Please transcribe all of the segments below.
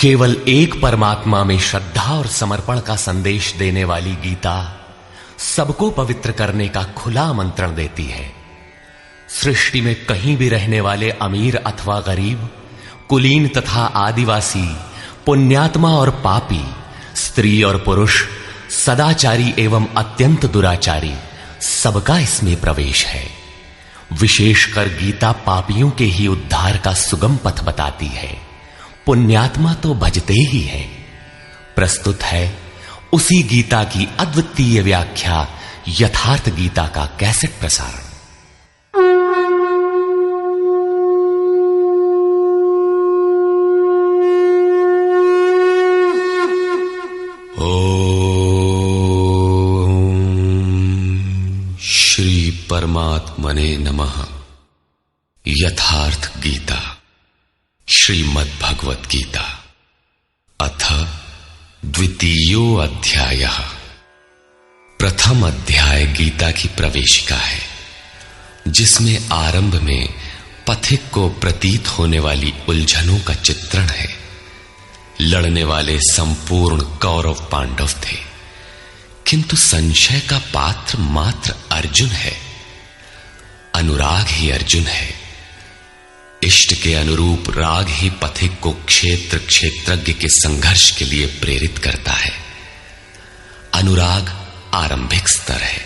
केवल एक परमात्मा में श्रद्धा और समर्पण का संदेश देने वाली गीता सबको पवित्र करने का खुला आमंत्रण देती है। सृष्टि में कहीं भी रहने वाले अमीर अथवा गरीब, कुलीन तथा आदिवासी, पुण्यात्मा और पापी, स्त्री और पुरुष, सदाचारी एवं अत्यंत दुराचारी, सबका इसमें प्रवेश है। विशेषकर गीता पापियों के ही उद्धार का सुगम पथ बताती है। पुण्यात्मा तो भजते ही है। प्रस्तुत है उसी गीता की अद्वितीय व्याख्या, यथार्थ गीता का कैसेट प्रसारण। श्री परमात्मने नमः। यथार्थ गीता, श्रीमद् भगवत गीता, अथ द्वितीयो अध्यायः। प्रथम अध्याय गीता की प्रवेशिका है, जिसमें आरंभ में पथिक को प्रतीत होने वाली उलझनों का चित्रण है। लड़ने वाले संपूर्ण कौरव पांडव थे, किंतु संशय का पात्र मात्र अर्जुन है। अनुराग ही अर्जुन है। इष्ट के अनुरूप राग ही पथिक को क्षेत्र क्षेत्रज्ञ के संघर्ष के लिए प्रेरित करता है। अनुराग आरंभिक स्तर है।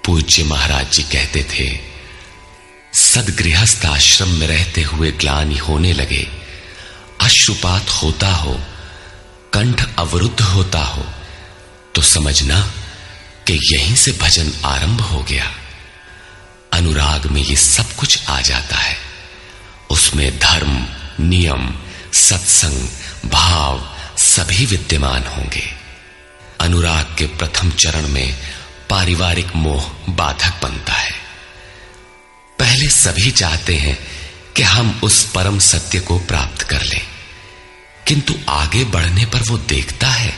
पूज्य महाराज जी कहते थे, सदगृहस्थ आश्रम में रहते हुए ग्लानि होने लगे, अश्रुपात होता हो, कंठ अवरुद्ध होता हो, तो समझना कि यहीं से भजन आरंभ हो गया। अनुराग में ये सब कुछ आ जाता है। उसमें धर्म, नियम, सत्संग, भाव सभी विद्यमान होंगे। अनुराग के प्रथम चरण में पारिवारिक मोह बाधक बनता है। पहले सभी चाहते हैं कि हम उस परम सत्य को प्राप्त कर लें, किंतु आगे बढ़ने पर वो देखता है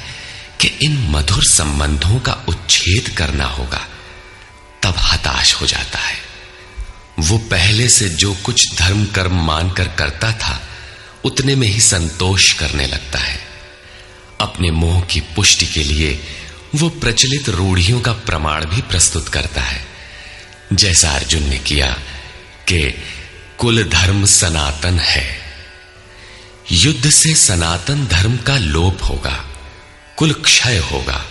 कि इन मधुर संबंधों का उच्छेद करना होगा। तब हताश हो जाता है। वो पहले से जो कुछ धर्म कर्म मानकर करता था, उतने में ही संतोष करने लगता है। अपने मोह की पुष्टि के लिए वो प्रचलित रूढ़ियों का प्रमाण भी प्रस्तुत करता है, जैसा अर्जुन ने किया कि कुल धर्म सनातन है। युद्ध से सनातन धर्म का लोप होगा, कुल क्षय होगा,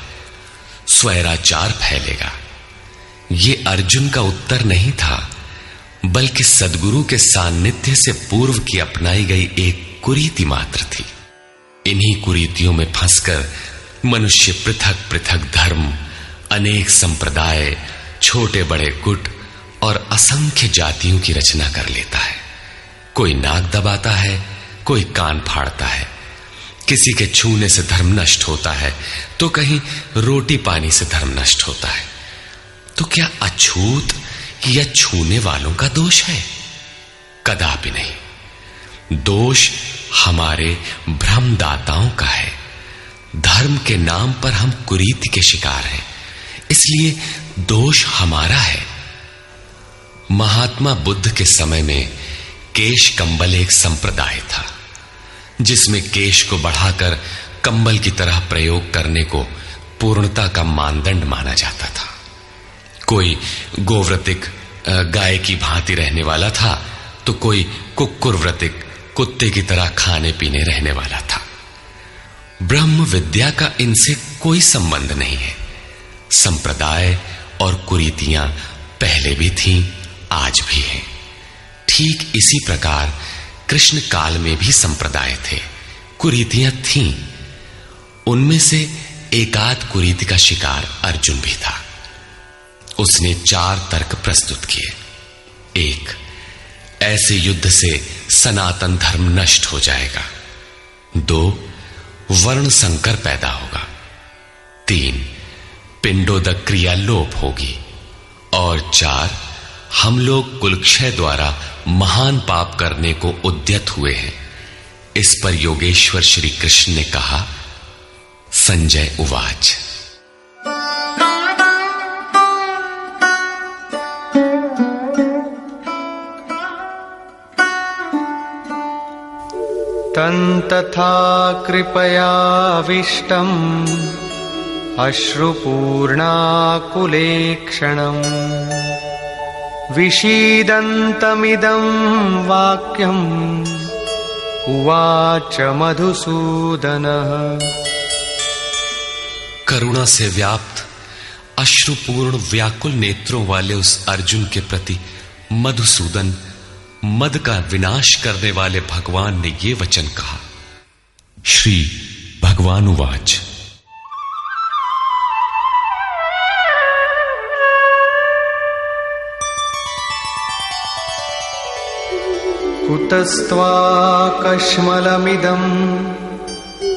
स्वैराचार फैलेगा। ये अर्जुन का उत्तर नहीं था, बल्कि सद्गुरु के सान्निध्य से पूर्व की अपनाई गई एक कुरीति मात्र थी। इन्हीं कुरीतियों में फंसकर मनुष्य पृथक पृथक धर्म, अनेक संप्रदाय, छोटे बड़े गुट और असंख्य जातियों की रचना कर लेता है। कोई नाक दबाता है, कोई कान फाड़ता है। किसी के छूने से धर्म नष्ट होता है, तो कहीं रोटी पानी से धर्म नष्ट होता है। तो क्या अछूत या छूने वालों का दोष है? कदापि नहीं। दोष हमारे भ्रमदाताओं का है। धर्म के नाम पर हम कुरीति के शिकार हैं, इसलिए दोष हमारा है। महात्मा बुद्ध के समय में केश कंबल एक संप्रदाय था, जिसमें केश को बढ़ाकर कंबल की तरह प्रयोग करने को पूर्णता का मानदंड माना जाता था। कोई गोव्रतिक गाय की भांति रहने वाला था, तो कोई कुक्कुरव्रतिक कुत्ते की तरह खाने पीने रहने वाला था। ब्रह्म विद्या का इनसे कोई संबंध नहीं है। संप्रदाय और कुरीतियां पहले भी थीं, आज भी हैं। ठीक इसी प्रकार कृष्ण काल में भी संप्रदाय थे, कुरीतियां थीं। उनमें से एकाध कुरीति का शिकार अर्जुन भी था। उसने 4 तर्क प्रस्तुत किए। 1, ऐसे युद्ध से सनातन धर्म नष्ट हो जाएगा। 2, वर्ण संकर पैदा होगा। 3, पिंडोदक क्रिया लोप होगी। और 4, हम लोग कुलक्षय द्वारा महान पाप करने को उद्यत हुए हैं। इस पर योगेश्वर श्री कृष्ण ने कहा, संजय उवाच। तन्तथा कृपयाविष्टम् अश्रुपूर्णाकुलेक्षणम् विषीदन्तमिदं वाक्यम् उवाच मधुसूदनः। करुणा से व्याप्त अश्रुपूर्ण व्याकुल नेत्रों वाले उस अर्जुन के प्रति मधुसूदन, मद का विनाश करने वाले भगवान ने ये वचन कहा। श्री भगवान उवाच। कुतस्त्वाकश्मलमिदं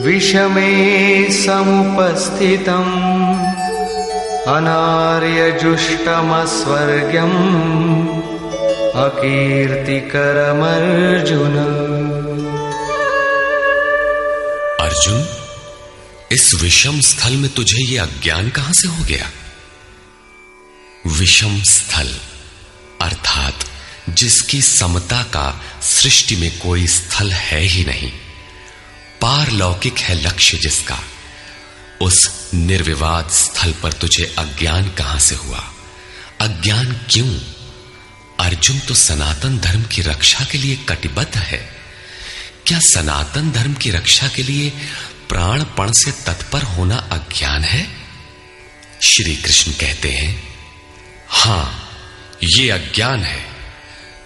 विषमे समुपस्थितम् अनार्यजुष्टमस्वर्ग्यम् अकीर्तिकरमर्जुन। अर्जुन, इस विषम स्थल में तुझे ये अज्ञान कहां से हो गया? विषम स्थल अर्थात जिसकी समता का सृष्टि में कोई स्थल है ही नहीं, पारलौकिक है लक्ष्य जिसका, उस निर्विवाद स्थल पर तुझे अज्ञान कहां से हुआ? अज्ञान क्यों? अर्जुन तो सनातन धर्म की रक्षा के लिए कटिबद्ध है। क्या सनातन धर्म की रक्षा के लिए प्राणपण से तत्पर होना अज्ञान है? श्री कृष्ण कहते हैं, हां, ये अज्ञान है।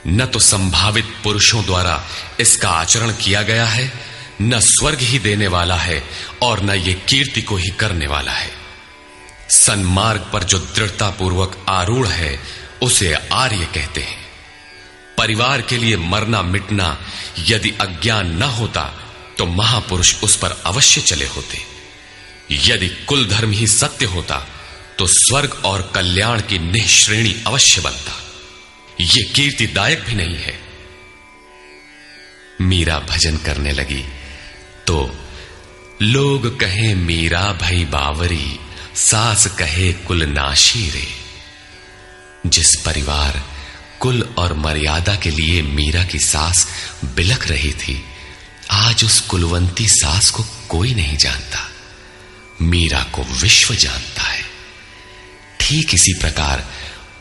न तो संभावित पुरुषों द्वारा इसका आचरण किया गया है, न स्वर्ग ही देने वाला है और न ये कीर्ति को ही करने वाला है। सन्मार्ग पर जो दृढ़तापूर्वक आरूढ़ है उसे आर्य कहते हैं। परिवार के लिए मरना मिटना यदि अज्ञान न होता तो महापुरुष उस पर अवश्य चले होते। यदि कुल धर्म ही सत्य होता तो स्वर्ग और कल्याण की निःश्रेणी अवश्य बनता। ये कीर्तिदायक भी नहीं है। मीरा भजन करने लगी तो लोग कहें मीरा भई बावरी, सास कहे कुल नाशी रे। जिस परिवार, कुल और मर्यादा के लिए मीरा की सास बिलख रही थी, आज उस कुलवंती सास को कोई नहीं जानता। मीरा को विश्व जानता है। ठीक इसी प्रकार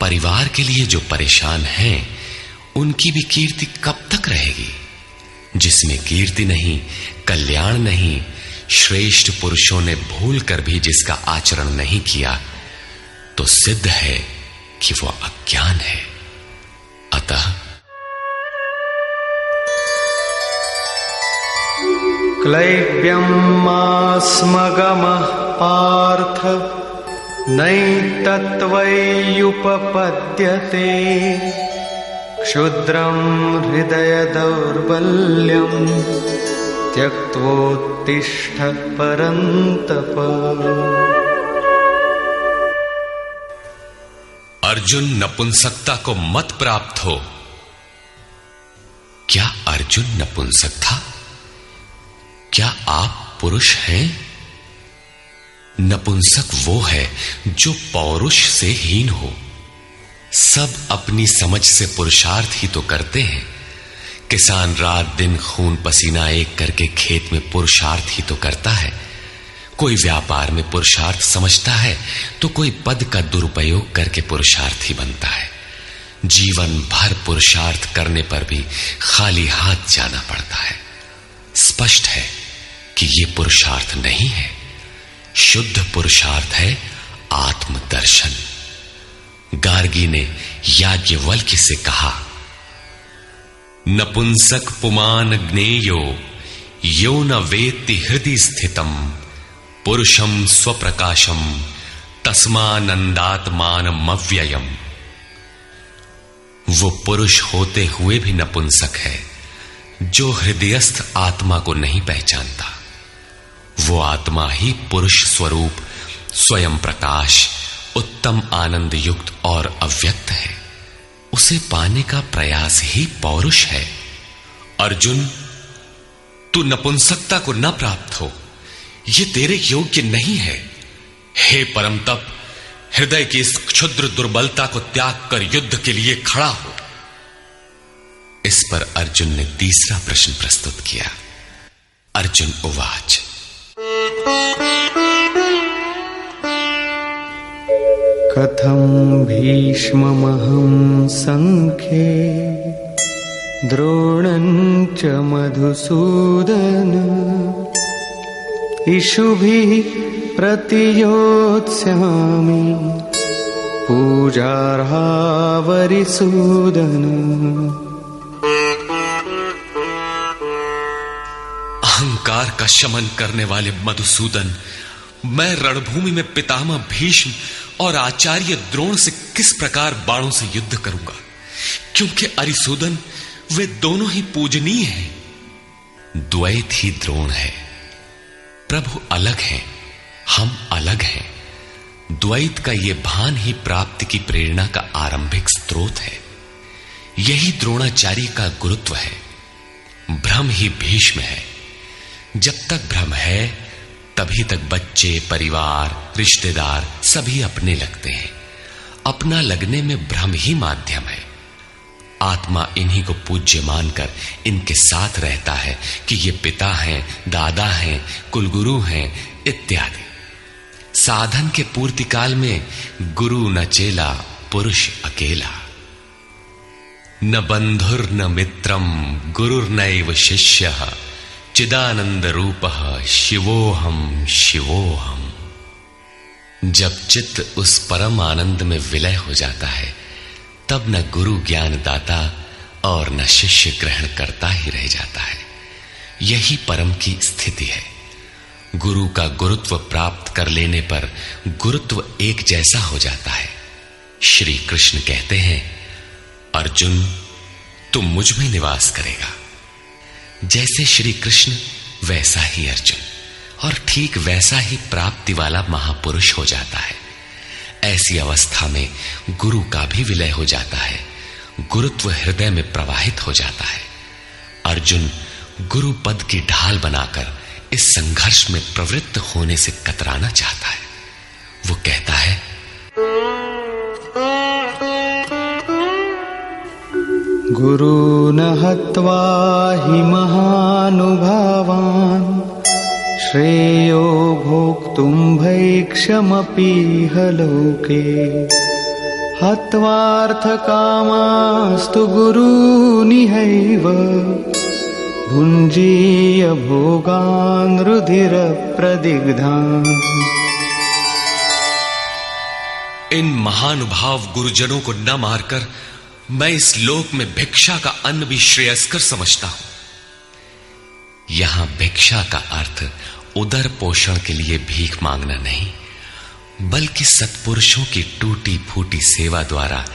परिवार के लिए जो परेशान हैं, उनकी भी कीर्ति कब तक रहेगी? जिसमें कीर्ति नहीं, कल्याण नहीं, श्रेष्ठ पुरुषों ने भूल कर भी जिसका आचरण नहीं किया, तो सिद्ध है कि वह अज्ञान है। अतः क्लैब्यमास्मगमः पार्थ नैतत्त्वय्युपपद्यते क्षुद्रं हृदय दौर्बल्यं त्यक्त्वोत्तिष्ठ परन्तप। अर्जुन, नपुंसकता को मत प्राप्त हो। क्या अर्जुन नपुंसक था? क्या आप पुरुष हैं? नपुंसक वो है जो पौरुष से हीन हो। सब अपनी समझ से पुरुषार्थ ही तो करते हैं। किसान रात दिन खून पसीना एक करके खेत में पुरुषार्थ ही तो करता है। कोई व्यापार में पुरुषार्थ समझता है तो कोई पद का दुरुपयोग करके पुरुषार्थी बनता है। जीवन भर पुरुषार्थ करने पर भी खाली हाथ जाना पड़ता है। स्पष्ट है कि यह पुरुषार्थ नहीं है। शुद्ध पुरुषार्थ है आत्मदर्शन। गार्गी ने याज्ञवल्क्य से कहा, नपुंसक पुमान ज्ञेयो यो न वेत्ति हृदि स्थितम पुरुषम स्वप्रकाशम तस्मानंदात्मानमव्ययम्। वो पुरुष होते हुए भी नपुंसक है जो हृदयस्थ आत्मा को नहीं पहचानता। वो आत्मा ही पुरुष स्वरूप स्वयं प्रकाश, उत्तम आनंद युक्त और अव्यक्त है। उसे पाने का प्रयास ही पौरुष है। अर्जुन, तू नपुंसकता को न प्राप्त हो, ये तेरे योग्य नहीं है। हे परम तप, हृदय की इस क्षुद्र दुर्बलता को त्याग कर युद्ध के लिए खड़ा हो। इस पर अर्जुन ने तीसरा प्रश्न प्रस्तुत किया। अर्जुन उवाच। कथं भीष्ममहं संख्ये द्रोणं च मधुसूदन इषुभिः प्रतियोत्स्यामि पूजार्हावरिसूदन। अहंकार का शमन करने वाले मधुसूदन, मैं रणभूमि में पितामह भीष्म और आचार्य द्रोण से किस प्रकार बाणों से युद्ध करूंगा, क्योंकि अरिसूदन वे दोनों ही पूजनीय हैं। द्वैत ही द्रोण है। प्रभु अलग हैं, हम अलग हैं। द्वैत का यह भान ही प्राप्ति की प्रेरणा का आरंभिक स्रोत है। यही द्रोणाचार्य का गुरुत्व है। भ्रम ही भीष्म है। जब तक भ्रम है तभी तक बच्चे, परिवार, रिश्तेदार सभी अपने लगते हैं। अपना लगने में भ्रम ही माध्यम है। आत्मा इन्हीं को पूज्य मानकर इनके साथ रहता है कि ये पिता हैं, दादा हैं, कुलगुरु हैं इत्यादि। साधन के पूर्ति काल में गुरु न चेला, पुरुष अकेला। न बंधुर न मित्रम गुरुर्नैव शिष्यः चिदानंद रूपः शिवोहम शिवोहम। जब चित्त उस परम आनंद में विलय हो जाता है तब न गुरु ज्ञान दाता और न शिष्य ग्रहण करता ही रह जाता है। यही परम की स्थिति है। गुरु का गुरुत्व प्राप्त कर लेने पर गुरुत्व एक जैसा हो जाता है। श्री कृष्ण कहते हैं, अर्जुन तुम मुझ में निवास करेगा। जैसे श्री कृष्ण वैसा ही अर्जुन, और ठीक वैसा ही प्राप्ति वाला महापुरुष हो जाता है। ऐसी अवस्था में गुरु का भी विलय हो जाता है। गुरुत्व हृदय में प्रवाहित हो जाता है। अर्जुन गुरु पद की ढाल बनाकर इस संघर्ष में प्रवृत्त होने से कतराना चाहता है। वो कहता है, गुरून् हत्वा हि महानुभावान् श्रेयो भोक्तुं भैक्षमपीह लोके हत्वार्थकामास्तु गुरूनिहैव भुञ्जीय भोगान् रुधिरप्रदिग्धान्। इन महानुभाव गुरुजनों को न मारकर मैं इस लोक में भिक्षा का अन्न भी श्रेयस्कर समझता हूं। यहां भिक्षा का अर्थ उदर पोषण के लिए भीख मांगना नहीं, बल्कि सत्पुरुषों की टूटी फूटी सेवा द्वारा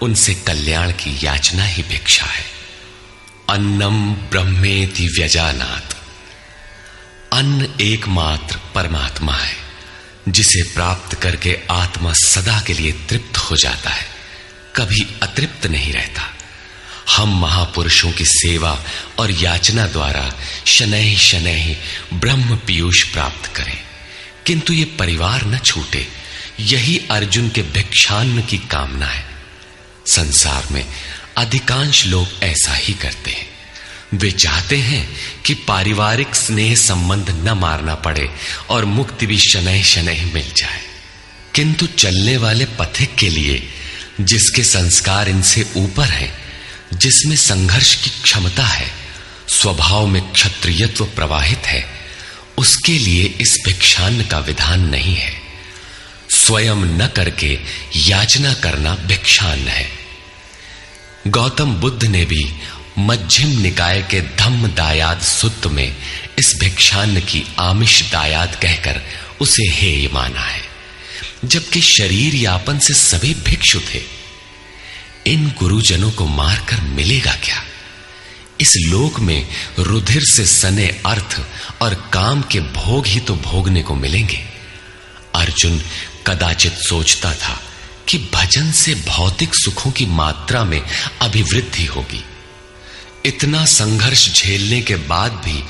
उनसे कल्याण की याचना ही भिक्षा है। अन्नम ब्रह्मेति व्यजानात्। अन्न एकमात्र परमात्मा है, जिसे प्राप्त करके आत्मा सदा के लिए तृप्त हो जाता है, कभी अतृप्त नहीं रहता। हम महापुरुषों की सेवा और याचना द्वारा शनैः शनैः ब्रह्म पीयूष प्राप्त करें, किंतु ये परिवार न छूटे। यही अर्जुन के भिक्षान्न की कामना है। संसार में अधिकांश लोग ऐसा ही करते हैं। वे चाहते हैं कि पारिवारिक स्नेह संबंध न मारना पड़े और मुक्ति भी शनैः शनैः मिल जाए, किंतु चलने वाले पथिक के लिए, जिसके संस्कार इनसे ऊपर है, जिसमें संघर्ष की क्षमता है, स्वभाव में क्षत्रियत्व प्रवाहित है, उसके लिए इस भिक्षान्न का विधान नहीं है। स्वयं न करके याचना करना भिक्षान्न है। गौतम बुद्ध ने भी मध्यम निकाय के धम्म दायाद सुत्त में इस भिक्षान्न की आमिष दायाद कहकर उसे हेय माना है, जबकि शरीर यापन से सभी भिक्षु थे। इन गुरुजनों को मारकर मिलेगा क्या? इस लोक में रुधिर से सने अर्थ और काम के भोग ही तो भोगने को मिलेंगे। अर्जुन कदाचित सोचता था कि भजन से भौतिक सुखों की मात्रा में अभिवृद्धि होगी। इतना संघर्ष झेलने के बाद भी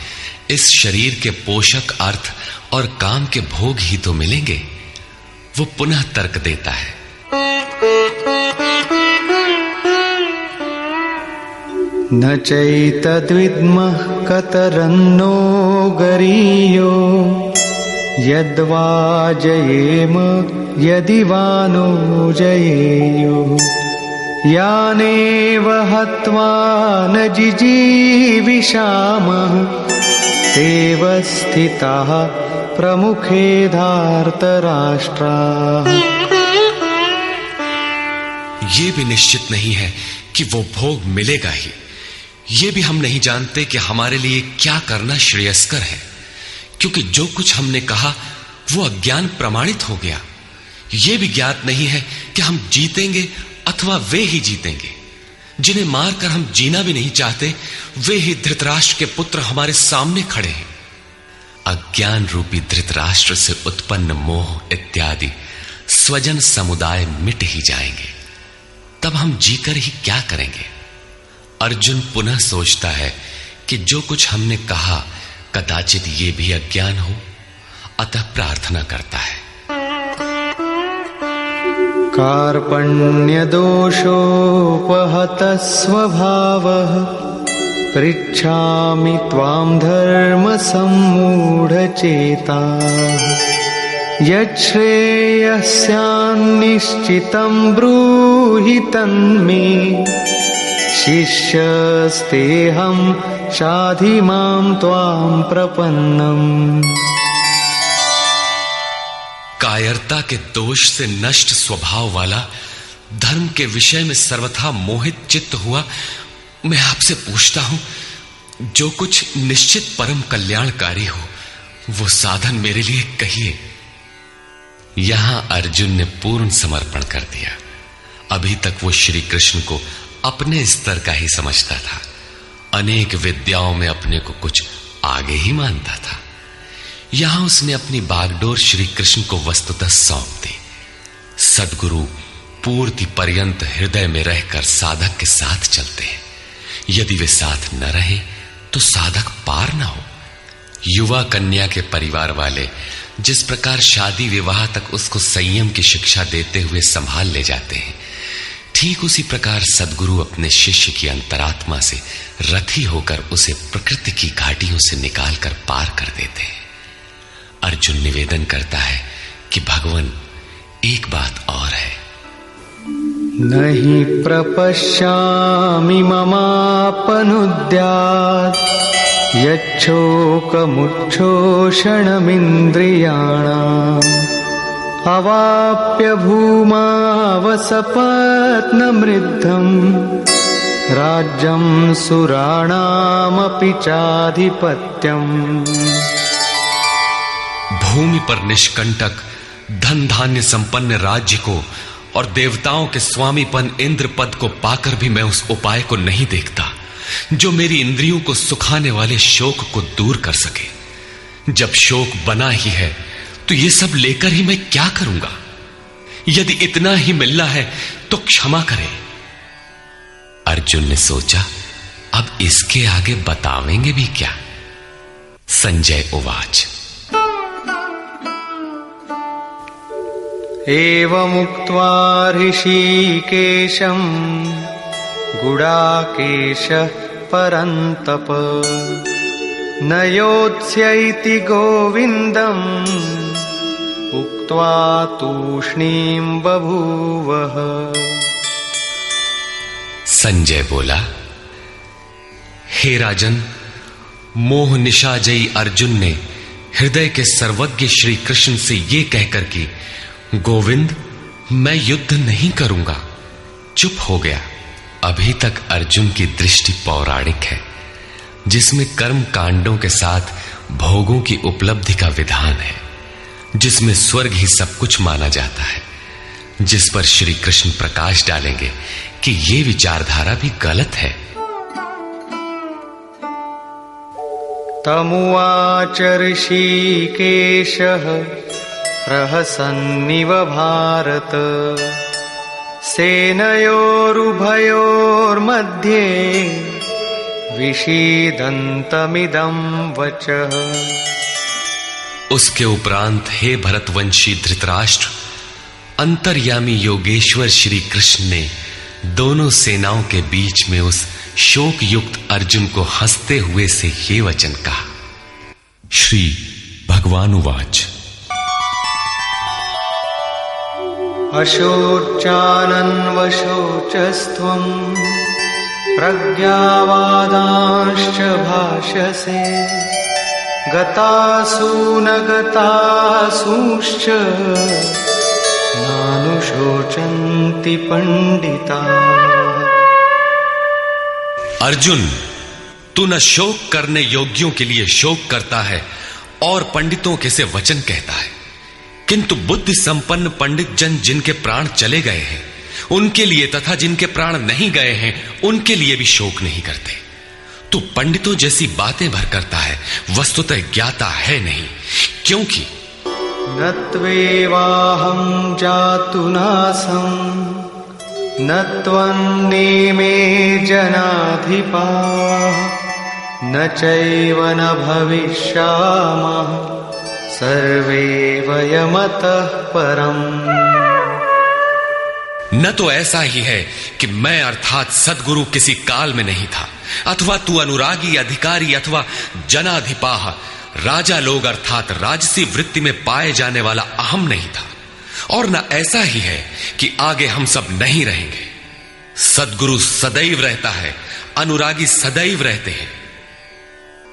इस शरीर के पोषक अर्थ और काम के भोग ही तो मिलेंगे। वो पुनः तर्क देता है, न चैतद्विद्मः कतरन्नो गरीयो यद्वा जयेम यदि वा नो जयेयुः यानेव हत्वा न जिजीविषामः तेव स्थिताः प्रमुखे धार्तराष्ट्राः। ये भी निश्चित नहीं है कि वो भोग मिलेगा ही। ये भी हम नहीं जानते कि हमारे लिए क्या करना श्रेयस्कर है, क्योंकि जो कुछ हमने कहा वो अज्ञान प्रमाणित हो गया। ये भी ज्ञात नहीं है कि हम जीतेंगे अथवा वे ही जीतेंगे। जिन्हें मारकर हम जीना भी नहीं चाहते, वे ही धृतराष्ट्र के पुत्र हमारे सामने खड़े हैं। अज्ञान रूपी धृतराष्ट्र से उत्पन्न मोह इत्यादि स्वजन समुदाय मिट ही जाएंगे, तब हम जीकर ही क्या करेंगे। अर्जुन पुनः सोचता है कि जो कुछ हमने कहा कदाचित ये भी अज्ञान हो, अतः प्रार्थना करता है। कार्पण्यदोषोपहतः स्वभावः पृच्छामि त्वां धर्मसम्मूढचेताः यच्छ्रेयस्यान्निश्चितं ब्रूहि तन्मे शिष्यस्तेऽहं शाधि मां त्वां प्रपन्नम्। कायरता के दोष से नष्ट स्वभाव वाला, धर्म के विषय में सर्वथा मोहित चित्त हुआ मैं आपसे पूछता हूं, जो कुछ निश्चित परम कल्याणकारी हो वो साधन मेरे लिए कहिए। यहां अर्जुन ने पूर्ण समर्पण कर दिया। अभी तक वो श्री कृष्ण को अपने स्तर का ही समझता था, अनेक विद्याओं में अपने को कुछ आगे ही मानता था। यहां उसने अपनी बागडोर श्री कृष्ण को वस्तुतः सौंप दी। सद्गुरु पूर्ति पर्यंत हृदय में रहकर साधक के साथ चलते हैं। यदि वे साथ न रहे तो साधक पार न हो। युवा कन्या के परिवार वाले जिस प्रकार शादी विवाह तक उसको संयम की शिक्षा देते हुए संभाल ले जाते हैं, ठीक उसी प्रकार सद्गुरु अपने शिष्य की अंतरात्मा से रथी होकर उसे प्रकृति की घाटियों से निकालकर पार कर देते हैं। अर्जुन निवेदन करता है कि भगवान, एक बात और है। नहि प्रपश्यामि ममापनुद्यात् यच्छोकमुच्छोषणमिन्द्रियाणाम् अवाप्य भूमावसपत्नमृद्धम् राज्यं सुराणामपि चाधिपत्यम्। भूमि पर निष्कंटक धन धान्य संपन्न राज्य को और देवताओं के स्वामीपन इंद्र पद को पाकर भी मैं उस उपाय को नहीं देखता जो मेरी इंद्रियों को सुखाने वाले शोक को दूर कर सके। जब शोक बना ही है तो ये सब लेकर ही मैं क्या करूंगा। यदि इतना ही मिलना है तो क्षमा करें। अर्जुन ने सोचा, अब इसके आगे बतावेंगे भी क्या। संजय उवाच। एवमुक्त्वा ऋषिकेशं गुडाकेशः परन्तप न योत्स्यैति गोविन्दम् उक्त्वा तूष्णीं बभूवः। संजय बोला, हे राजन, मोह निशाजयी अर्जुन ने हृदय के सर्वज्ञ श्री कृष्ण से ये कहकर कि गोविंद, मैं युद्ध नहीं करूंगा, चुप हो गया। अभी तक अर्जुन की दृष्टि पौराणिक है, जिसमें कर्म कांडों के साथ भोगों की उपलब्धि का विधान है, जिसमें स्वर्ग ही सब कुछ माना जाता है, जिस पर श्री कृष्ण प्रकाश डालेंगे कि ये विचारधारा भी गलत है। तमुवाच ऋषिकेशः प्रहसन्निव भारत सेनयोरुभयोर्मध्ये विषीदन्तमिदं वचः। उसके उपरांत हे भरतवंशी धृतराष्ट्र, अंतर्यामी योगेश्वर श्री कृष्ण ने दोनों सेनाओं के बीच में उस शोक युक्त अर्जुन को हंसते हुए से ये वचन कहा। श्री भगवानुवाच। अशोचानन्वशोचस्त्वं प्रज्ञावादांश्च भाषसे गतासु न गतासूश्च नानुशोचन्ति पंडिताः। अर्जुन, तू न शोक करने योग्यों के लिए शोक करता है और पंडितों के से वचन कहता है, किंतु बुद्धि संपन्न पंडित जन जिनके प्राण चले गए हैं उनके लिए तथा जिनके प्राण नहीं गए हैं उनके लिए भी शोक नहीं करते। तू पंडितों जैसी बातें भर करता है, वस्तुतः ज्ञाता है नहीं, क्योंकि न त्वेवाहं जातु नासं न त्वन्नेमे जनाधिपाः न चैव न भविष्यामः सर्वे वयमतः परम्। न तो ऐसा ही है कि मैं अर्थात सद्गुरु किसी काल में नहीं था, अथवा तू अनुरागी अधिकारी अथवा जनाधिपाह राजा लोग अर्थात राजसी वृत्ति में पाए जाने वाला अहम नहीं था, और न ऐसा ही है कि आगे हम सब नहीं रहेंगे। सद्गुरु सदैव रहता है, अनुरागी सदैव रहते हैं।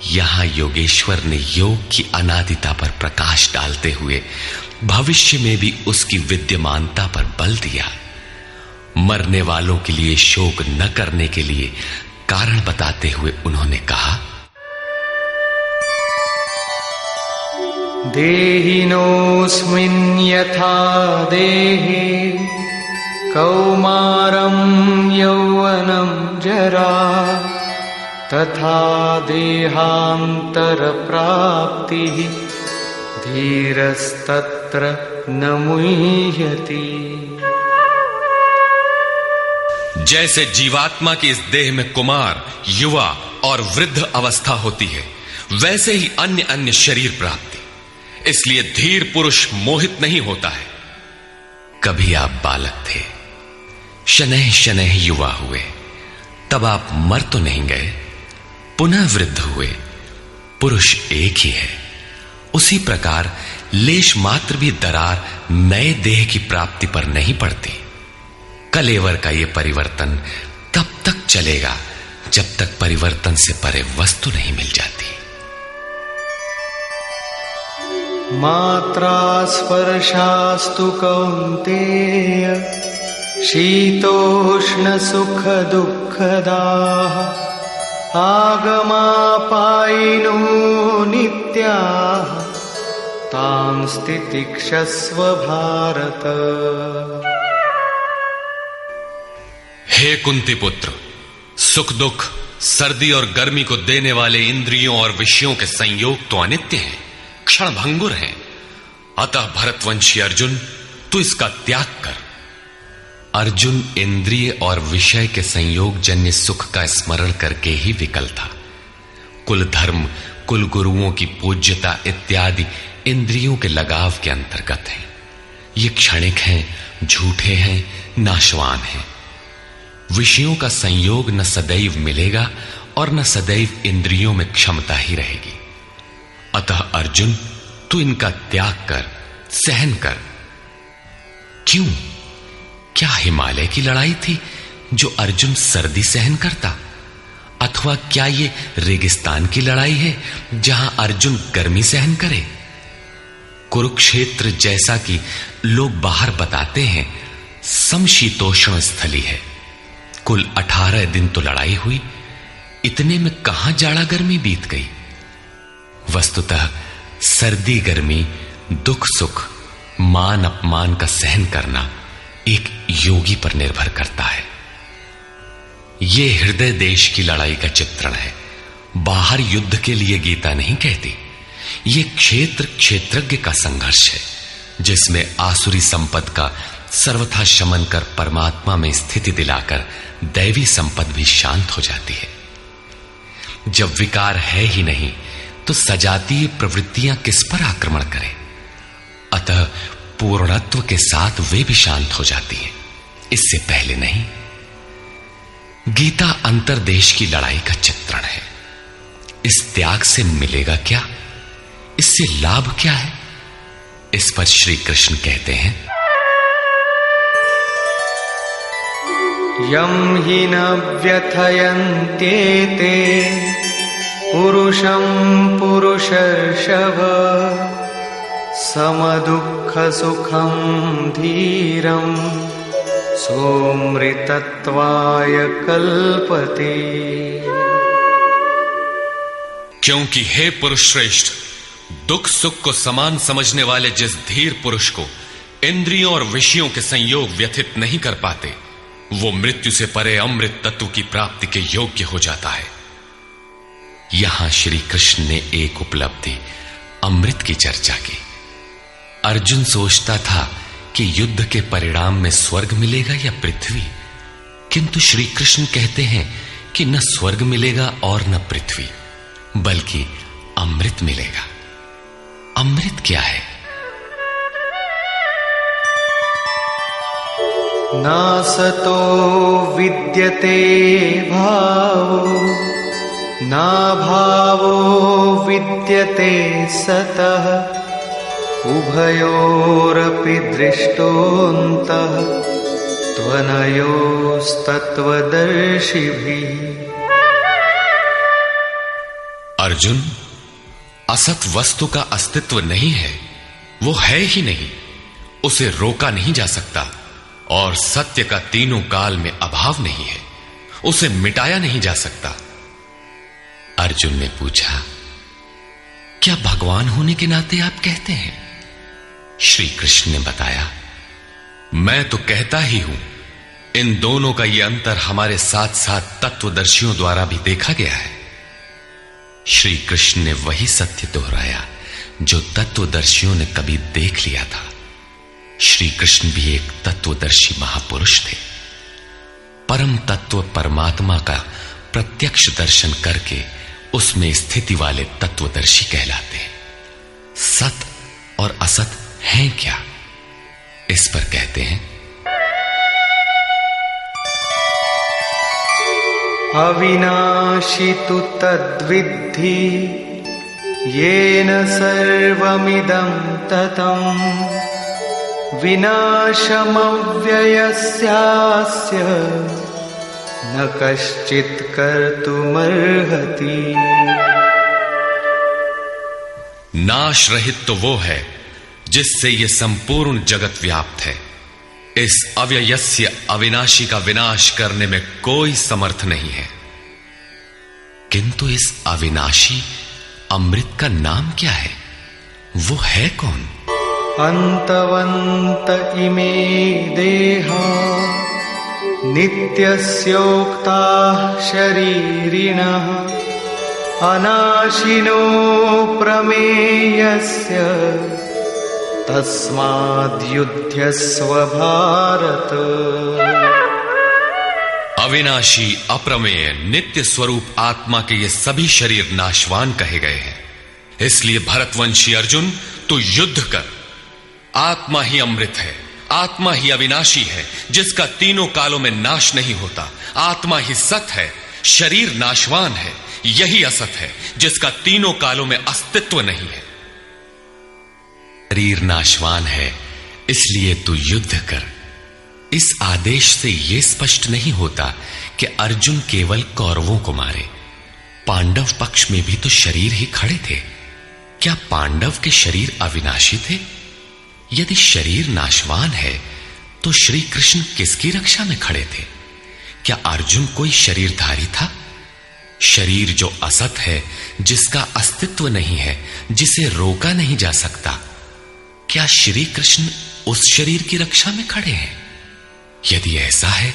यहां योगेश्वर ने योग की अनादिता पर प्रकाश डालते हुए भविष्य में भी उसकी विद्यमानता पर बल दिया। मरने वालों के लिए शोक न करने के लिए कारण बताते हुए उन्होंने कहा, देहिनोऽस्मिन् यथा देहे कौमारं यौवनं जरा तथा देहान्तरप्राप्तिः धीरस्तत्र न मुह्यति। जैसे जीवात्मा की इस देह में कुमार, युवा और वृद्ध अवस्था होती है, वैसे ही अन्य अन्य शरीर प्राप्ति। इसलिए धीर पुरुष मोहित नहीं होता है। कभी आप बालक थे, शनैः शनैः युवा हुए, तब आप मर तो नहीं गए, पुनः वृद्ध हुए, पुरुष एक ही है। उसी प्रकार लेश मात्र भी दरार नए देह की प्राप्ति पर नहीं पड़ती। कलेवर का यह परिवर्तन तब तक चलेगा जब तक परिवर्तन से परे वस्तु नहीं मिल जाती। मात्रा स्पर्शास्तु कौन्तेय शीतोष्ण सुख दुःखदाः आगमापायिनो नित्याः तां स्थितिक्षस्व भारत। हे कुंती पुत्र, सुख दुख, सर्दी और गर्मी को देने वाले इंद्रियों और विषयों के संयोग तो अनित्य हैं, क्षण भंगुर हैं। अतः भरतवंशी अर्जुन, तू इसका त्याग कर। अर्जुन इंद्रिय और विषय के संयोग जन्य सुख का स्मरण करके ही विकल था। कुल धर्म, कुल गुरुओं की पूज्यता इत्यादि इंद्रियों के लगाव के अंतर्गत है। ये क्षणिक हैं, झूठे हैं, नाशवान हैं। विषयों का संयोग न सदैव मिलेगा और न सदैव इंद्रियों में क्षमता ही रहेगी। अतः अर्जुन, तू इनका त्याग कर, सहन कर। क्यों? क्या हिमालय की लड़ाई थी जो अर्जुन सर्दी सहन करता? अथवा क्या ये रेगिस्तान की लड़ाई है जहां अर्जुन गर्मी सहन करे? कुरुक्षेत्र जैसा कि लोग बाहर बताते हैं समशीतोष्ण स्थली है। कुल 18 दिन तो लड़ाई हुई, इतने में कहां जाड़ा गर्मी बीत गई। वस्तुतः सर्दी गर्मी, दुख सुख, मान अपमान का सहन करना एक योगी पर निर्भर करता है। यह हृदय देश की लड़ाई का चित्रण है। बाहर युद्ध के लिए गीता नहीं कहती। यह क्षेत्र क्षेत्रज्ञ का संघर्ष है, जिसमें आसुरी संपद का सर्वथा शमन कर परमात्मा में स्थिति दिलाकर दैवी संपद भी शांत हो जाती है। जब विकार है ही नहीं तो सजातीय प्रवृत्तियां किस पर आक्रमण करें? अतः पूर्णत्व के साथ वे भी शांत हो जाती हैं, इससे पहले नहीं। गीता अंतर्देश की लड़ाई का चित्रण है। इस त्याग से मिलेगा क्या, इससे लाभ क्या है, इस पर श्री कृष्ण कहते हैं, यम हि न व्यथयन्त्येते पुरुषं पुरुषर्षभ समदुःख सुखं धीरं सोमृतत्वाय कल्पते। क्योंकि हे पुरुष श्रेष्ठ, दुख सुख को समान समझने वाले जिस धीर पुरुष को इंद्रियों और विषयों के संयोग व्यथित नहीं कर पाते, वो मृत्यु से परे अमृत तत्व की प्राप्ति के योग्य हो जाता है। यहां श्री कृष्ण ने एक उपलब्धि अमृत की चर्चा की। अर्जुन सोचता था कि युद्ध के परिणाम में स्वर्ग मिलेगा या पृथ्वी, किंतु श्री कृष्ण कहते हैं कि न स्वर्ग मिलेगा और न पृथ्वी, बल्कि अमृत मिलेगा। अमृत क्या है? नासतो विद्यते भावो ना भावो विद्यते सतः उभयोरपि दृष्टोऽन्तः त्वनयोस्तत्त्वदर्शिभिः। अर्जुन, असत वस्तु का अस्तित्व नहीं है, वो है ही नहीं, उसे रोका नहीं जा सकता, और सत्य का तीनों काल में अभाव नहीं है, उसे मिटाया नहीं जा सकता। अर्जुन ने पूछा, क्या भगवान होने के नाते आप कहते हैं? श्री कृष्ण ने बताया, मैं तो कहता ही हूं। इन दोनों का यह अंतर हमारे साथ साथ तत्वदर्शियों द्वारा भी देखा गया है। श्री कृष्ण ने वही सत्य दोहराया जो तत्वदर्शियों ने कभी देख लिया था। श्री कृष्ण भी एक तत्वदर्शी महापुरुष थे। परम तत्व परमात्मा का प्रत्यक्ष दर्शन करके उसमें स्थिति वाले तत्वदर्शी कहलाते हैं। सत और असत हैं क्या, इस पर कहते हैं, अविनाशी तु तद्विद्धि येन सर्वमिदं ततं विनाशमव्ययस्यास्य न कश्चित् कर्तुमर्हति। नाश रहित तो वो है जिससे ये संपूर्ण जगत व्याप्त है। इस अव्ययस्य अविनाशी का विनाश करने में कोई समर्थ नहीं है। किंतु इस अविनाशी अमृत का नाम क्या है, वो है कौन? अंतवंत इमे देहा नित्यस्योक्ता शरीरिणः अनाशिनो प्रमेयस्य तस्माद्युध्यस्व भारत। अविनाशी अप्रमेय नित्य स्वरूप आत्मा के ये सभी शरीर नाशवान कहे गए हैं। इसलिए भरतवंशी अर्जुन, तू युद्ध कर। आत्मा ही अमृत है, आत्मा ही अविनाशी है जिसका तीनों कालों में नाश नहीं होता। आत्मा ही सत है, शरीर नाशवान है, यही असत है जिसका तीनों कालों में अस्तित्व नहीं है। शरीर नाशवान है, इसलिए तू युद्ध कर। इस आदेश से यह स्पष्ट नहीं होता कि अर्जुन केवल कौरवों को मारे। पांडव पक्ष में भी तो शरीर ही खड़े थे। क्या पांडव के शरीर अविनाशी थे? यदि शरीर नाशवान है तो श्री कृष्ण किसकी रक्षा में खड़े थे? क्या अर्जुन कोई शरीरधारी था? शरीर जो असत है, जिसका अस्तित्व नहीं है, जिसे रोका नहीं जा सकता, क्या श्री कृष्ण उस शरीर की रक्षा में खड़े हैं? यदि ऐसा है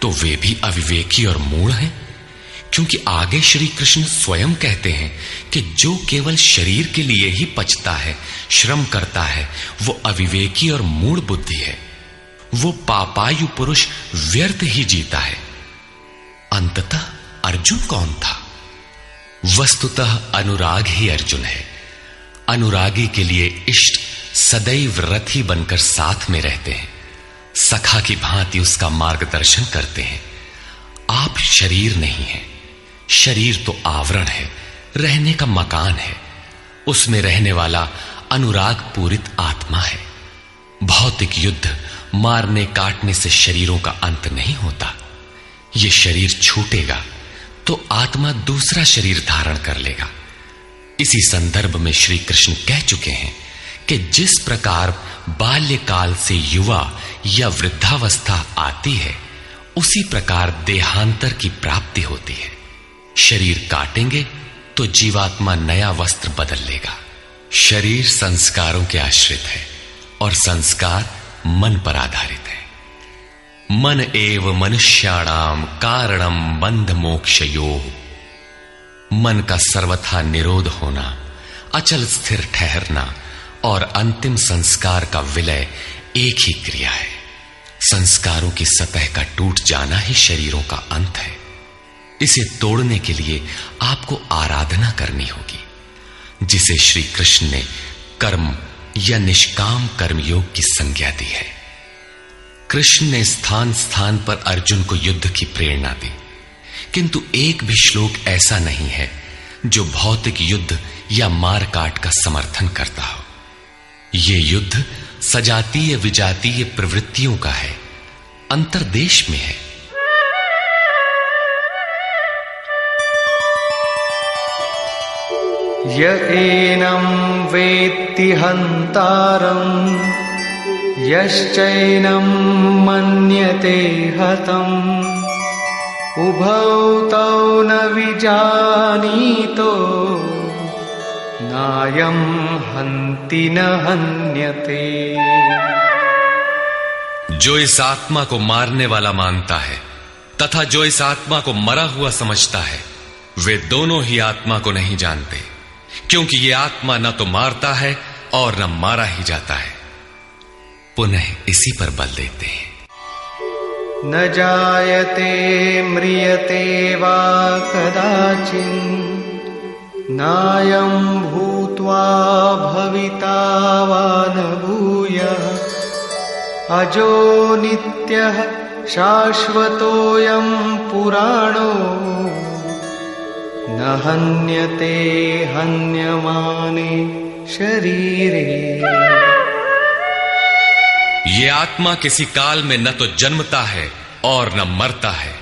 तो वे भी अविवेकी और मूढ़ हैं, क्योंकि आगे श्री कृष्ण स्वयं कहते हैं कि जो केवल शरीर के लिए ही पचता है, श्रम करता है, वो अविवेकी और मूढ़ बुद्धि है। वो पापायु पुरुष व्यर्थ ही जीता है। अंततः अर्जुन कौन था? वस्तुतः अनुराग ही अर्जुन है। अनुरागी के लिए इष्ट सदैव रथी बनकर साथ में रहते हैं, सखा की भांति उसका मार्गदर्शन करते हैं। आप शरीर नहीं है। शरीर तो आवरण है, रहने का मकान है। उसमें रहने वाला अनुराग पूरित आत्मा है। भौतिक युद्ध, मारने काटने से शरीरों का अंत नहीं होता। यह शरीर छूटेगा तो आत्मा दूसरा शरीर धारण कर लेगा। इसी संदर्भ में श्री कृष्ण कह चुके हैं कि जिस प्रकार बाल्यकाल से युवा या वृद्धावस्था आती है, उसी प्रकार देहांतर की प्राप्ति होती है। शरीर काटेंगे तो जीवात्मा नया वस्त्र बदल लेगा। शरीर संस्कारों के आश्रित है और संस्कार मन पर आधारित है। मन एव मनुष्याणाम कारणम बंध मोक्षयोः। मन का सर्वथा निरोध होना, अचल स्थिर ठहरना और अंतिम संस्कार का विलय एक ही क्रिया है। संस्कारों की सतह का टूट जाना ही शरीरों का अंत है। इसे तोड़ने के लिए आपको आराधना करनी होगी, जिसे श्री कृष्ण ने कर्म या निष्काम कर्मयोग की संज्ञा दी है। कृष्ण ने स्थान स्थान पर अर्जुन को युद्ध की प्रेरणा दी, किंतु एक भी श्लोक ऐसा नहीं है जो भौतिक युद्ध या मारकाट का समर्थन करता हो। यह युद्ध सजातीय विजातीय प्रवृत्तियों का है, अंतर्देश में है। य एनं वेत्ति हन्तारम् यश्चैनं मन्यते हतम् उभौ तौ न विजानीतो नायं हन्ति न हन्यते। जो इस आत्मा को मारने वाला मानता है तथा जो इस आत्मा को मरा हुआ समझता है, वे दोनों ही आत्मा को नहीं जानते, क्योंकि ये आत्मा न तो मारता है और न मारा ही जाता है। पुनः इसी पर बल देते हैं। न जायते म्रियते वा कदाचिन् नायं भूत्वा भविता वा न भूयः अजो नित्यः शाश्वतोऽयं पुराणो न हन्यते हन्यमाने शरीरे। ये आत्मा किसी काल में न तो जन्मता है और न मरता है,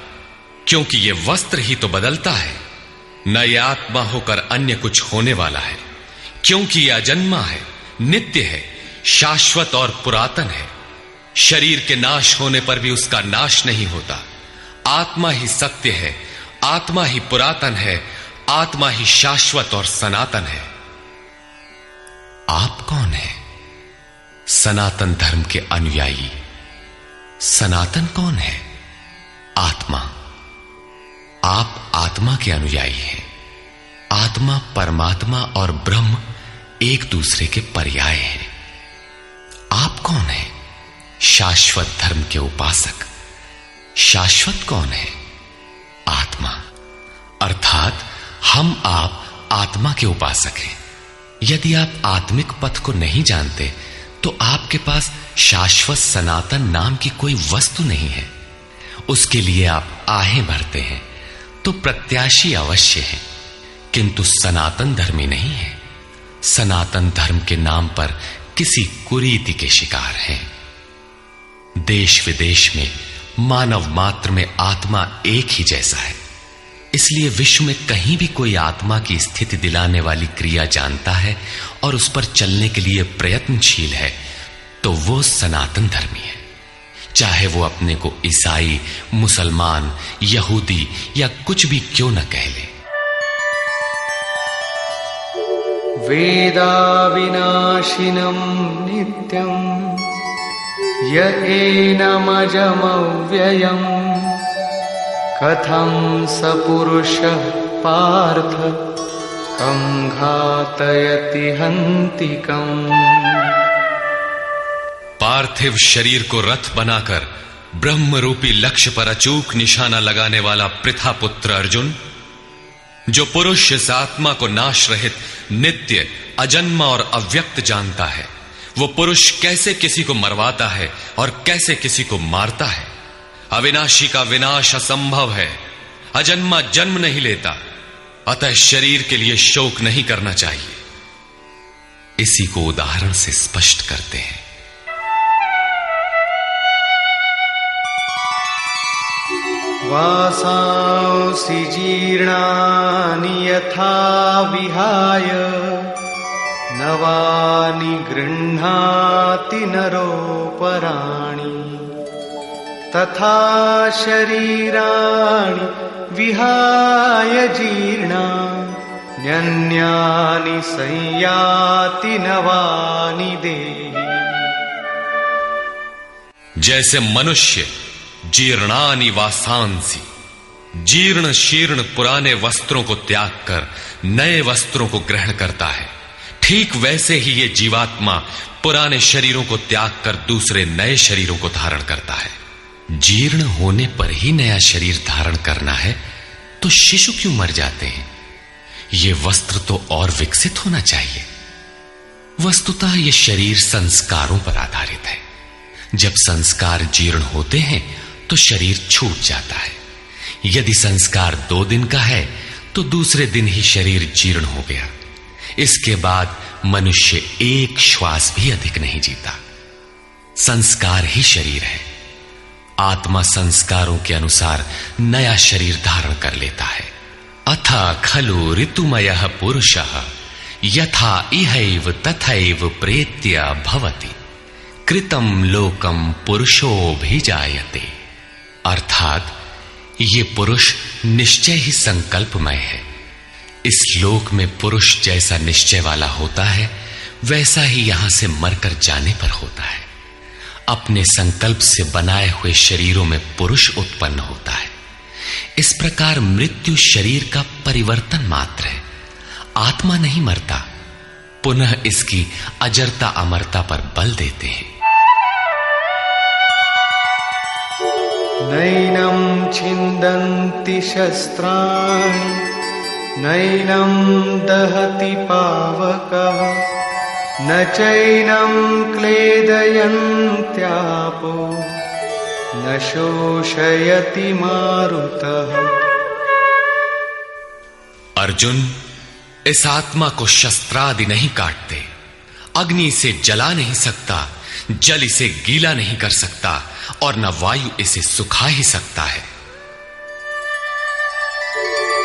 क्योंकि ये वस्त्र ही तो बदलता है। न यह आत्मा होकर अन्य कुछ होने वाला है, क्योंकि यह अजन्मा है, नित्य है, शाश्वत और पुरातन है। शरीर के नाश होने पर भी उसका नाश नहीं होता। आत्मा ही सत्य है, आत्मा ही पुरातन है, आत्मा ही शाश्वत और सनातन है। आप कौन है? सनातन धर्म के अनुयायी। सनातन कौन है? आत्मा। आप आत्मा के अनुयायी हैं। आत्मा, परमात्मा और ब्रह्म एक दूसरे के पर्याय हैं। आप कौन है? शाश्वत धर्म के उपासक। शाश्वत कौन है? आत्मा। अर्थात हम आप आत्मा के उपासक हैं। यदि आप आत्मिक पथ को नहीं जानते तो आपके पास शाश्वत सनातन नाम की कोई वस्तु नहीं है। उसके लिए आप आहें भरते हैं तो प्रत्याशी अवश्य है, किंतु सनातन धर्मी नहीं है। सनातन धर्म के नाम पर किसी कुरीति के शिकार हैं। देश विदेश में मानव मात्र में आत्मा एक ही जैसा है। इसलिए विश्व में कहीं भी कोई आत्मा की स्थिति दिलाने वाली क्रिया जानता है और उस पर चलने के लिए प्रयत्नशील है, तो वो सनातन धर्मी है। चाहे वो अपने को ईसाई, मुसलमान, यहूदी या कुछ भी क्यों न कह ले। वेदा विनाशिनं नित्यं य एनमजमव्ययम् कथं स पुरुषः पार्थ कं घातयति हन्तिकम्। पार्थिव शरीर को रथ बनाकर ब्रह्म रूपी लक्ष्य पर अचूक निशाना लगाने वाला पृथा पुत्र अर्जुन, जो पुरुष इस आत्मा को नाश रहित, नित्य, अजन्मा और अव्यक्त जानता है, वो पुरुष कैसे किसी को मरवाता है और कैसे किसी को मारता है। अविनाशी का विनाश असंभव है, अजन्मा जन्म नहीं लेता, अतः शरीर के लिए शोक नहीं करना चाहिए। इसी को उदाहरण से स्पष्ट करते हैं। वासांसि जीर्णानि यथा विहाय नवानि गृह्णाति नरोपराणि तथा शरीराणि विहाय जीर्णान्यन्यानि संयाति नवानि देहि। जैसे मनुष्य जीर्णानि वासांसि, जीर्ण शीर्ण पुराने वस्त्रों को त्याग कर नए वस्त्रों को ग्रहण करता है, ठीक वैसे ही ये जीवात्मा पुराने शरीरों को त्याग कर दूसरे नए शरीरों को धारण करता है। जीर्ण होने पर ही नया शरीर धारण करना है तो शिशु क्यों मर जाते हैं? ये वस्त्र तो और विकसित होना चाहिए। वस्तुतः ये शरीर संस्कारों पर आधारित है। जब संस्कार जीर्ण होते हैं तो शरीर छूट जाता है। यदि संस्कार 2 दिन का है तो दूसरे दिन ही शरीर जीर्ण हो गया। इसके बाद मनुष्य 1 श्वास भी अधिक नहीं जीता। संस्कार ही शरीर है। आत्मा संस्कारों के अनुसार नया शरीर धारण कर लेता है। अथा खलु ऋतुमयः पुरुषः यथा इहैव तथैव प्रेत्य भवति कृतं लोकम पुरुषोऽभिजायते। अर्थात ये पुरुष निश्चय ही संकल्पमय है। इस लोक में पुरुष जैसा निश्चय वाला होता है वैसा ही यहां से मरकर जाने पर होता है। अपने संकल्प से बनाए हुए शरीरों में पुरुष उत्पन्न होता है। इस प्रकार मृत्यु शरीर का परिवर्तन मात्र है, आत्मा नहीं मरता। पुनः इसकी अजरता अमरता पर बल देते हैं। नैनं छिन्दन्ति शस्त्राणि नैनं दहति पावकः न चैनं क्लेदयन्त्यापो न शोषयति मारुतः। अर्जुन, इस आत्मा को शस्त्रादि नहीं काटते, अग्नि इसे जला नहीं सकता, जल इसे गीला नहीं कर सकता और न वायु इसे सुखा ही सकता है।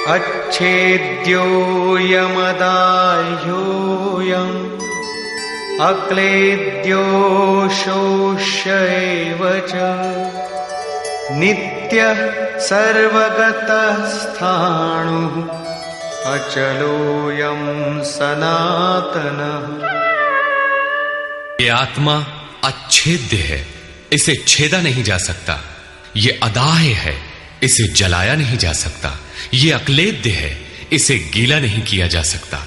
अच्छेद्योऽयमदाह्योऽयम् अक्लेद्यो शोष्य एव च नित्यः सर्वगतः स्थाणुः अचलोऽयं सनातनः। ये आत्मा अच्छेद्य है, इसे छेदा नहीं जा सकता। ये अदाह्य है, इसे जलाया नहीं जा सकता। ये अक्लेद्य है, इसे गीला नहीं किया जा सकता।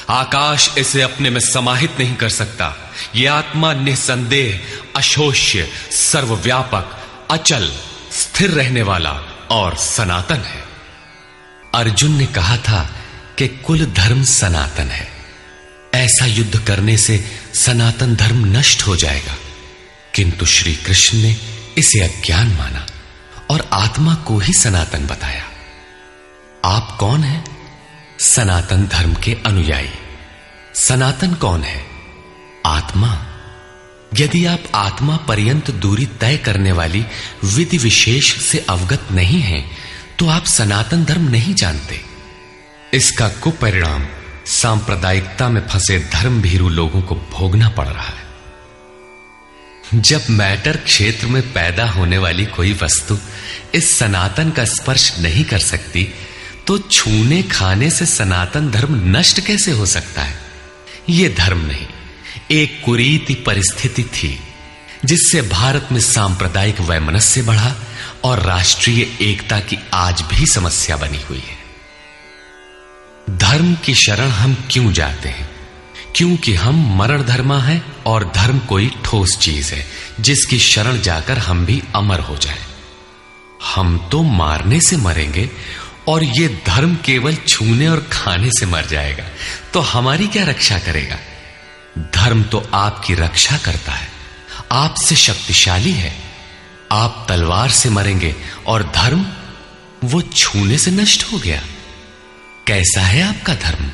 आकाश इसे अपने में समाहित नहीं कर सकता। ये आत्मा निसंदेह, अशोष्य, सर्वव्यापक, अचल, स्थिर रहने वाला और सनातन है। अर्जुन ने कहा था कि कुल धर्म सनातन है। ऐसा युद्ध करने से सनातन धर्म नष्ट हो जाएगा, किंतु श्री कृष्ण ने इसे अज्ञान माना और आत्मा को ही सनातन बताया। आप कौन हैं? सनातन धर्म के अनुयायी। सनातन कौन है? आत्मा। यदि आप आत्मा पर्यंत दूरी तय करने वाली विधि विशेष से अवगत नहीं हैं, तो आप सनातन धर्म नहीं जानते। इसका कुपरिणाम सांप्रदायिकता में फंसे धर्म भीरू लोगों को भोगना पड़ रहा है। जब मैटर क्षेत्र में पैदा होने वाली कोई वस्तु इस सनातन का स्पर्श नहीं कर सकती, तो छूने खाने से सनातन धर्म नष्ट कैसे हो सकता है? यह धर्म नहीं, एक कुरीति परिस्थिति थी जिससे भारत में सांप्रदायिक वैमनस्य बढ़ा और राष्ट्रीय एकता की आज भी समस्या बनी हुई है। धर्म की शरण हम क्यों जाते हैं? क्योंकि हम मरण धर्मा हैं और धर्म कोई ठोस चीज है जिसकी शरण जाकर हम भी अमर हो जाएं। हम तो मारने से मरेंगे और ये धर्म केवल छूने और खाने से मर जाएगा, तो हमारी क्या रक्षा करेगा? धर्म तो आपकी रक्षा करता है, आपसे शक्तिशाली है। आप तलवार से मरेंगे और धर्म वो छूने से नष्ट हो गया। कैसा है आपका धर्म?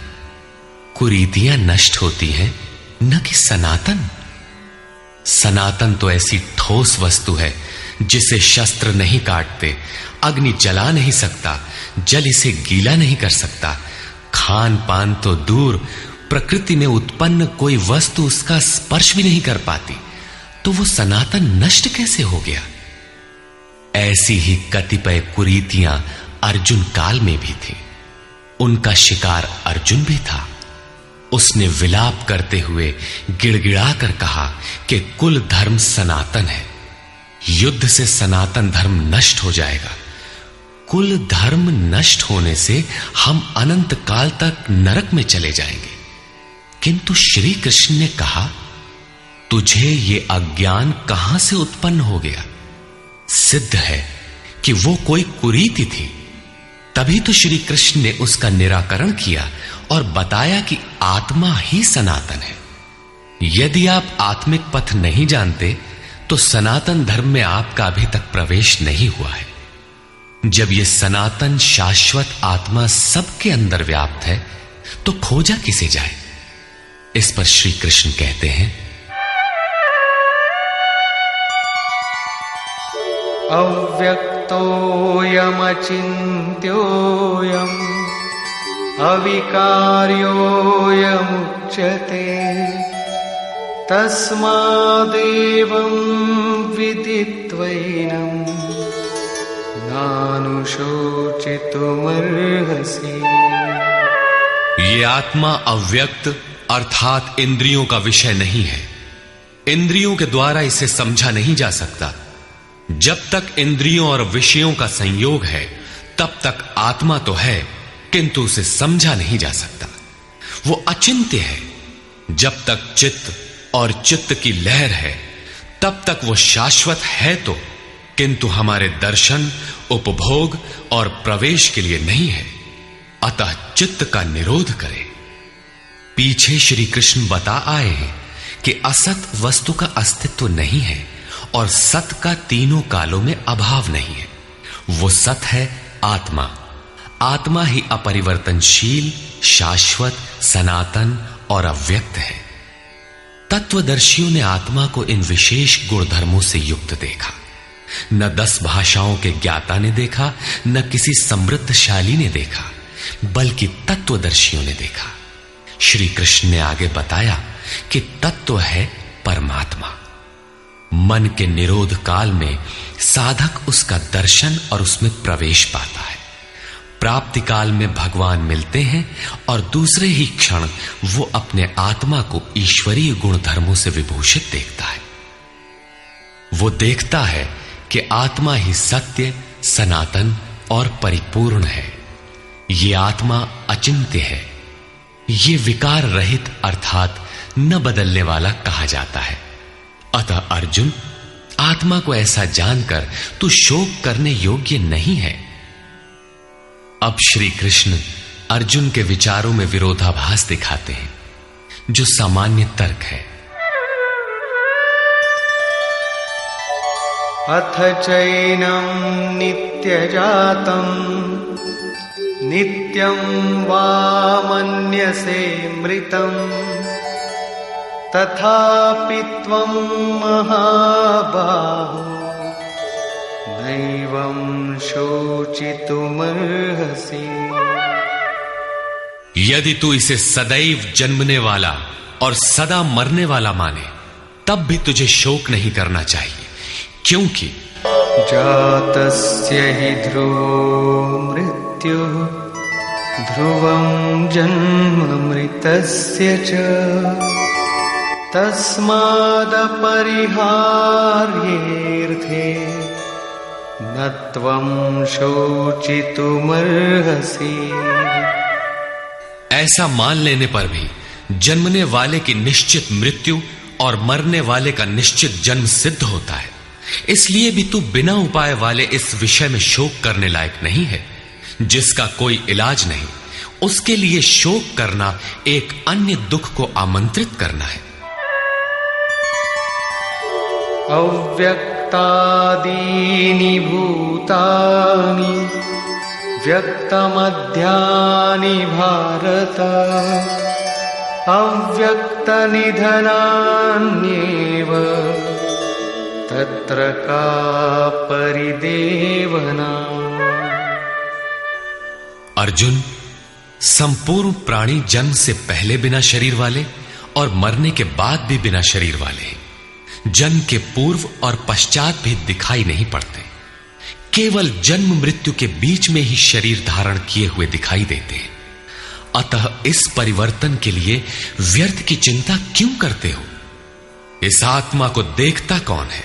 कुरीतियां नष्ट होती हैं, न कि सनातन। सनातन तो ऐसी ठोस वस्तु है जिसे शस्त्र नहीं काटते, अग्नि जला नहीं सकता, जल इसे गीला नहीं कर सकता। खान पान तो दूर, प्रकृति में उत्पन्न कोई वस्तु उसका स्पर्श भी नहीं कर पाती, तो वो सनातन नष्ट कैसे हो गया? ऐसी ही कतिपय कुरीतियां अर्जुन काल में भी थी। उनका शिकार अर्जुन भी था। उसने विलाप करते हुए गिड़गिड़ा कर कहा कि कुल धर्म सनातन है, युद्ध से सनातन धर्म नष्ट हो जाएगा। कुल धर्म नष्ट होने से हम अनंत काल तक नरक में चले जाएंगे। किंतु श्री कृष्ण ने कहा, तुझे ये अज्ञान कहां से उत्पन्न हो गया? सिद्ध है कि वो कोई कुरीति थी। तभी तो श्री कृष्ण ने उसका निराकरण किया और बताया कि आत्मा ही सनातन है। यदि आप आत्मिक पथ नहीं जानते तो सनातन धर्म में आपका अभी तक प्रवेश नहीं हुआ है। जब यह सनातन शाश्वत आत्मा सबके अंदर व्याप्त है तो खोजा किसे जाए? इस पर श्री कृष्ण कहते हैं, अव्यक्तोऽयमचिन्त्योऽयम् अविकार्योऽयमुच्यते तस्मादेवं विदित्वैनं नानुशोचितुमर्हसि। ये आत्मा अव्यक्त अर्थात इंद्रियों का विषय नहीं है। इंद्रियों के द्वारा इसे समझा नहीं जा सकता। जब तक इंद्रियों और विषयों का संयोग है तब तक आत्मा तो है, किंतु उसे समझा नहीं जा सकता। वो अचिंत्य है। जब तक चित्त और चित्त की लहर है तब तक वो शाश्वत है तो, किंतु हमारे दर्शन, उपभोग और प्रवेश के लिए नहीं है। अतः चित्त का निरोध करे। पीछे श्री कृष्ण बता आए हैं कि असत वस्तु का अस्तित्व नहीं है और सत का तीनों कालों में अभाव नहीं है। वो सत है आत्मा। आत्मा ही अपरिवर्तनशील, शाश्वत, सनातन और अव्यक्त है। तत्वदर्शियों ने आत्मा को इन विशेष गुणधर्मों से युक्त देखा। न 10 भाषाओं के ज्ञाता ने देखा, न किसी समृद्धशाली ने देखा, बल्कि तत्वदर्शियों ने देखा। श्री कृष्ण ने आगे बताया कि तत्व है परमात्मा। मन के निरोध काल में साधक उसका दर्शन और उसमें प्रवेश पाता है। प्राप्ति काल में भगवान मिलते हैं और दूसरे ही क्षण वो अपने आत्मा को ईश्वरीय गुण धर्मों से विभूषित देखता है। वो देखता है कि आत्मा ही सत्य, सनातन और परिपूर्ण है। ये आत्मा अचिंत्य है। ये विकार रहित अर्थात न बदलने वाला कहा जाता है। अतः अर्जुन, आत्मा को ऐसा जानकर तू शोक करने योग्य नहीं है। अब श्री कृष्ण अर्जुन के विचारों में विरोधाभास दिखाते हैं, जो सामान्य तर्क है। अथ चैनं नित्यजातं नित्यं वा मन्यसे मृतं तथापि त्वं महाबाहो नैवं शोचितुमर्हसि। यदि तू इसे सदैव जन्मने वाला और सदा मरने वाला माने तब भी तुझे शोक नहीं करना चाहिए, क्योंकि जातस्य हि ध्रुवो मृत्युः ध्रुवं जन्म मृतस्य च तस्मादपरिहार्येऽर्थे न त्वं शोचितुमर्हसि। ऐसा मान लेने पर भी जन्मने वाले की निश्चित मृत्यु और मरने वाले का निश्चित जन्म सिद्ध होता है। इसलिए भी तू बिना उपाय वाले इस विषय में शोक करने लायक नहीं है। जिसका कोई इलाज नहीं, उसके लिए शोक करना एक अन्य दुख को आमंत्रित करना है। अव्यक्त व्यक्तादीनि भूतानि व्यक्तमध्यानि भारत अव्यक्तनिधनान्येव तत्र का परिदेवना। अर्जुन, संपूर्ण प्राणी जन्म से पहले बिना शरीर वाले और मरने के बाद भी बिना शरीर वाले हैं। जन्म के पूर्व और पश्चात भी दिखाई नहीं पड़ते, केवल जन्म मृत्यु के बीच में ही शरीर धारण किए हुए दिखाई देते हैं। अतः इस परिवर्तन के लिए व्यर्थ की चिंता क्यों करते हो? इस आत्मा को देखता कौन है?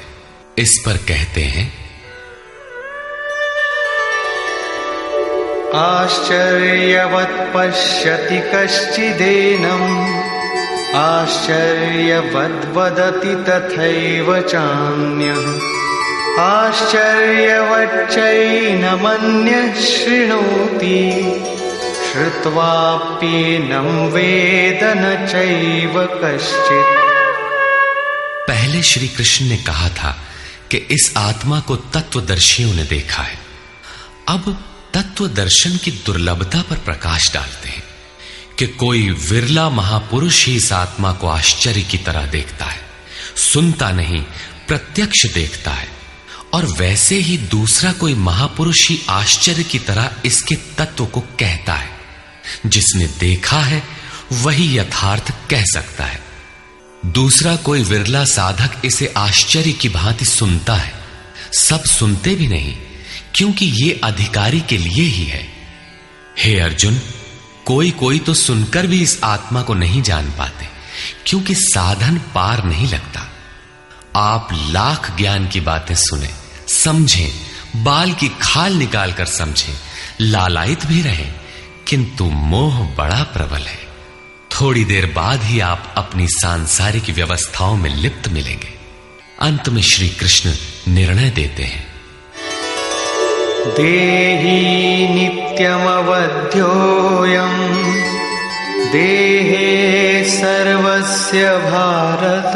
इस पर कहते हैं, आश्चर्यवत् पश्यति कश्चिदेनम् आश्चर्यवद् वदति तथैव चान्यः आश्चर्यवच्चैनमन्यः शृणोति श्रुत्वाप्येनं वेद न चैव कश्चित्। पहले श्री कृष्ण ने कहा था कि इस आत्मा को तत्वदर्शियों ने देखा है। अब तत्व दर्शन की दुर्लभता पर प्रकाश डालते हैं कि कोई विरला महापुरुष ही इस आत्मा को आश्चर्य की तरह देखता है, सुनता नहीं प्रत्यक्ष देखता है। और वैसे ही दूसरा कोई महापुरुष ही आश्चर्य की तरह इसके तत्व को कहता है। जिसने देखा है वही यथार्थ कह सकता है। दूसरा कोई विरला साधक इसे आश्चर्य की भांति सुनता है। सब सुनते भी नहीं, क्योंकि ये अधिकारी के लिए ही है। हे अर्जुन, कोई कोई तो सुनकर भी इस आत्मा को नहीं जान पाते, क्योंकि साधन पार नहीं लगता। आप लाख ज्ञान की बातें सुने, समझें, बाल की खाल निकाल कर समझें, लालायित भी रहें, किंतु मोह बड़ा प्रबल है। थोड़ी देर बाद ही आप अपनी सांसारिक व्यवस्थाओं में लिप्त मिलेंगे। अंत में श्री कृष्ण निर्णय देते हैं, देहि नित्यमवध्योऽयम् देहे सर्वस्य भारत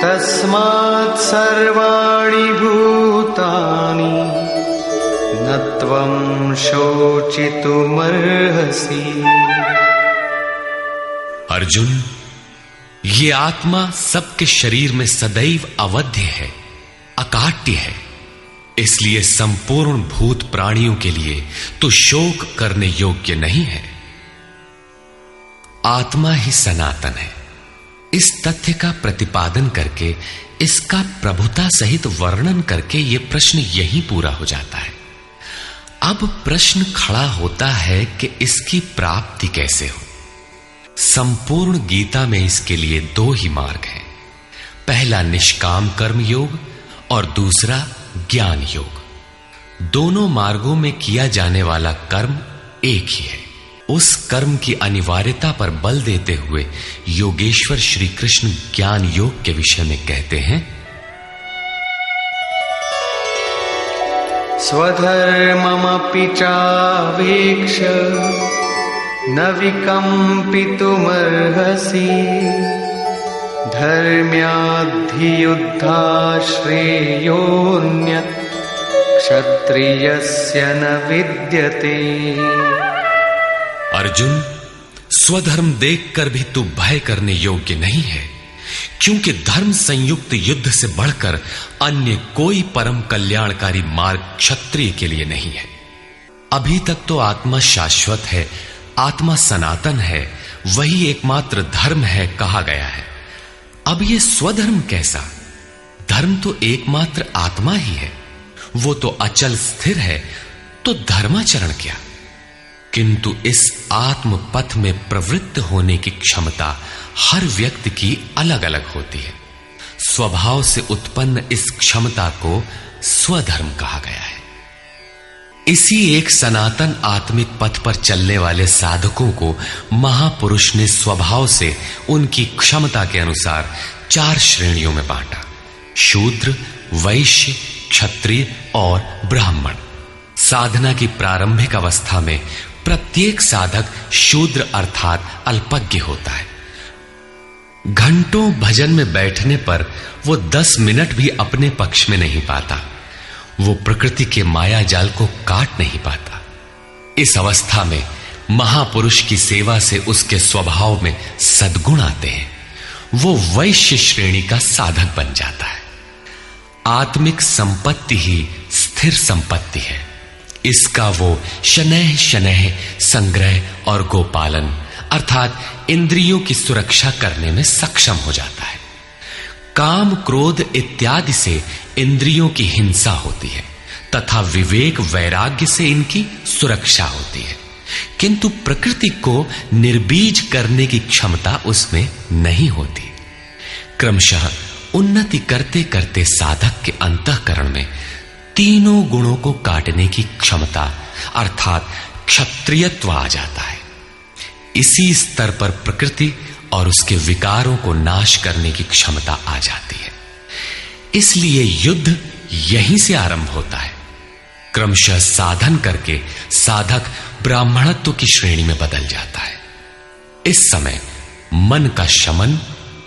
तस्मात् सर्वाणि भूतानि न त्वं शोचितुमर्हसि। अर्जुन, ये आत्मा सबके शरीर में सदैव अवध्य है, अकाट्य है। इसलिए संपूर्ण भूत प्राणियों के लिए तो शोक करने योग्य नहीं है। आत्मा ही सनातन है। इस तथ्य का प्रतिपादन करके, इसका प्रभुता सहित वर्णन करके यह प्रश्न यहीं पूरा हो जाता है। अब प्रश्न खड़ा होता है कि इसकी प्राप्ति कैसे हो। संपूर्ण गीता में इसके लिए दो ही मार्ग हैं। पहला निष्काम कर्म योग और दूसरा ज्ञान योग। दोनों मार्गों में किया जाने वाला कर्म एक ही है। उस कर्म की अनिवार्यता पर बल देते हुए योगेश्वर श्री कृष्ण ज्ञान योग के विषय में कहते हैं, स्वधर्ममपि चावेक्ष न विकम्पितुमर्हसि धर्म्याद्धियुद्धात् श्रेयोऽन्यत् क्षत्रियस्य न विद्यते। अर्जुन, स्वधर्म देखकर भी तू भय करने योग्य नहीं है, क्योंकि धर्म संयुक्त युद्ध से बढ़कर अन्य कोई परम कल्याणकारी मार्ग क्षत्रिय के लिए नहीं है। अभी तक तो आत्मा शाश्वत है, आत्मा सनातन है, वही एकमात्र धर्म है कहा गया है। अब ये स्वधर्म कैसा? धर्म तो एकमात्र आत्मा ही है, वो तो अचल स्थिर है, तो धर्माचरण क्या? किंतु इस आत्म पथ में प्रवृत्त होने की क्षमता हर व्यक्ति की अलग अलग होती है। स्वभाव से उत्पन्न इस क्षमता को स्वधर्म कहा गया है। इसी एक सनातन आत्मिक पथ पर चलने वाले साधकों को महापुरुष ने स्वभाव से उनकी क्षमता के अनुसार 4 श्रेणियों में बांटा: शूद्र, वैश्य, क्षत्रिय और ब्राह्मण। साधना की प्रारंभिक अवस्था में प्रत्येक साधक शूद्र अर्थात अल्पज्ञ होता है। घंटों भजन में बैठने पर वो 10 मिनट भी अपने पक्ष में नहीं पाता। वो प्रकृति के माया जाल को काट नहीं पाता। इस अवस्था में महापुरुष की सेवा से उसके स्वभाव में सद्गुण आते हैं। वो वैश्य श्रेणी का साधक बन जाता है। आत्मिक संपत्ति ही स्थिर संपत्ति है। इसका वो शनैः शनैः संग्रह और गोपालन अर्थात इंद्रियों की सुरक्षा करने में सक्षम हो जाता है। काम क्रोध इत्यादि से इंद्रियों की हिंसा होती है तथा विवेक वैराग्य से इनकी सुरक्षा होती है, किंतु प्रकृति को निर्बीज करने की क्षमता उसमें नहीं होती। क्रमशः उन्नति करते करते साधक के अंतःकरण में तीनों गुणों को काटने की क्षमता अर्थात क्षत्रियत्व आ जाता है। इसी स्तर पर प्रकृति और उसके विकारों को नाश करने की क्षमता आ जाती है। इसलिए युद्ध यहीं से आरंभ होता है। क्रमशः साधन करके साधक ब्राह्मणत्व की श्रेणी में बदल जाता है। इस समय मन का शमन,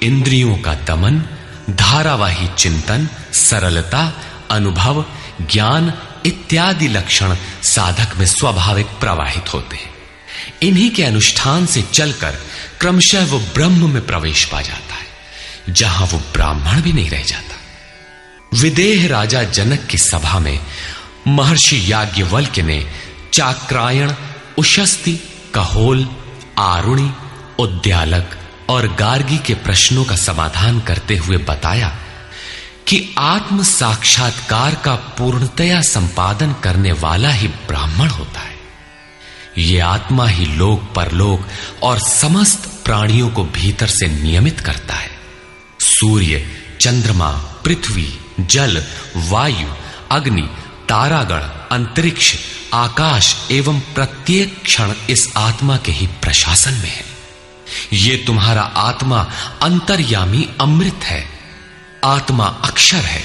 इंद्रियों का दमन, धारावाही चिंतन, सरलता, अनुभव, ज्ञान इत्यादि लक्षण साधक में स्वाभाविक प्रवाहित होते हैं। इन्हीं के अनुष्ठान से चलकर क्रमशः वो ब्रह्म में प्रवेश पा जाता है, जहां वो ब्राह्मण भी नहीं रह जाता। विदेह राजा जनक की सभा में महर्षि याज्ञवल्क्य ने चाक्रायण, उशस्ति, कहोल, आरुणि, उद्यालक और गार्गी के प्रश्नों का समाधान करते हुए बताया कि आत्म साक्षात्कार का पूर्णतया संपादन करने वाला ही ब्राह्मण होता है। ये आत्मा ही लोक परलोक और समस्त प्राणियों को भीतर से नियमित करता है। सूर्य, चंद्रमा, पृथ्वी, जल, वायु, अग्नि, तारागण, अंतरिक्ष, आकाश एवं प्रत्येक क्षण इस आत्मा के ही प्रशासन में है। ये तुम्हारा आत्मा अंतर्यामी अमृत है। आत्मा अक्षर है,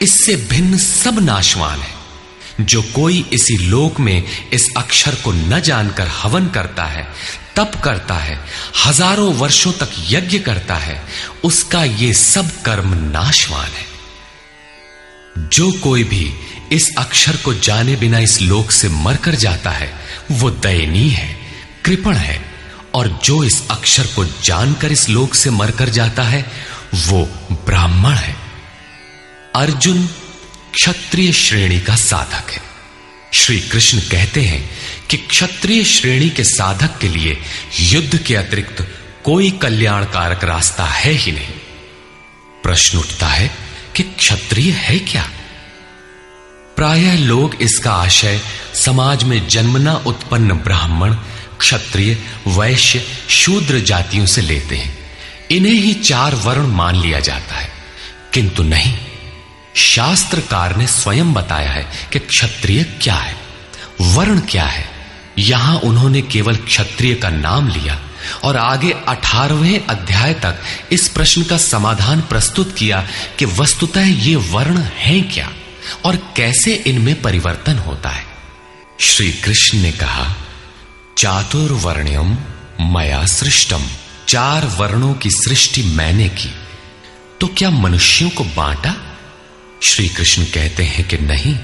इससे भिन्न सब नाशवान है। जो कोई इसी लोक में इस अक्षर को न जानकर हवन करता है, तप करता है, हजारों वर्षों तक यज्ञ करता है, उसका ये सब कर्म नाशवान है। जो कोई भी इस अक्षर को जाने बिना इस लोक से मरकर जाता है, वो दयनीय है, कृपण है, और जो इस अक्षर को जानकर इस लोक से मरकर जाता है, वो ब्राह्मण है। अर्जुन क्षत्रिय श्रेणी का साधक है। श्री कृष्ण कहते हैं कि क्षत्रिय श्रेणी के साधक के लिए युद्ध के अतिरिक्त कोई कल्याणकारक रास्ता है ही नहीं। प्रश्न उठता है कि क्षत्रिय है क्या? प्रायः लोग इसका आशय समाज में जन्मना उत्पन्न ब्राह्मण, क्षत्रिय, वैश्य, शूद्र जातियों से लेते हैं। इन्हें ही 4 वर्ण मान लिया जाता है, किंतु नहीं। शास्त्रकार ने स्वयं बताया है कि क्षत्रिय क्या है, वर्ण क्या है। यहां उन्होंने केवल क्षत्रिय का नाम लिया और आगे 18वें अध्याय तक इस प्रश्न का समाधान प्रस्तुत किया कि वस्तुतः ये वर्ण हैं क्या और कैसे इनमें परिवर्तन होता है। श्री कृष्ण ने कहा, चातुर्वर्ण्यम मया सृष्टम। 4 वर्णों की सृष्टि मैंने की, तो क्या मनुष्यों को बांटा? श्री कृष्ण कहते हैं कि नहीं,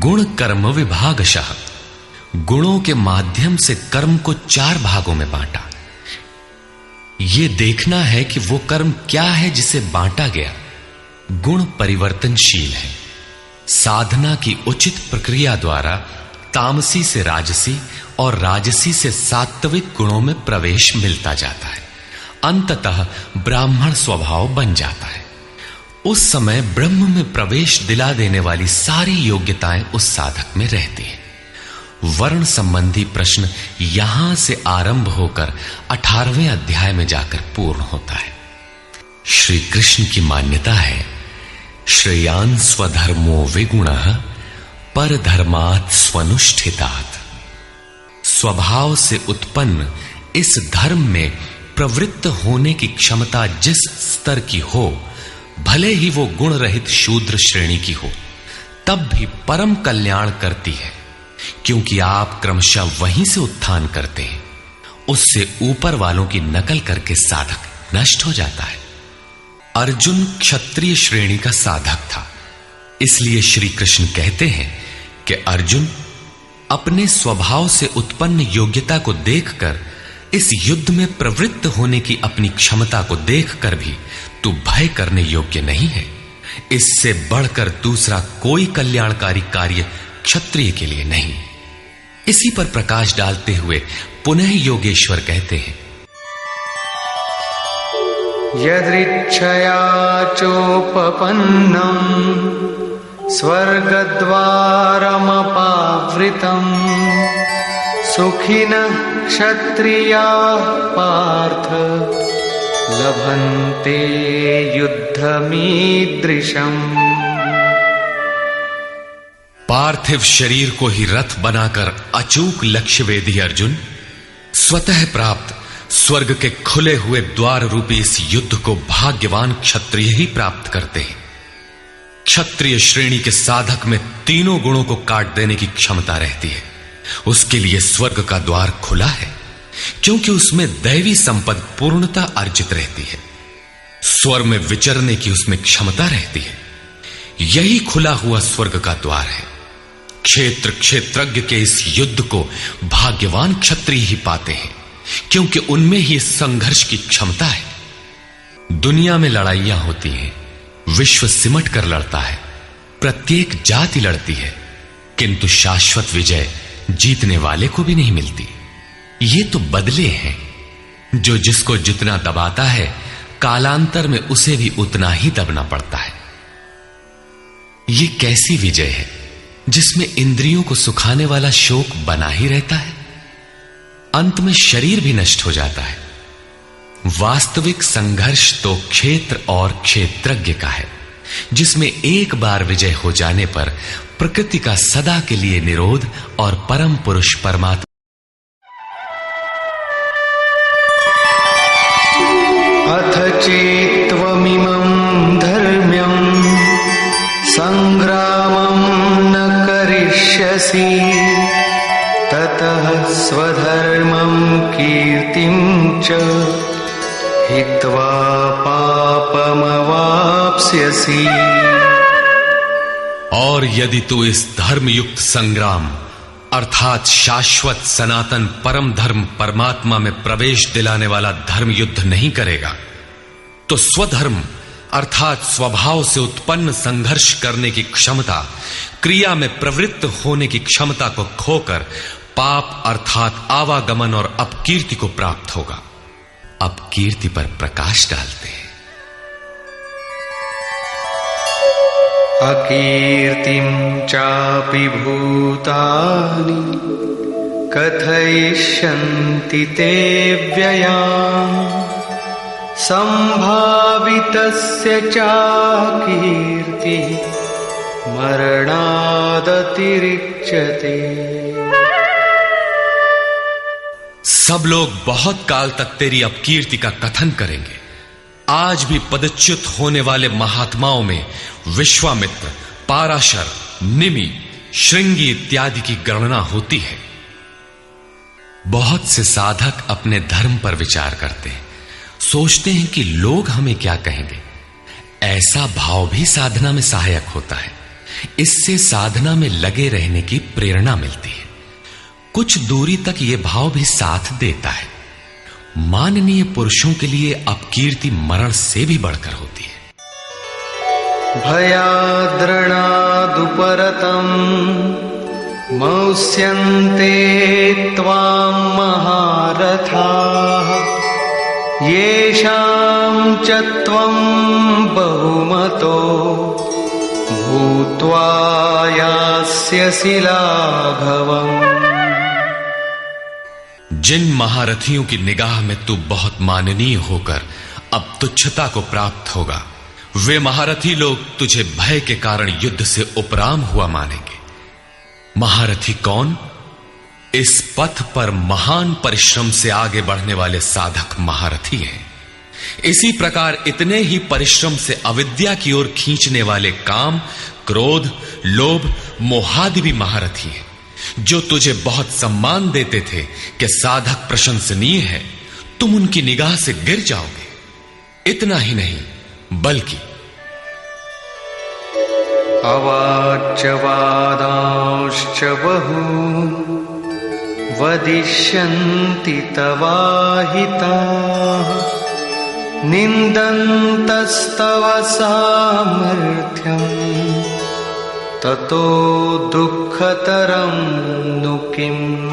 गुण कर्म विभागशः, गुणों के माध्यम से कर्म को 4 भागों में बांटा। यह देखना है कि वो कर्म क्या है जिसे बांटा गया। गुण परिवर्तनशील है। साधना की उचित प्रक्रिया द्वारा तामसी से राजसी और राजसी से सात्विक गुणों में प्रवेश मिलता जाता है। अंततः ब्राह्मण स्वभाव बन जाता है। उस समय ब्रह्म में प्रवेश दिला देने वाली सारी योग्यताएं उस साधक में रहती हैं। वर्ण संबंधी प्रश्न यहां से आरंभ होकर 18वें अध्याय में जाकर पूर्ण होता है। श्री कृष्ण की मान्यता है, श्रेयान् स्वधर्मो विगुणः परधर्मात् स्वनुष्ठितात्। स्वभाव से उत्पन्न इस धर्म में प्रवृत्त होने की क्षमता जिस स्तर की हो, भले ही वो गुण रहित शूद्र श्रेणी की हो, तब भी परम कल्याण करती है, क्योंकि आप क्रमशः वहीं से उत्थान करते हैं। उससे ऊपर वालों की नकल करके साधक नष्ट हो जाता है। अर्जुन क्षत्रिय श्रेणी का साधक था, इसलिए श्री कृष्ण कहते हैं कि अर्जुन, अपने स्वभाव से उत्पन्न योग्यता को देखकर, इस युद्ध में प्रवृत्त होने की अपनी क्षमता को देखकर भी तू भय करने योग्य नहीं है। इससे बढ़कर दूसरा कोई कल्याणकारी कार्य क्षत्रिय के लिए नहीं। इसी पर प्रकाश डालते हुए पुनः योगेश्वर कहते हैं, यदृच्छया चोपपन्नम स्वर्गद्वारमपावृतम सुखिनः क्षत्रियाः पार्थ लभन्ते युद्धमीदृशम्। पार्थिव शरीर को ही रथ बनाकर अचूक लक्ष्य वेधी अर्जुन, स्वतः प्राप्त स्वर्ग के खुले हुए द्वार रूपी इस युद्ध को भाग्यवान क्षत्रिय ही प्राप्त करते हैं। क्षत्रिय श्रेणी के साधक में तीनों गुणों को काट देने की क्षमता रहती है। उसके लिए स्वर्ग का द्वार खुला है, क्योंकि उसमें दैवी संपद पूर्णता अर्जित रहती है। स्वर में विचरने की उसमें क्षमता रहती है। यही खुला हुआ स्वर्ग का द्वार है। क्षेत्र क्षेत्रज्ञ के इस युद्ध को भाग्यवान क्षत्रिय ही पाते हैं, क्योंकि उनमें ही संघर्ष की क्षमता है। दुनिया में लड़ाइयां होती हैं, विश्व सिमट कर लड़ता है, प्रत्येक जाति लड़ती है, किंतु शाश्वत विजय जीतने वाले को भी नहीं मिलती। ये तो बदले हैं। जो जिसको जितना दबाता है, कालांतर में उसे भी उतना ही दबना पड़ता है। ये कैसी विजय है जिसमें इंद्रियों को सुखाने वाला शोक बना ही रहता है, अंत में शरीर भी नष्ट हो जाता है। वास्तविक संघर्ष तो क्षेत्र और क्षेत्रज्ञ का है, जिसमें एक बार विजय हो जाने पर प्रकृति का सदा के लिए निरोध और परम पुरुष परमात्मा अथ चेत्त्वमिमं धर्म्यं संग्रामं न करिष्यसि ततः स्वधर्मं कीर्तिं च हित्वा पापमवाप्स्यसि। और यदि तू इस धर्मयुक्त संग्राम अर्थात शाश्वत सनातन परम धर्म परमात्मा में प्रवेश दिलाने वाला धर्म युद्ध नहीं करेगा, तो स्वधर्म अर्थात स्वभाव से उत्पन्न संघर्ष करने की क्षमता, क्रिया में प्रवृत्त होने की क्षमता को खोकर पाप अर्थात आवागमन और अपकीर्ति को प्राप्त होगा। अपकीर्ति पर प्रकाश डालते हैं। अकीर्तिं चापि भूतानि कथयिष्यन्ति ते व्ययाम् संभावितस्य चाकीर्ति मरणादतिरिच्यते। सब लोग बहुत काल तक तेरी अपकीर्ति का कथन करेंगे। आज भी पदच्युत होने वाले महात्माओं में विश्वामित्र, पाराशर, निमि, श्रृंगी इत्यादि की गणना होती है। बहुत से साधक अपने धर्म पर विचार करते हैं, सोचते हैं कि लोग हमें क्या कहेंगे। ऐसा भाव भी साधना में सहायक होता है। इससे साधना में लगे रहने की प्रेरणा मिलती है। कुछ दूरी तक यह भाव भी साथ देता है। माननीय पुरुषों के लिए अपकीर्ति मरण से भी बढ़कर होती है। भयाद्रणादुपरतम् मौस्यन्ते त्वां महारथाः येषां च त्वं बहुमतो भूत्वा यास्यसि लाघवम्। जिन महारथियों की निगाह में तू बहुत माननीय होकर अब तुच्छता को प्राप्त होगा, वे महारथी लोग तुझे भय के कारण युद्ध से उपराम हुआ मानेंगे। महारथी कौन? इस पथ पर महान परिश्रम से आगे बढ़ने वाले साधक महारथी हैं। इसी प्रकार इतने ही परिश्रम से अविद्या की ओर खींचने वाले काम, क्रोध, लोभ, मोहादि भी महारथी हैं। जो तुझे बहुत सम्मान देते थे कि साधक प्रशंसनीय है, तुम उनकी निगाह से गिर जाओगे। इतना ही नहीं बल्कि अवाच्यवादांश्च बहून् वदिष्यन्ति तवाहिताः निन्दन्तस्तव सामर्थ्यम् ततो दुःखतरं नु किम्।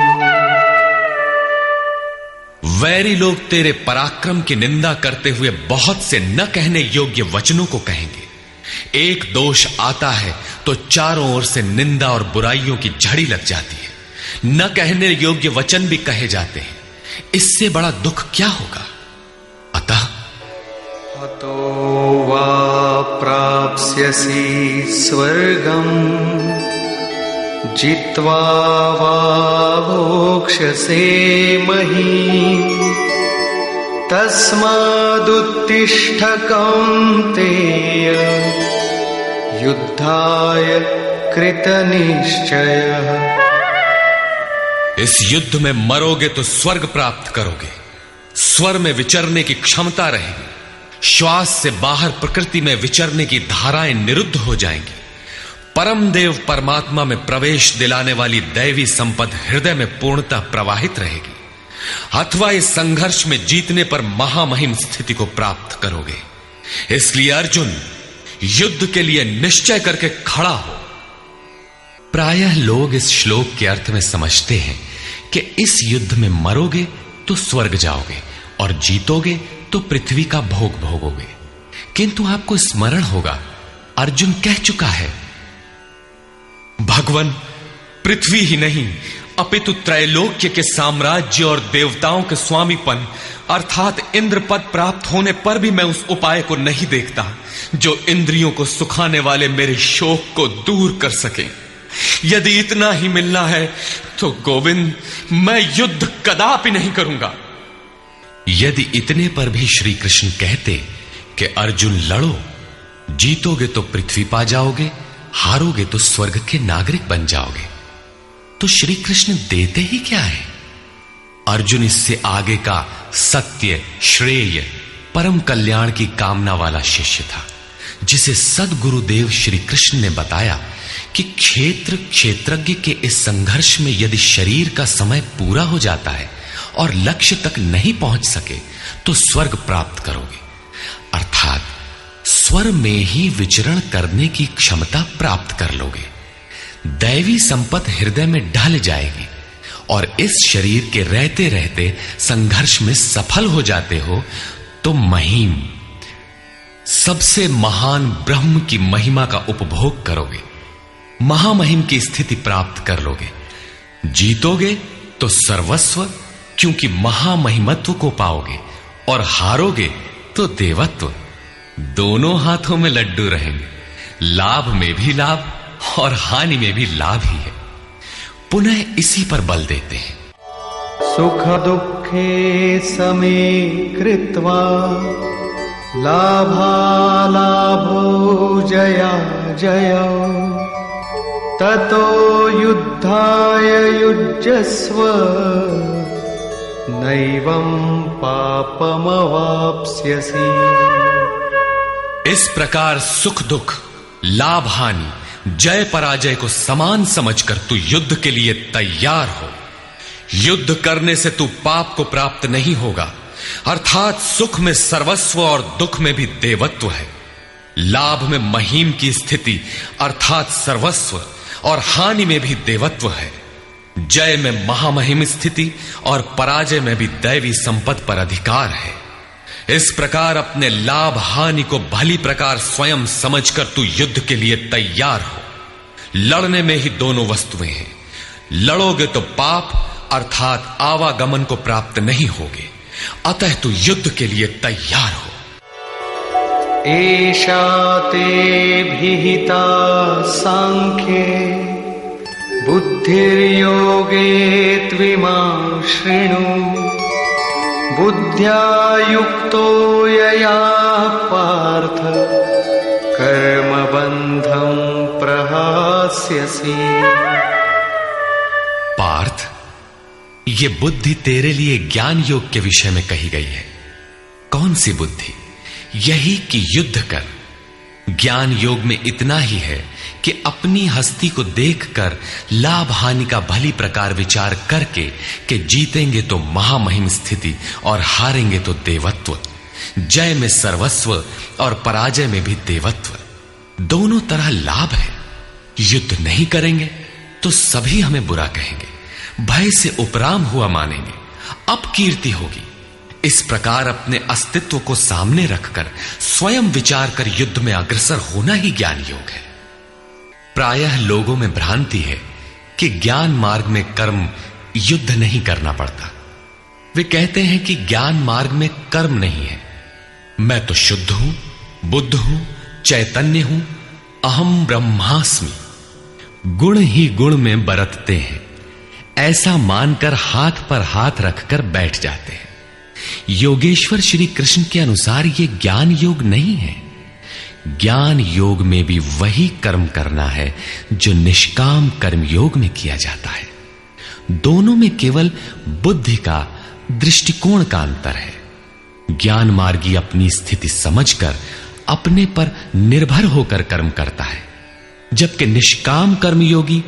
वैरी लोग तेरे पराक्रम की निंदा करते हुए बहुत से न कहने योग्य वचनों को कहेंगे। एक दोष आता है तो चारों ओर से निंदा और बुराइयों की झड़ी लग जाती है। न कहने योग्य वचन भी कहे जाते हैं। इससे बड़ा दुख क्या होगा? अतः अतो वा प्राप्स्यसि स्वर्गम् जित्वा वा भोक्ष्यसे महीम् तस्मादुत्तिष्ठ कौन्तेय युद्धाय कृतनिश्चयः। इस युद्ध में मरोगे तो स्वर्ग प्राप्त करोगे। स्वर में विचरने की क्षमता रहेगी। श्वास से बाहर प्रकृति में विचरने की धाराएं निरुद्ध हो जाएंगी। परम देव परमात्मा में प्रवेश दिलाने वाली दैवी संपद हृदय में पूर्णतः प्रवाहित रहेगी। अथवा इस संघर्ष में जीतने पर महामहिम स्थिति को प्राप्त करोगे। इसलिए अर्जुन, युद्ध के लिए निश्चय करके खड़ा हो। प्रायः लोग इस श्लोक के अर्थ में समझते हैं कि इस युद्ध में मरोगे तो स्वर्ग जाओगे और जीतोगे तो पृथ्वी का भोग भोगोगे। किंतु आपको स्मरण होगा, अर्जुन कह चुका है, भगवान पृथ्वी ही नहीं अपितु त्रैलोक्य के साम्राज्य और देवताओं के स्वामीपन अर्थात इंद्र पद प्राप्त होने पर भी मैं उस उपाय को नहीं देखता जो इंद्रियों को सुखाने वाले मेरे शोक को दूर कर सके। यदि इतना ही मिलना है तो गोविंद, मैं युद्ध कदापि नहीं करूंगा। यदि इतने पर भी श्री कृष्ण कहते कि अर्जुन लड़ो, जीतोगे तो पृथ्वी पा जाओगे, हारोगे तो स्वर्ग के नागरिक बन जाओगे, तो श्री कृष्ण देते ही क्या है? अर्जुन इससे आगे का सत्य, श्रेय, परम कल्याण की कामना वाला शिष्य था, जिसे सद्गुरुदेव श्री कृष्ण ने बताया कि क्षेत्रज्ञ के इस संघर्ष में यदि शरीर का समय पूरा हो जाता है और लक्ष्य तक नहीं पहुंच सके तो स्वर्ग प्राप्त करोगे, अर्थात स्वर में ही विचरण करने की क्षमता प्राप्त कर लोगे। दैवी संपत्ति हृदय में ढल जाएगी और इस शरीर के रहते रहते संघर्ष में सफल हो जाते हो तो महिम, सबसे महान ब्रह्म की महिमा का उपभोग करोगे, महामहिम की स्थिति प्राप्त कर लोगे। जीतोगे तो सर्वस्व, क्योंकि महामहिमत्व को पाओगे, और हारोगे तो देवत्व। दोनों हाथों में लड्डू रहेंगे, लाभ में भी लाभ और हानि में भी लाभ ही है। पुनः इसी पर बल देते हैं, सुख दुखे समे कृत्वा लाभालाभो जया जया ततो युद्धाय युज्यस्व नैवं पापमवाप्स्यसि। इस प्रकार सुख दुख, लाभ हानि, जय पराजय को समान समझकर तू युद्ध के लिए तैयार हो। युद्ध करने से तू पाप को प्राप्त नहीं होगा, अर्थात सुख में सर्वस्व और दुख में भी देवत्व है। लाभ में महिम की स्थिति अर्थात सर्वस्व और हानि में भी देवत्व है। जय में महामहिम स्थिति और पराजय में भी दैवी संपत्ति पर अधिकार है। इस प्रकार अपने लाभ हानि को भली प्रकार स्वयं समझकर तू युद्ध के लिए तैयार हो। लड़ने में ही दोनों वस्तुएं हैं। लड़ोगे तो पाप अर्थात आवागमन को प्राप्त नहीं होगे, अतः तू युद्ध के लिए तैयार हो। एषा ते विहिता सांख्ये बुद्धिर्योगे त्विमां शृणु बुद्ध्या युक्तो यया पार्थ कर्मबन्धं प्रहास्यसि। पार्थ, ये बुद्धि तेरे लिए ज्ञान योग के विषय में कही गई है। कौन सी बुद्धि? यही कि युद्ध कर। ज्ञान योग में इतना ही है कि अपनी हस्ती को देखकर लाभ हानि का भली प्रकार विचार करके कि जीतेंगे तो महामहिम स्थिति और हारेंगे तो देवत्व, जय में सर्वस्व और पराजय में भी देवत्व, दोनों तरह लाभ है। युद्ध नहीं करेंगे तो सभी हमें बुरा कहेंगे, भय से उपराम हुआ मानेंगे, अपकीर्ति होगी। इस प्रकार अपने अस्तित्व को सामने रखकर स्वयं विचार कर युद्ध में अग्रसर होना ही ज्ञान योग है। प्रायः लोगों में भ्रांति है कि ज्ञान मार्ग में कर्म युद्ध नहीं करना पड़ता। वे कहते हैं कि ज्ञान मार्ग में कर्म नहीं है, मैं तो शुद्ध हूं, बुद्ध हूं, चैतन्य हूं, अहम ब्रह्मास्मि। गुण ही गुण में बरतते हैं, ऐसा मानकर हाथ पर हाथ रखकर बैठ जाते हैं। योगेश्वर श्री कृष्ण के अनुसार यह ज्ञान योग नहीं है। ज्ञान योग में भी वही कर्म करना है जो निष्काम कर्म योग में किया जाता है। दोनों में केवल बुद्धि का, दृष्टिकोण का अंतर है। ज्ञान मार्गी अपनी स्थिति समझकर अपने पर निर्भर होकर कर्म करता है, जबकि निष्काम कर्मयोगी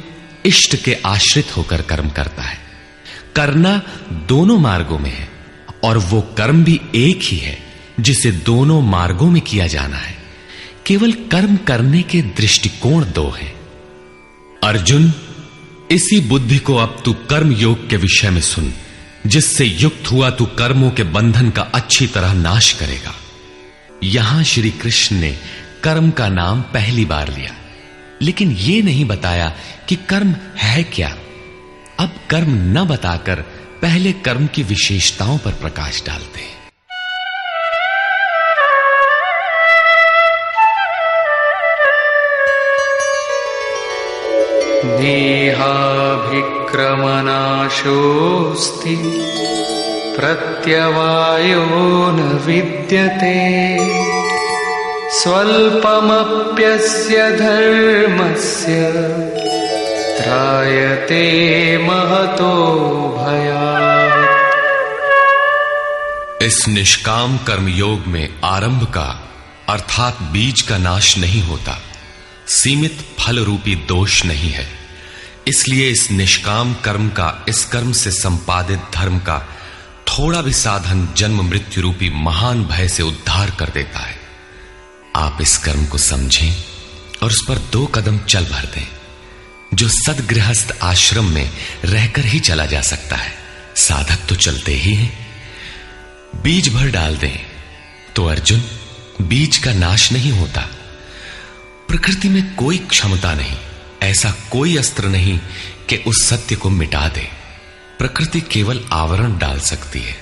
इष्ट के आश्रित होकर कर्म करता है। करना दोनों मार्गों में है और वो कर्म भी एक ही है जिसे दोनों मार्गों में किया जाना है। केवल कर्म करने के दृष्टिकोण दो हैं। अर्जुन, इसी बुद्धि को अब तू कर्म योग के विषय में सुन, जिससे युक्त हुआ तू कर्मों के बंधन का अच्छी तरह नाश करेगा। यहां श्री कृष्ण ने कर्म का नाम पहली बार लिया, लेकिन यह नहीं बताया कि कर्म है क्या। अब कर्म न बताकर पहले कर्म की विशेषताओं पर प्रकाश डालते हैं। नेहाभिक्रमनाशोऽस्ति प्रत्यवायो न विद्यते स्वल्पमप्यस्य धर्मस्य त्रायते महतो भयात्। इस निष्काम कर्म योग में आरंभ का अर्थात बीज का नाश नहीं होता, सीमित फल रूपी दोष नहीं है। इसलिए इस निष्काम कर्म का, इस कर्म से संपादित धर्म का थोड़ा भी साधन जन्म मृत्यु रूपी महान भय से उद्धार कर देता है। आप इस कर्म को समझें और उस पर 2 कदम चल भर दें, जो सदगृहस्थ आश्रम में रहकर ही चला जा सकता है। साधक तो चलते ही हैं। बीज भर डाल दें तो अर्जुन, बीज का नाश नहीं होता। प्रकृति में कोई क्षमता नहीं, ऐसा कोई अस्त्र नहीं कि उस सत्य को मिटा दे। प्रकृति केवल आवरण डाल सकती है,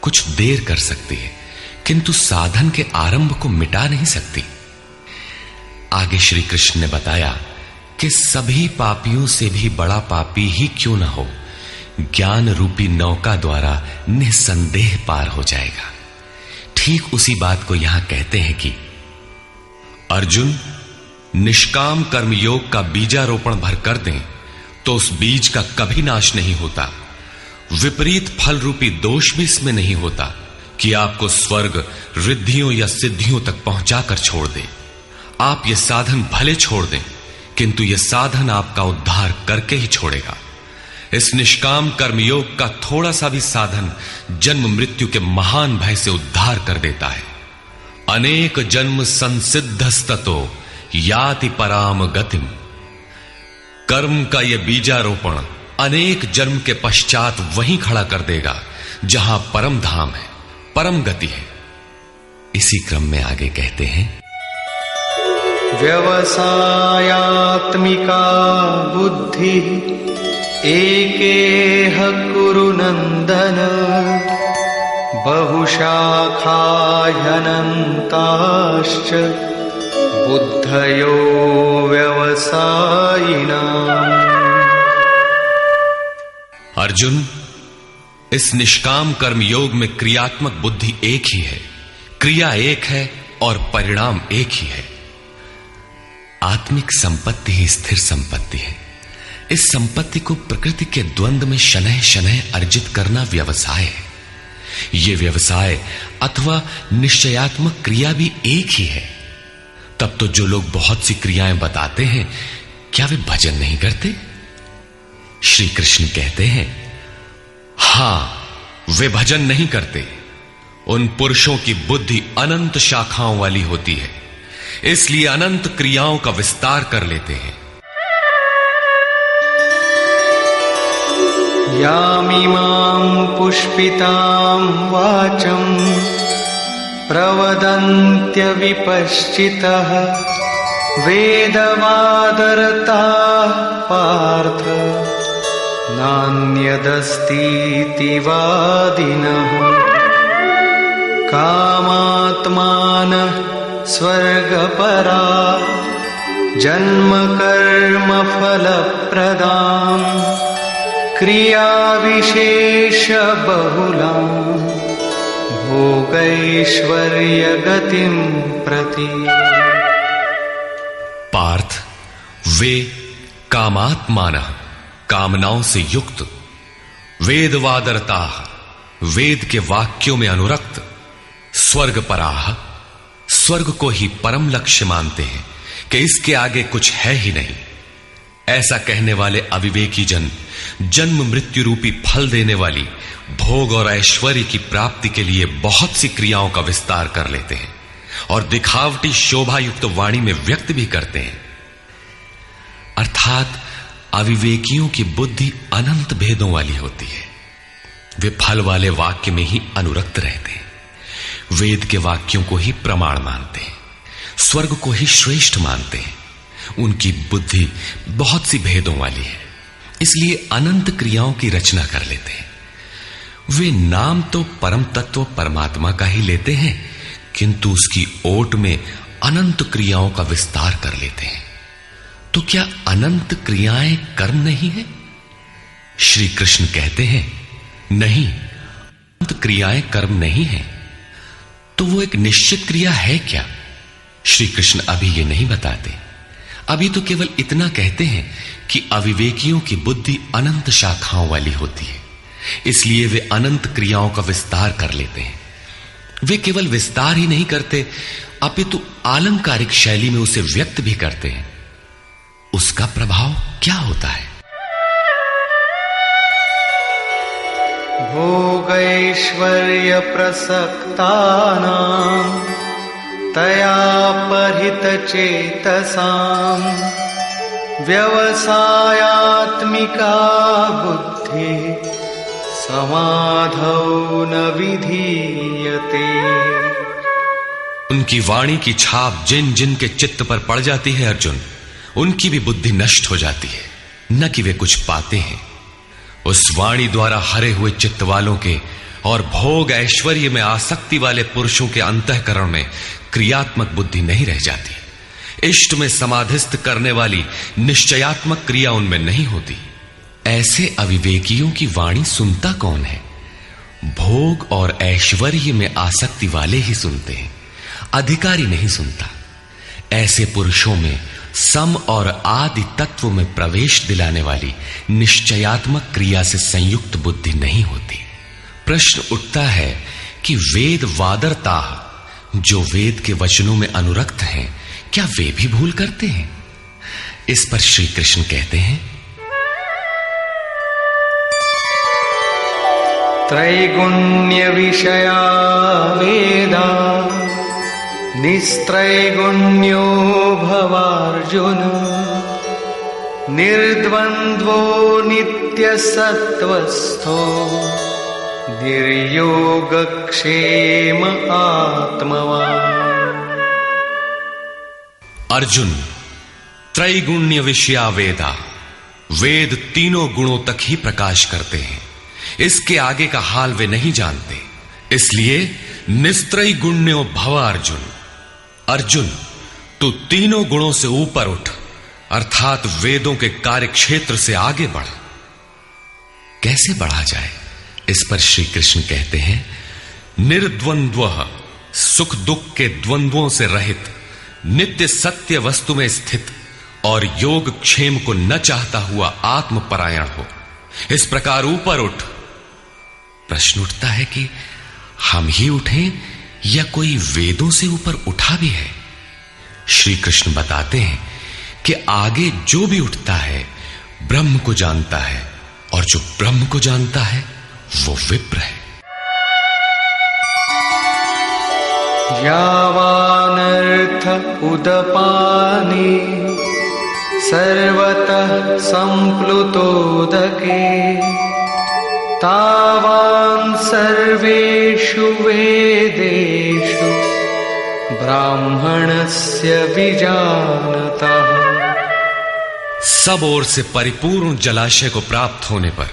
कुछ देर कर सकती है, किंतु साधन के आरंभ को मिटा नहीं सकती। आगे श्री कृष्ण ने बताया कि सभी पापियों से भी बड़ा पापी ही क्यों न हो, ज्ञान रूपी नौका द्वारा निसंदेह पार हो जाएगा। ठीक उसी बात को यहां कहते हैं कि अर्जुन, निष्काम कर्म योग का बीजारोपण भर कर दें तो उस बीज का कभी नाश नहीं होता। विपरीत फल रूपी दोष भी इसमें नहीं होता कि आपको स्वर्ग, रिद्धियों या सिद्धियों तक पहुंचाकर छोड़ दे। आप ये साधन भले छोड़ दें, किंतु यह साधन आपका उद्धार करके ही छोड़ेगा। इस निष्काम कर्मयोग का थोड़ा सा भी साधन जन्म मृत्यु के महान भय से उद्धार कर देता है। अनेक जन्म संसिद्धस्ततो याति पराम गतिम। कर्म का यह बीजारोपण अनेक जन्म के पश्चात वहीं खड़ा कर देगा जहां परम धाम है, परम गति है। इसी क्रम में आगे कहते हैं, व्यवसायात्मिका बुद्धि एकेह कुरु नंदन बहुशाखा ह्यनन्ताश्च बुद्धयो व्यवसायिनाम्। अर्जुन, इस निष्काम कर्म योग में क्रियात्मक बुद्धि एक ही है, क्रिया एक है और परिणाम एक ही है। आत्मिक संपत्ति ही स्थिर संपत्ति है। इस संपत्ति को प्रकृति के द्वंद्व में शनैः शनैः अर्जित करना व्यवसाय है। ये व्यवसाय अथवा निश्चयात्मक क्रिया भी एक ही है। तब तो जो लोग बहुत सी क्रियाएं बताते हैं, क्या वे भजन नहीं करते? श्री कृष्ण कहते हैं, हां, वे भजन नहीं करते। उन पुरुषों की बुद्धि अनंत शाखाओं वाली होती है, इसलिए अनंत क्रियाओं का विस्तार कर लेते हैं। यामिमां पुष्पितां वाचं प्रवदन्त्य विपश्चितः वेदवादरताः पार्थ नान्यदस्तीति वादिनः कामात्मानः स्वर्गपरा जन्मकर्मफलप्रदां क्रियाविशेषबहुलां भोगैश्वर्यगतिं प्रति। पार्थ, वे कामात्मानः, कामनाओं से युक्त, वेदवादरता, वेद के वाक्यों में अनुरक्त, स्वर्गपराः, स्वर्ग को ही परम लक्ष्य मानते हैं कि इसके आगे कुछ है ही नहीं। ऐसा कहने वाले अविवेकी जन जन्म मृत्यु रूपी फल देने वाली भोग और ऐश्वर्य की प्राप्ति के लिए बहुत सी क्रियाओं का विस्तार कर लेते हैं और दिखावटी शोभा युक्त वाणी में व्यक्त भी करते हैं। अर्थात अविवेकियों की बुद्धि अनंत भेदों वाली होती है। वे फल वाले वाक्य में ही अनुरक्त रहते हैं, वेद के वाक्यों को ही प्रमाण मानते हैं, स्वर्ग को ही श्रेष्ठ मानते हैं। उनकी बुद्धि बहुत सी भेदों वाली है, इसलिए अनंत क्रियाओं की रचना कर लेते हैं। वे नाम तो परम तत्व परमात्मा का ही लेते हैं, किंतु उसकी ओट में अनंत क्रियाओं का विस्तार कर लेते हैं। तो क्या अनंत क्रियाएं कर्म नहीं है? श्री कृष्ण कहते हैं, नहीं, अनंत क्रियाएं कर्म नहीं है। तो वो एक निश्चित क्रिया है क्या? श्री कृष्ण अभी ये नहीं बताते। अभी तो केवल इतना कहते हैं कि अविवेकियों की बुद्धि अनंत शाखाओं वाली होती है, इसलिए वे अनंत क्रियाओं का विस्तार कर लेते हैं। वे केवल विस्तार ही नहीं करते, अपितु आलंकारिक शैली में उसे व्यक्त भी करते हैं। उसका प्रभाव क्या होता है? भोगैश्वर्य प्रसक्तानां तया परितचेतसां व्यवसायात्मिका बुद्धि समाधौ न विधीयते। उनकी वाणी की छाप जिन जिन के चित्त पर पड़ जाती है अर्जुन, उनकी भी बुद्धि नष्ट हो जाती है, न कि वे कुछ पाते हैं। उस वाणी द्वारा हरे हुए चित्त वालों के और भोग ऐश्वर्य में आसक्ति वाले पुरुषों के अंतःकरण में क्रियात्मक बुद्धि नहीं रह जाती। इष्ट में समाधिस्थ करने वाली निश्चयात्मक क्रिया उनमें नहीं होती। ऐसे अविवेकियों की वाणी सुनता कौन है? भोग और ऐश्वर्य में आसक्ति वाले ही सुनते हैं, अधिकारी नहीं सुनता। ऐसे पुरुषों में सम और आदि तत्व में प्रवेश दिलाने वाली निश्चयात्मक क्रिया से संयुक्त बुद्धि नहीं होती। प्रश्न उठता है कि वेद वादरता, जो वेद के वचनों में अनुरक्त हैं, क्या वे भी भूल करते हैं? इस पर श्री कृष्ण कहते हैं, त्रैगुण्य विषया वेदा निस्त्रैगुण्यो भवार्जुन निर्द्वन्द्वो नित्यसत्त्वस्थो निर्योगक्षेम आत्मवान्। अर्जुन, त्रैगुण्य विषया वेदा, वेद तीनों गुणों तक ही प्रकाश करते हैं, इसके आगे का हाल वे नहीं जानते। इसलिए निस्त्रय गुण्यो भव अर्जुन, अर्जुन तू तीनों गुणों से ऊपर उठ, अर्थात वेदों के कार्य क्षेत्र से आगे बढ़। कैसे बढ़ा जाए? इस पर श्री कृष्ण कहते हैं, निर्द्वंद्वः, सुख दुख के द्वंद्वों से रहित, नित्य सत्य वस्तु में स्थित और योग क्षेम को न चाहता हुआ आत्मपरायण हो। इस प्रकार ऊपर उठ। प्रश्न उठता है कि हम ही उठें या कोई वेदों से ऊपर उठा भी है? श्री कृष्ण बताते हैं कि आगे जो भी उठता है ब्रह्म को जानता है, और जो ब्रह्म को जानता है वो विप्र है। यावानर्थ उदपाने सर्वतः संप्लुतोदके तावान् सर्वेषु वेदेषु ब्राह्मणस्य विजानतः। सब ओर से परिपूर्ण जलाशय को प्राप्त होने पर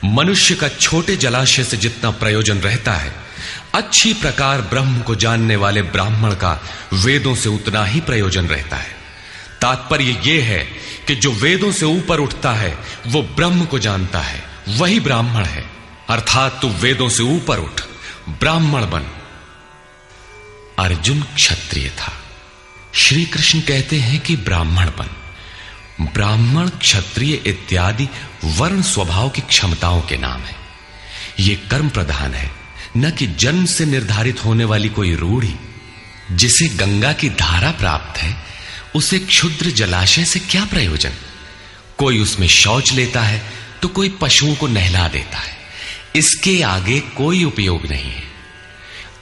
मनुष्य का छोटे जलाशय से जितना प्रयोजन रहता है, अच्छी प्रकार ब्रह्म को जानने वाले ब्राह्मण का वेदों से उतना ही प्रयोजन रहता है। तात्पर्य यह है कि जो वेदों से ऊपर उठता है वो ब्रह्म को जानता है, वही ब्राह्मण है। अर्थात तू वेदों से ऊपर उठ, ब्राह्मण बन। अर्जुन क्षत्रिय था। श्री कृष्ण कहते हैं कि ब्राह्मण बन। ब्राह्मण, क्षत्रिय इत्यादि वर्ण स्वभाव की क्षमताओं के नाम है। यह कर्म प्रधान है, न कि जन्म से निर्धारित होने वाली कोई रूढ़ी। जिसे गंगा की धारा प्राप्त है उसे क्षुद्र जलाशय से क्या प्रयोजन? कोई उसमें शौच लेता है तो कोई पशुओं को नहला देता है, इसके आगे कोई उपयोग नहीं है।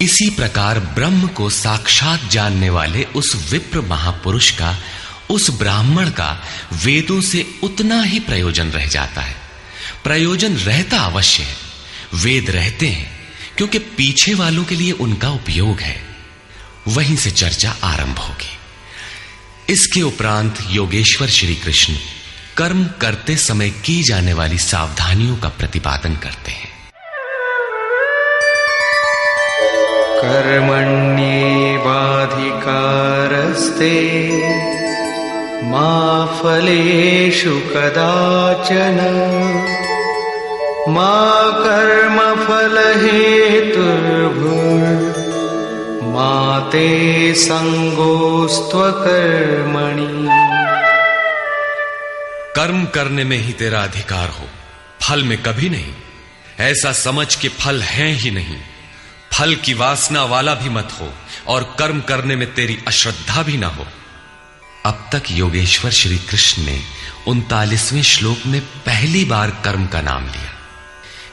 इसी प्रकार ब्रह्म को साक्षात जानने वाले उस विप्र महापुरुष का, उस ब्राह्मण का वेदों से उतना ही प्रयोजन रह जाता है। प्रयोजन रहता अवश्य है, वेद रहते हैं क्योंकि पीछे वालों के लिए उनका उपयोग है। वहीं से चर्चा आरंभ होगी। इसके उपरांत योगेश्वर श्री कृष्ण कर्म करते समय की जाने वाली सावधानियों का प्रतिपादन करते हैं। कर्मण्येवाधिकारस्ते मा फलेषु कदाचन मा कर्मफलहेतुर्भुर्मा ते संगोस्त्वकर्मणि। कर्म करने में ही तेरा अधिकार हो, फल में कभी नहीं। ऐसा समझ के फल है ही नहीं। फल की वासना वाला भी मत हो और कर्म करने में तेरी अश्रद्धा भी ना हो। अब तक योगेश्वर श्री कृष्ण ने 39वें श्लोक में पहली बार कर्म का नाम लिया,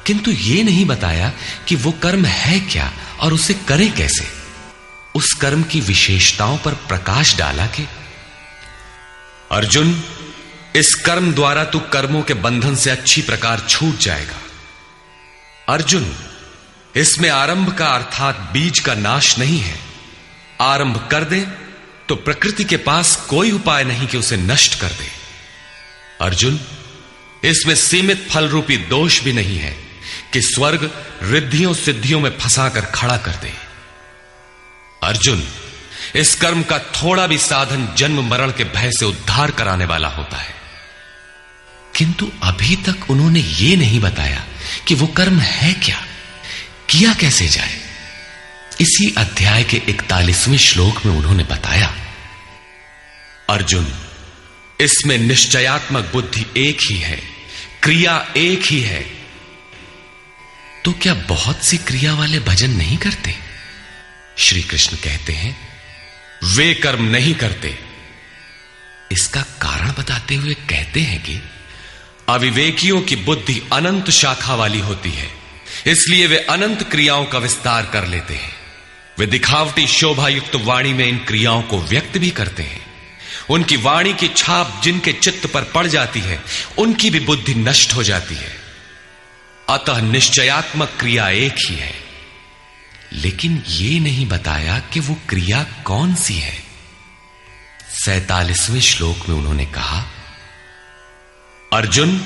किंतु यह नहीं बताया कि वो कर्म है क्या और उसे करें कैसे। उस कर्म की विशेषताओं पर प्रकाश डाला कि अर्जुन, इस कर्म द्वारा तू कर्मों के बंधन से अच्छी प्रकार छूट जाएगा। अर्जुन, इसमें आरंभ का अर्थात बीज का नाश नहीं है। आरंभ कर दे तो प्रकृति के पास कोई उपाय नहीं कि उसे नष्ट कर दे। अर्जुन, इसमें सीमित फल रूपी दोष भी नहीं है कि स्वर्ग रिद्धियों सिद्धियों में फंसाकर खड़ा कर दे। अर्जुन, इस कर्म का थोड़ा भी साधन जन्म मरण के भय से उद्धार कराने वाला होता है। किंतु अभी तक उन्होंने यह नहीं बताया कि वो कर्म है क्या, किया कैसे जाए। इसी अध्याय के 41वें श्लोक में उन्होंने बताया, अर्जुन, इसमें निश्चयात्मक बुद्धि एक ही है, क्रिया एक ही है। तो क्या बहुत सी क्रिया वाले भजन नहीं करते? श्री कृष्ण कहते हैं, वे कर्म नहीं करते। इसका कारण बताते हुए कहते हैं कि अविवेकियों की बुद्धि अनंत शाखा वाली होती है, इसलिए वे अनंत क्रियाओं का विस्तार कर लेते हैं। वे दिखावटी शोभा युक्त वाणी में इन क्रियाओं को व्यक्त भी करते हैं। उनकी वाणी की छाप जिनके चित्त पर पड़ जाती है, उनकी भी बुद्धि नष्ट हो जाती है। अतः निश्चयात्मक क्रिया एक ही है, लेकिन यह नहीं बताया कि वो क्रिया कौन सी है। 47वें श्लोक में उन्होंने कहा, अर्जुन,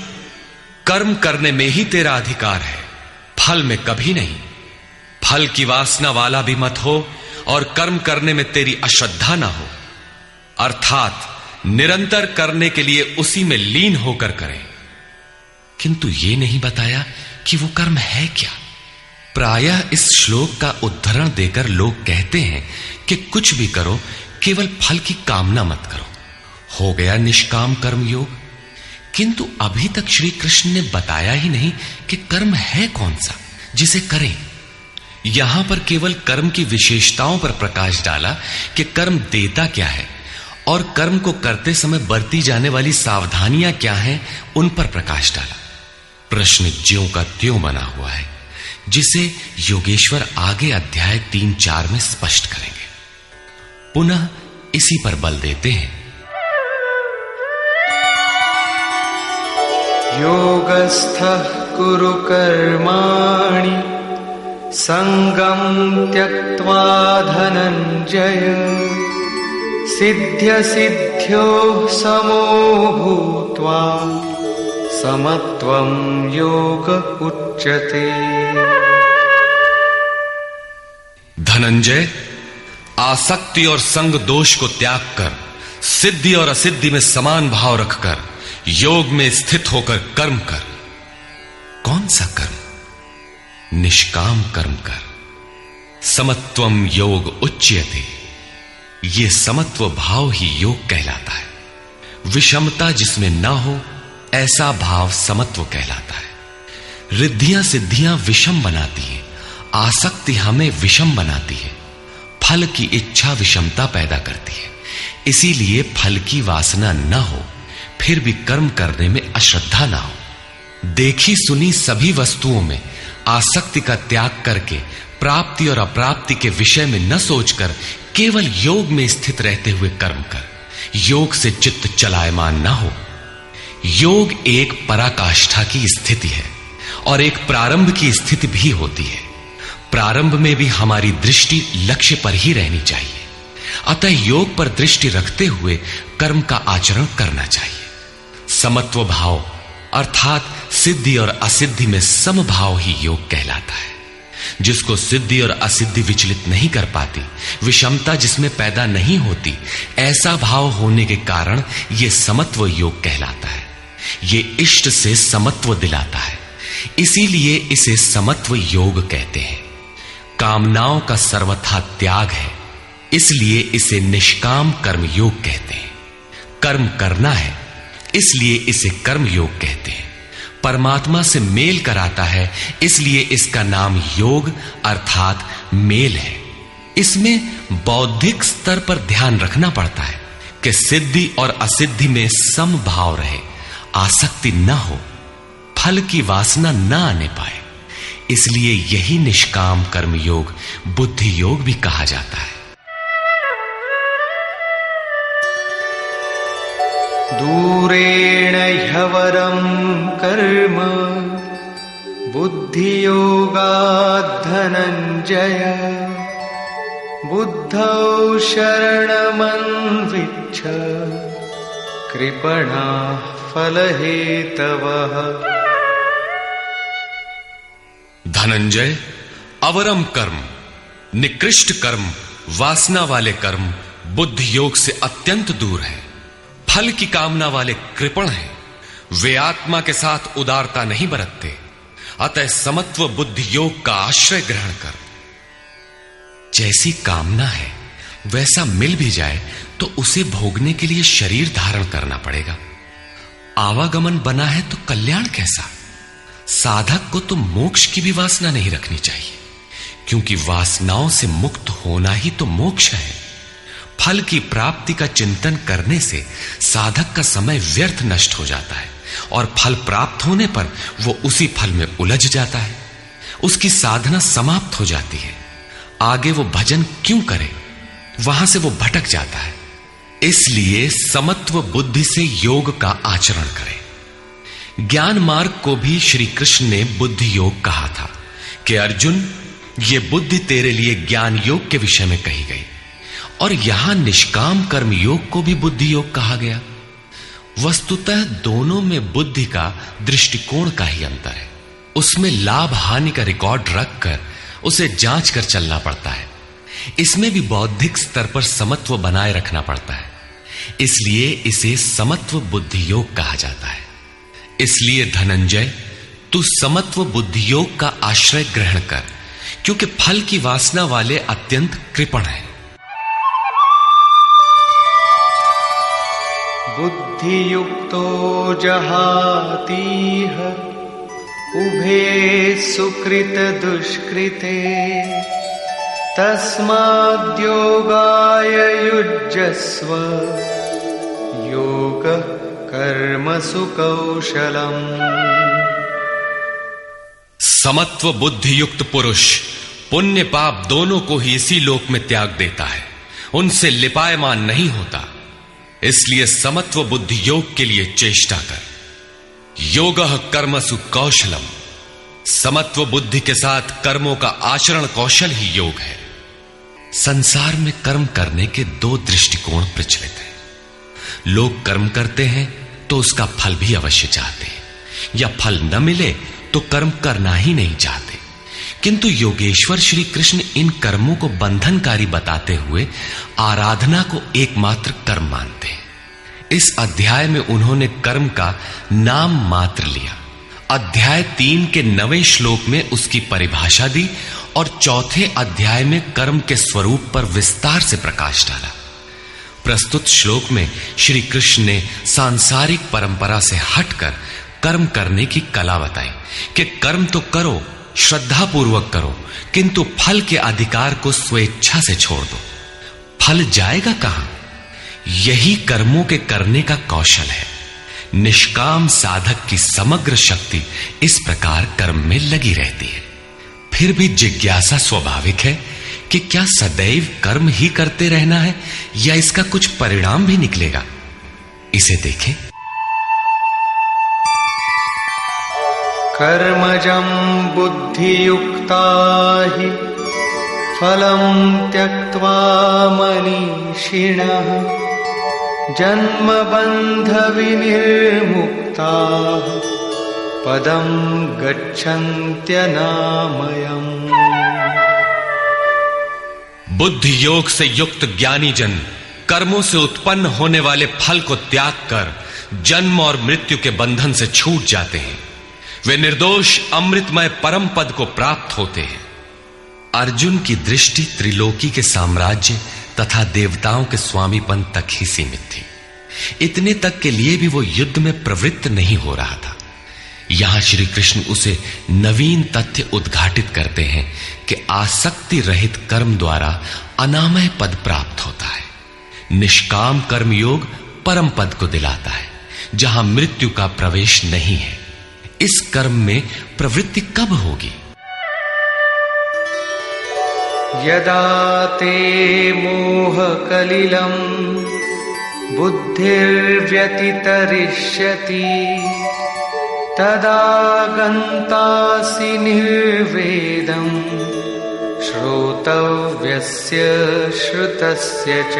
कर्म करने में ही तेरा अधिकार है, फल में कभी नहीं। फल की वासना वाला भी मत हो और कर्म करने में तेरी अश्रद्धा ना हो। अर्थात निरंतर करने के लिए उसी में लीन होकर करें। किंतु यह नहीं बताया कि वो कर्म है क्या। प्रायः इस श्लोक का उद्धरण देकर लोग कहते हैं कि कुछ भी करो, केवल फल की कामना मत करो, हो गया निष्काम कर्म योग। किंतु अभी तक श्री कृष्ण ने बताया ही नहीं कि कर्म है कौन सा जिसे करें। यहां पर केवल कर्म की विशेषताओं पर प्रकाश डाला कि कर्म देता क्या है और कर्म को करते समय बरती जाने वाली सावधानियां क्या हैं, उन पर प्रकाश डाला। प्रश्न ज्यों का त्यों बना हुआ है, जिसे योगेश्वर आगे अध्याय 3-4 में स्पष्ट करेंगे। पुनः इसी पर बल देते हैं। योगस्थः कुरु कर्माणि संगं त्यक्त्वा धनंजय सिद्ध्य सिद्ध्योः समो भूत्वा समत्वं योग उच्यते। धनंजय, आसक्ति और संग दोष को त्याग कर सिद्धि और असिद्धि में समान भाव रखकर योग में स्थित होकर कर्म कर। कौन सा कर्म? निष्काम कर्म कर। समत्वम योग उच्यते। ये समत्व भाव ही योग कहलाता है। विषमता जिसमें ना हो ऐसा भाव समत्व कहलाता है। रिद्धियां सिद्धियां विषम बनाती हैं, आसक्ति हमें विषम बनाती है, फल की इच्छा विषमता पैदा करती है। इसीलिए फल की वासना न हो, फिर भी कर्म करने में अश्रद्धा ना हो। देखी सुनी सभी वस्तुओं में आसक्ति का त्याग करके प्राप्ति और अप्राप्ति के विषय में न सोचकर केवल योग में स्थित रहते हुए कर्म कर। योग से चित्त चलायमान ना हो। योग एक पराकाष्ठा की स्थिति है और एक प्रारंभ की स्थिति भी होती है। प्रारंभ में भी हमारी दृष्टि लक्ष्य पर ही रहनी चाहिए। अतः योग पर दृष्टि रखते हुए कर्म का आचरण करना चाहिए। समत्व भाव अर्थात सिद्धि और असिद्धि में समभाव ही योग कहलाता है। जिसको सिद्धि और असिद्धि विचलित नहीं कर पाती, विषमता जिसमें पैदा नहीं होती, ऐसा भाव होने के कारण यह समत्व योग कहलाता है। ये इष्ट से समत्व दिलाता है, इसीलिए इसे समत्व योग कहते हैं। कामनाओं का सर्वथा त्याग है, इसलिए इसे निष्काम कर्म योग कहते हैं। कर्म करना है, इसलिए इसे कर्म योग कहते हैं। परमात्मा से मेल कराता है, इसलिए इसका नाम योग अर्थात मेल है। इसमें बौद्धिक स्तर पर ध्यान रखना पड़ता है कि सिद्धि और असिद्धि में समभाव रहे, आसक्ति न हो, फल की वासना न आने पाए। इसलिए यही निष्काम कर्म योग बुद्धि योग भी कहा जाता है। दूरेण ह्यवरं कर्म बुद्धियोगात् धनंजय बुद्धौ शरणमन्विच्छ कृपणाः फलहेतवः। धनंजय, अवरम कर्म, निकृष्ट कर्म, वासना वाले कर्म बुद्धि योग से अत्यंत दूर है। फल की कामना वाले कृपण हैं। वे आत्मा के साथ उदारता नहीं बरतते। अतः समत्व बुद्धि योग का आश्रय ग्रहण कर। जैसी कामना है वैसा मिल भी जाए तो उसे भोगने के लिए शरीर धारण करना पड़ेगा। आवागमन बना है तो कल्याण कैसा? साधक को तो मोक्ष की भी वासना नहीं रखनी चाहिए, क्योंकि वासनाओं से मुक्त होना ही तो मोक्ष है। फल की प्राप्ति का चिंतन करने से साधक का समय व्यर्थ नष्ट हो जाता है और फल प्राप्त होने पर वो उसी फल में उलझ जाता है। उसकी साधना समाप्त हो जाती है। आगे वो भजन क्यों करे? वहां से वो भटक जाता है। इसलिए समत्व बुद्धि से योग का आचरण करें। ज्ञान मार्ग को भी श्री कृष्ण ने बुद्धि योग कहा था कि अर्जुन, ये बुद्धि तेरे लिए ज्ञान योग के विषय में कही गई। और यहां निष्काम कर्म योग को भी बुद्धि योग कहा गया। वस्तुतः दोनों में बुद्धि का दृष्टिकोण का ही अंतर है। उसमें लाभ हानि का रिकॉर्ड रखकर उसे जांच कर चलना पड़ता है। इसमें भी बौद्धिक स्तर पर समत्व बनाए रखना पड़ता है। इसलिए इसे समत्व बुद्धि योग कहा जाता है। इसलिए धनंजय, तू समत्व बुद्धि योग का आश्रय ग्रहण कर, क्योंकि फल की वासना वाले अत्यंत कृपण हैं। बुद्धियुक्तो जहातीह उभे सुकृत दुष्कृते तस्माद्योगाय युज्यस्व योगः कर्मसु कौशलम्। समत्व बुद्धि युक्त पुरुष पुण्य पाप दोनों को ही इसी लोक में त्याग देता है, उनसे लिपायमान नहीं होता। इसलिए समत्व बुद्धि योग के लिए चेष्टा कर। योगः कर्मसु कौशलम। समत्व बुद्धि के साथ कर्मों का आचरण कौशल ही योग है। संसार में कर्म करने के दो दृष्टिकोण प्रचलित हैं। लोग कर्म करते हैं तो उसका फल भी अवश्य चाहते हैं, या फल न मिले तो कर्म करना ही नहीं चाहते। किंतु योगेश्वर श्री कृष्ण इन कर्मों को बंधनकारी बताते हुए आराधना को एकमात्र कर्म मानते हैं। इस अध्याय में उन्होंने कर्म का नाम मात्र लिया। अध्याय 3 के 9वें श्लोक में उसकी परिभाषा दी और चौथे अध्याय में कर्म के स्वरूप पर विस्तार से प्रकाश डाला। प्रस्तुत श्लोक में श्री कृष्ण ने सांसारिक परंपरा से हटकर कर्म करने की कला बताई कि कर्म तो करो, श्रद्धा पूर्वक करो, किंतु फल के अधिकार को स्वेच्छा से छोड़ दो। फल जाएगा कहां? यही कर्मों के करने का कौशल है। निष्काम साधक की समग्र शक्ति इस प्रकार कर्म में लगी रहती है। फिर भी जिज्ञासा स्वाभाविक है कि क्या सदैव कर्म ही करते रहना है या इसका कुछ परिणाम भी निकलेगा? इसे देखें। कर्मजं बुद्धियुक्ता हि फलं त्यक्त्वा मनीषिणः जन्मबन्धविनिर्मुक्ताः पदं गच्छन्त्यनामयम्। बुद्धि योग से युक्त ज्ञानी जन कर्मों से उत्पन्न होने वाले फल को त्याग कर जन्म और मृत्यु के बंधन से छूट जाते हैं। वे निर्दोष अमृतमय परम पद को प्राप्त होते हैं। अर्जुन की दृष्टि त्रिलोकी के साम्राज्य तथा देवताओं के स्वामीपन तक ही सीमित थी। इतने तक के लिए भी वो युद्ध में प्रवृत्त नहीं हो रहा था। यहां श्री कृष्ण उसे नवीन तथ्य उद्घाटित करते हैं कि आसक्ति रहित कर्म द्वारा अनामय पद प्राप्त होता है। निष्काम कर्म योग परम पद को दिलाता है, जहां मृत्यु का प्रवेश नहीं है। इस कर्म में प्रवृत्ति कब होगी? यदा ते मोह कलिलं बुद्धिर्व्यतितरिष्यति तदा गन्तासि निर्वेदं श्रोतव्यस्य श्रुतस्य च।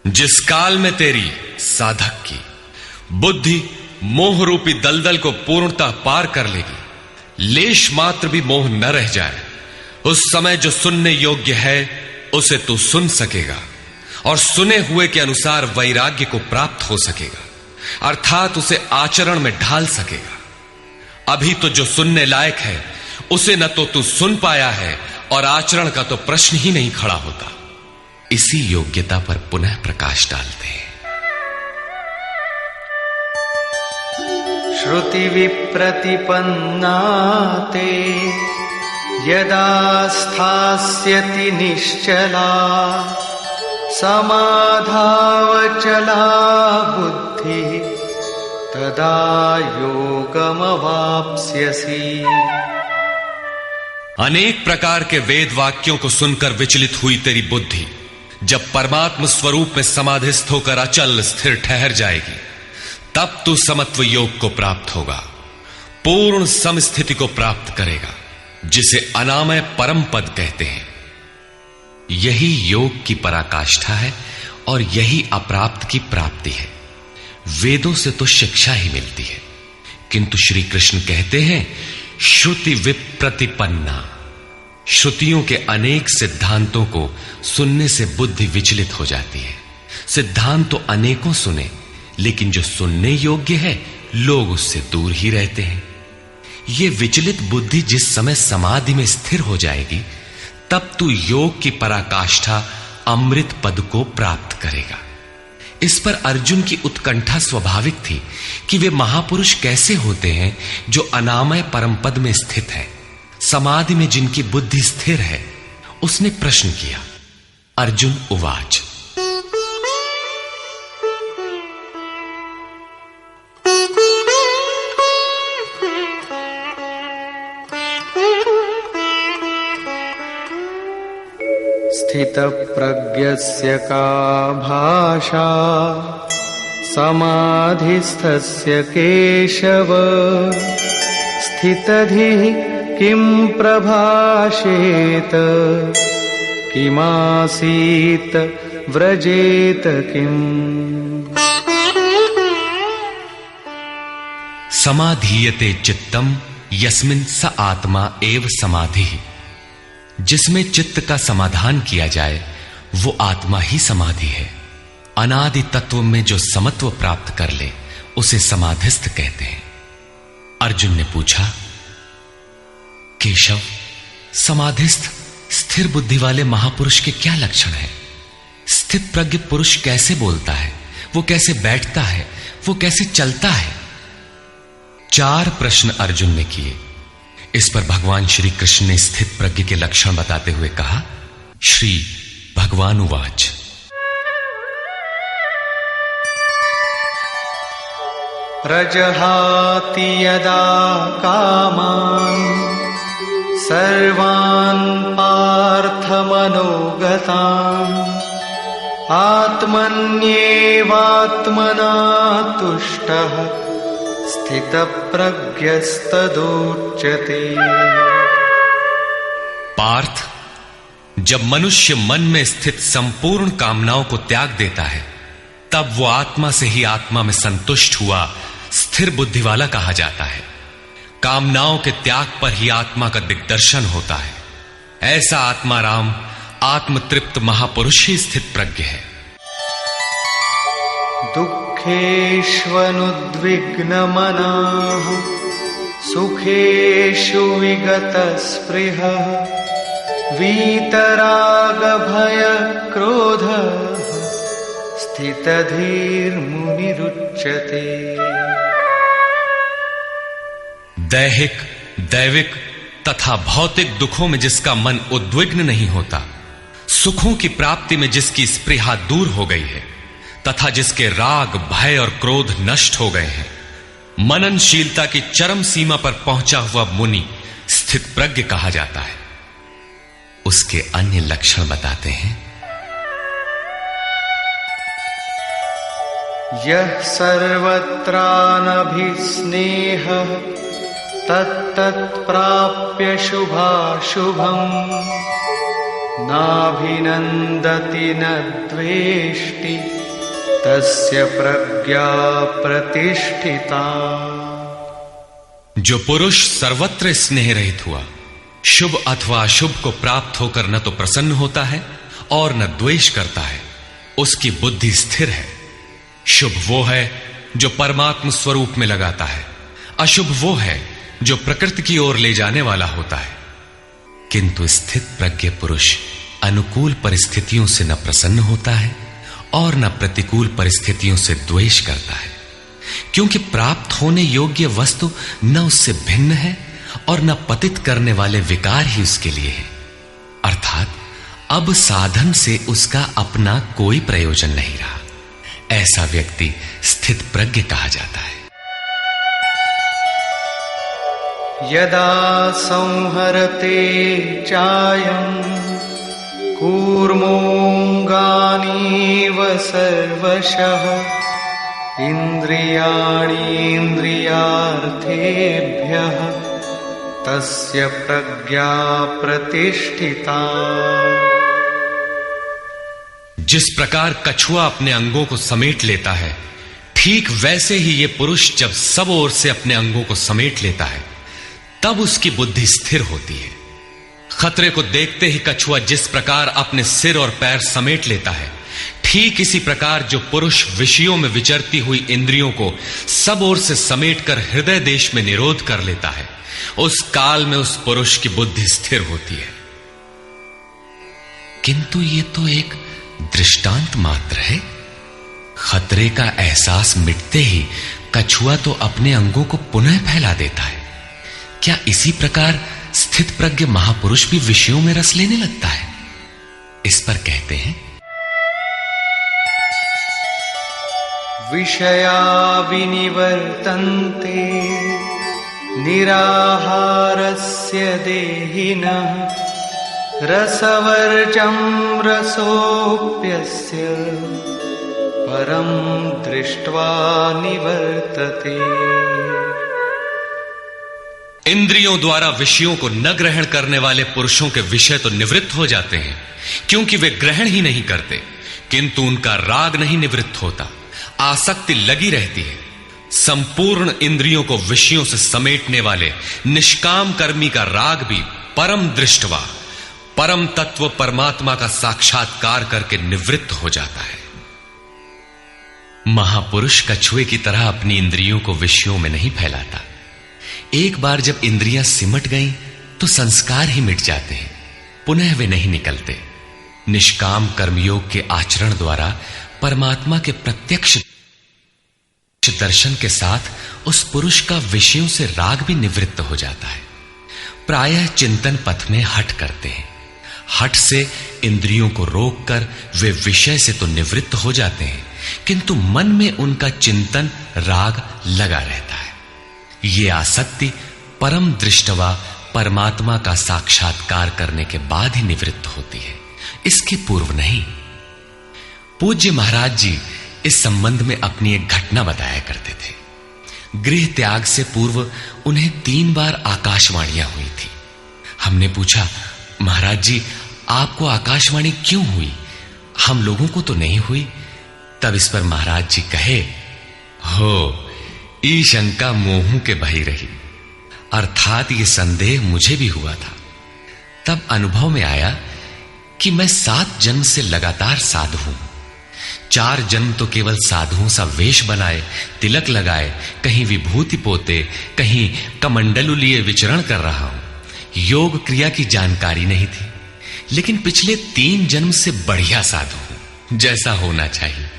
जिस काल में तेरी साधक की बुद्धि मोह रूपी दलदल को पूर्णतः पार कर लेगी, लेश मात्र भी मोह न रह जाए, उस समय जो सुनने योग्य है उसे तू सुन सकेगा और सुने हुए के अनुसार वैराग्य को प्राप्त हो सकेगा, अर्थात उसे आचरण में ढाल सकेगा। अभी तो जो सुनने लायक है उसे न तो तू सुन पाया है और आचरण का तो प्रश्न ही नहीं खड़ा होता। इसी योग्यता पर पुनः प्रकाश डालते हैं। श्रुति विप्रतिपन्ना ते यदा स्थास्यति निश्चला समाधावचला बुद्धि तदा योगमवाप्स्यसि। अनेक प्रकार के वेद वाक्यों को सुनकर विचलित हुई तेरी बुद्धि जब परमात्म स्वरूप में समाधिस्थ होकर अचल स्थिर ठहर जाएगी, तब तू समत्व योग को प्राप्त होगा, पूर्ण समस्थिति को प्राप्त करेगा, जिसे अनामय परम पद कहते हैं। यही योग की पराकाष्ठा है और यही अप्राप्त की प्राप्ति है। वेदों से तो शिक्षा ही मिलती है, किंतु श्री कृष्ण कहते हैं श्रुति विप्रतिपन्ना। श्रुतियों के अनेक सिद्धांतों को सुनने से बुद्धि विचलित हो जाती है। सिद्धांत तो अनेकों सुने, लेकिन जो सुनने योग्य है लोग उससे दूर ही रहते हैं। ये विचलित बुद्धि जिस समय समाधि में स्थिर हो जाएगी, तब तू योग की पराकाष्ठा अमृत पद को प्राप्त करेगा। इस पर अर्जुन की उत्कंठा स्वाभाविक थी कि वे महापुरुष कैसे होते हैं जो अनामय परम पद में स्थित है, समाधि में जिनकी बुद्धि स्थिर है। उसने प्रश्न किया। अर्जुन उवाच। स्थितप्रज्ञस्य का भाषा समाधिस्थस्य केशव स्थितधिः किं प्रभाषेत किमासीत व्रजेत किम्। समाधीयते चित्तम यस्मिन् स आत्मा एव समाधिः। जिसमें चित्त का समाधान किया जाए वो आत्मा ही समाधि है। अनादि तत्व में जो समत्व प्राप्त कर ले उसे समाधिस्थ कहते हैं। अर्जुन ने पूछा, केशव, समाधिस्थ स्थिर बुद्धि वाले महापुरुष के क्या लक्षण हैं? स्थित प्रज्ञ पुरुष कैसे बोलता है, वो कैसे बैठता है, वो कैसे चलता है? 4 प्रश्न अर्जुन ने किए। इस पर भगवान श्री कृष्ण ने स्थित प्रज्ञ के लक्षण बताते हुए कहा। श्री भगवान उवाच। प्रजहाति यदा कामान् सर्वान् पार्थमनोगतान् आत्मन्येवात्मना तुष्टः स्थितप्रज्ञस्तदुच्यते। पार्थ, जब मनुष्य मन में स्थित संपूर्ण कामनाओं को त्याग देता है तब वो आत्मा से ही आत्मा में संतुष्ट हुआ स्थिर बुद्धि वाला कहा जाता है। कामनाओं के त्याग पर ही आत्मा का दिग्दर्शन होता है। ऐसा आत्माराम आत्मतृप्त महापुरुष ही स्थित प्रज्ञ है। दुःखेष्वनुद्विग्नमनाः सुखेषु विगतस्पृहः वीतरागभयक्रोधः स्थितधीर्मुनिरुच्यते। दैहिक, दैविक तथा भौतिक दुखों में जिसका मन उद्विग्न नहीं होता, सुखों की प्राप्ति में जिसकी स्पृहा दूर हो गई है तथा जिसके राग, भय और क्रोध नष्ट हो गए हैं, मननशीलता की चरम सीमा पर पहुंचा हुआ मुनि स्थित प्रज्ञ कहा जाता है। उसके अन्य लक्षण बताते हैं। यः सर्वत्रानभिस्नेहः तत्तत्प्राप्य शुभाशुभम् नाभिनन्दति न द्वेष्टि तस्य प्रज्ञा प्रतिष्ठिता। जो पुरुष सर्वत्र स्नेह रहित हुआ, शुभ अथवा अशुभ को प्राप्त होकर न तो प्रसन्न होता है और न द्वेष करता है, उसकी बुद्धि स्थिर है। शुभ वो है जो परमात्म स्वरूप में लगाता है, अशुभ वो है जो प्रकृति की ओर ले जाने वाला होता है। किंतु स्थित प्रज्ञ पुरुष अनुकूल परिस्थितियों से न प्रसन्न होता है और न प्रतिकूल परिस्थितियों से द्वेष करता है, क्योंकि प्राप्त होने योग्य वस्तु न उससे भिन्न है और न पतित करने वाले विकार ही उसके लिए है। अर्थात अब साधन से उसका अपना कोई प्रयोजन नहीं रहा। ऐसा व्यक्ति स्थित प्रज्ञ कहा जाता है। यदा संहरते चायं कूर्मोऽङ्गानीव सर्वशः इन्द्रियाणीन्द्रियार्थेभ्यः तस्य प्रज्ञा प्रतिष्ठिता। जिस प्रकार कछुआ अपने अंगों को समेट लेता है, ठीक वैसे ही ये पुरुष जब सब ओर से अपने अंगों को समेट लेता है तब उसकी बुद्धि स्थिर होती है। खतरे को देखते ही कछुआ जिस प्रकार अपने सिर और पैर समेट लेता है, ठीक इसी प्रकार जो पुरुष विषयों में विचरती हुई इंद्रियों को सब ओर से समेटकर हृदय देश में निरोध कर लेता है, उस काल में उस पुरुष की बुद्धि स्थिर होती है। किंतु ये तो एक दृष्टांत मात्र है। खतरे का एहसास मिटते ही कछुआ तो अपने अंगों को पुनः फैला देता है। क्या इसी प्रकार स्थित प्रज्ञ महापुरुष भी विषयों में रस लेने लगता है? इस पर कहते हैं, विषया विनिवर्तन्ते निराहारस्य देहिनः रसवर्जं रसोऽप्यस्य परं दृष्ट्वा निवर्तते। इंद्रियों द्वारा विषयों को न ग्रहण करने वाले पुरुषों के विषय तो निवृत्त हो जाते हैं, क्योंकि वे ग्रहण ही नहीं करते, किंतु उनका राग नहीं निवृत्त होता, आसक्ति लगी रहती है। संपूर्ण इंद्रियों को विषयों से समेटने वाले निष्काम कर्मी का राग भी परम दृष्टवा, परम तत्व परमात्मा का साक्षात्कार करके निवृत्त हो जाता है। महापुरुष कछुए की तरह अपनी इंद्रियों को विषयों में नहीं फैलाता। एक बार जब इंद्रियां सिमट गईं तो संस्कार ही मिट जाते हैं, पुनः वे नहीं निकलते। निष्काम कर्मयोग के आचरण द्वारा परमात्मा के प्रत्यक्ष दर्शन के साथ उस पुरुष का विषयों से राग भी निवृत्त हो जाता है। प्रायः चिंतन पथ में हठ करते हैं। हठ से इंद्रियों को रोककर वे विषय से तो निवृत्त हो जाते हैं, किंतु मन में उनका चिंतन राग लगा रहता है। ये आसक्ति परम दृष्टवा परमात्मा का साक्षात्कार करने के बाद ही निवृत्त होती है, इसके पूर्व नहीं। पूज्य महाराज जी इस संबंध में अपनी एक घटना बताया करते थे। गृह त्याग से पूर्व उन्हें 3 बार आकाशवाणियां हुई थी। हमने पूछा, महाराज जी आपको आकाशवाणी क्यों हुई, हम लोगों को तो नहीं हुई? तब इस पर महाराज जी कहे, हो ई शंका मोहू के बही रही, अर्थात ये संदेह मुझे भी हुआ था। तब अनुभव में आया कि मैं 7 जन्म से लगातार साधु हूं। 4 जन्म तो केवल साधुओं सा वेश बनाए, तिलक लगाए, कहीं विभूति पोते, कहीं कमंडलु लिए विचरण कर रहा हूं। योग क्रिया की जानकारी नहीं थी, लेकिन पिछले 3 जन्म से बढ़िया साधु हूं, जैसा होना चाहिए।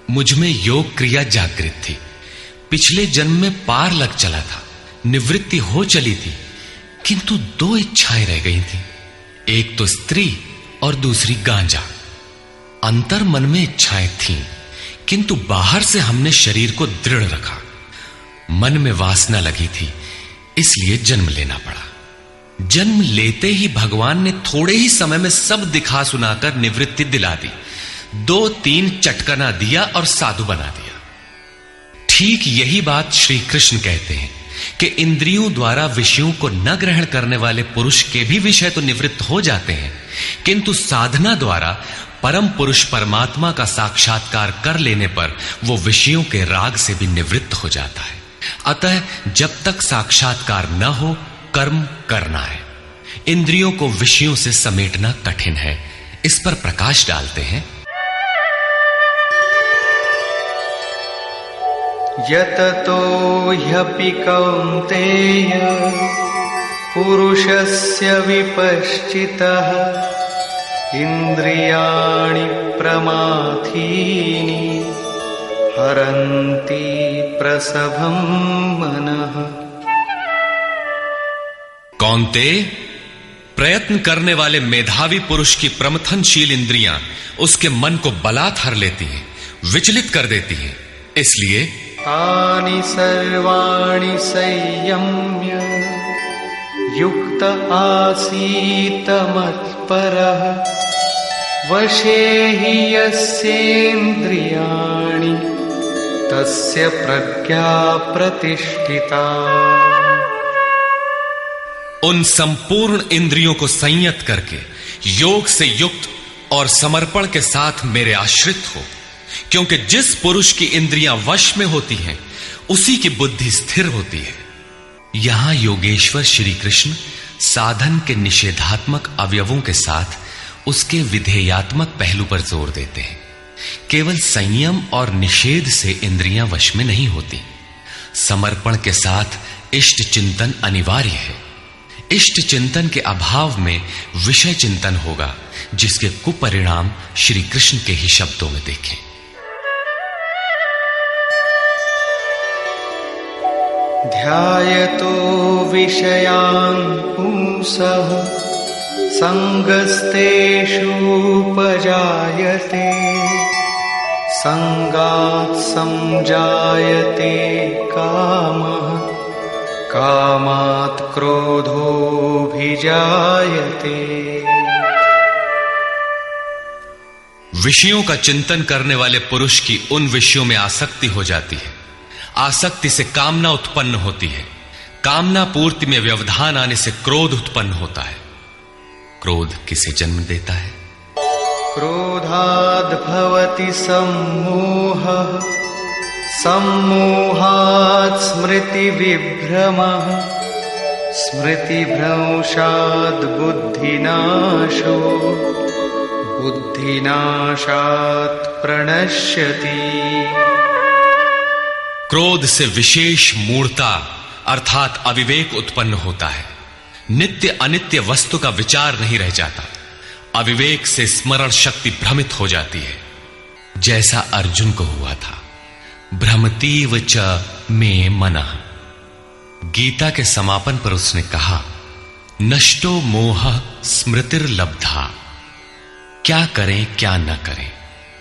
मुझ में योग क्रिया जागृत थी। पिछले जन्म में पार लग चला था, निवृत्ति हो चली थी, किंतु 2 इच्छाएं रह गई थी, एक तो स्त्री और दूसरी गांजा। अंतर मन में इच्छाएं थीं, किंतु बाहर से हमने शरीर को दृढ़ रखा। मन में वासना लगी थी, इसलिए जन्म लेना पड़ा। जन्म लेते ही भगवान ने थोड़े ही समय में सब दिखा सुनाकर निवृत्ति दिला दी। 2-3 चटकना दिया और साधु बना दिया। ठीक यही बात श्री कृष्ण कहते हैं कि इंद्रियों द्वारा विषयों को न ग्रहण करने वाले पुरुष के भी विषय तो निवृत्त हो जाते हैं, किंतु साधना द्वारा परम पुरुष परमात्मा का साक्षात्कार कर लेने पर वो विषयों के राग से भी निवृत्त हो जाता है। अतः जब तक साक्षात्कार न हो कर्म करना है। इंद्रियों को विषयों से समेटना कठिन है। इस पर प्रकाश डालते हैं, यततो ह्यपि कौन्तेय पुरुषस्य विपश्चितः इंद्रियाणि प्रमाथीनि हरन्ति प्रसभं मनः। कौन्तेय, प्रयत्न करने वाले मेधावी पुरुष की प्रमथनशील इंद्रियां उसके मन को बलात् हर लेती हैं, विचलित कर देती हैं। इसलिए तानि सर्वाणि संयम्य युक्त आसीत मत्परः वशे हि यस्येन्द्रियाणि तस्य प्रज्ञा प्रतिष्ठिता। उन संपूर्ण इंद्रियों को संयत करके योग से युक्त और समर्पण के साथ मेरे आश्रित हो, क्योंकि जिस पुरुष की इंद्रियां वश में होती हैं उसी की बुद्धि स्थिर होती है। यहां योगेश्वर श्री कृष्ण साधन के निषेधात्मक अवयवों के साथ उसके विधेयात्मक पहलू पर जोर देते हैं। केवल संयम और निषेध से इंद्रियां वश में नहीं होती। समर्पण के साथ इष्ट चिंतन अनिवार्य है। इष्ट चिंतन के अभाव में विषय चिंतन होगा, जिसके कुपरिणाम श्री कृष्ण के ही शब्दों में देखें। ध्यायतो विषयान् पुंसः संगस्तेषूपजायते संगात् संजायते कामः कामात् क्रोधोऽभिजायते। विषयों का चिंतन करने वाले पुरुष की उन विषयों में आसक्ति हो जाती है। आसक्ति से कामना उत्पन्न होती है। कामना पूर्ति में व्यवधान आने से क्रोध उत्पन्न होता है। क्रोध किसे जन्म देता है? क्रोधाद् भवति सम्मोहः सम्मोहात् स्मृतिविभ्रमः स्मृतिभ्रंशात् बुद्धिनाशो बुद्धिनाशात् प्रणश्यति। क्रोध से विशेष मूढ़ता अर्थात अविवेक उत्पन्न होता है। नित्य अनित्य वस्तु का विचार नहीं रह जाता। अविवेक से स्मरण शक्ति भ्रमित हो जाती है, जैसा अर्जुन को हुआ था। भ्रमतीव च मे मनः। गीता के समापन पर उसने कहा, नष्टो मोह स्मृतिर्लब्धा। क्या करें क्या न करें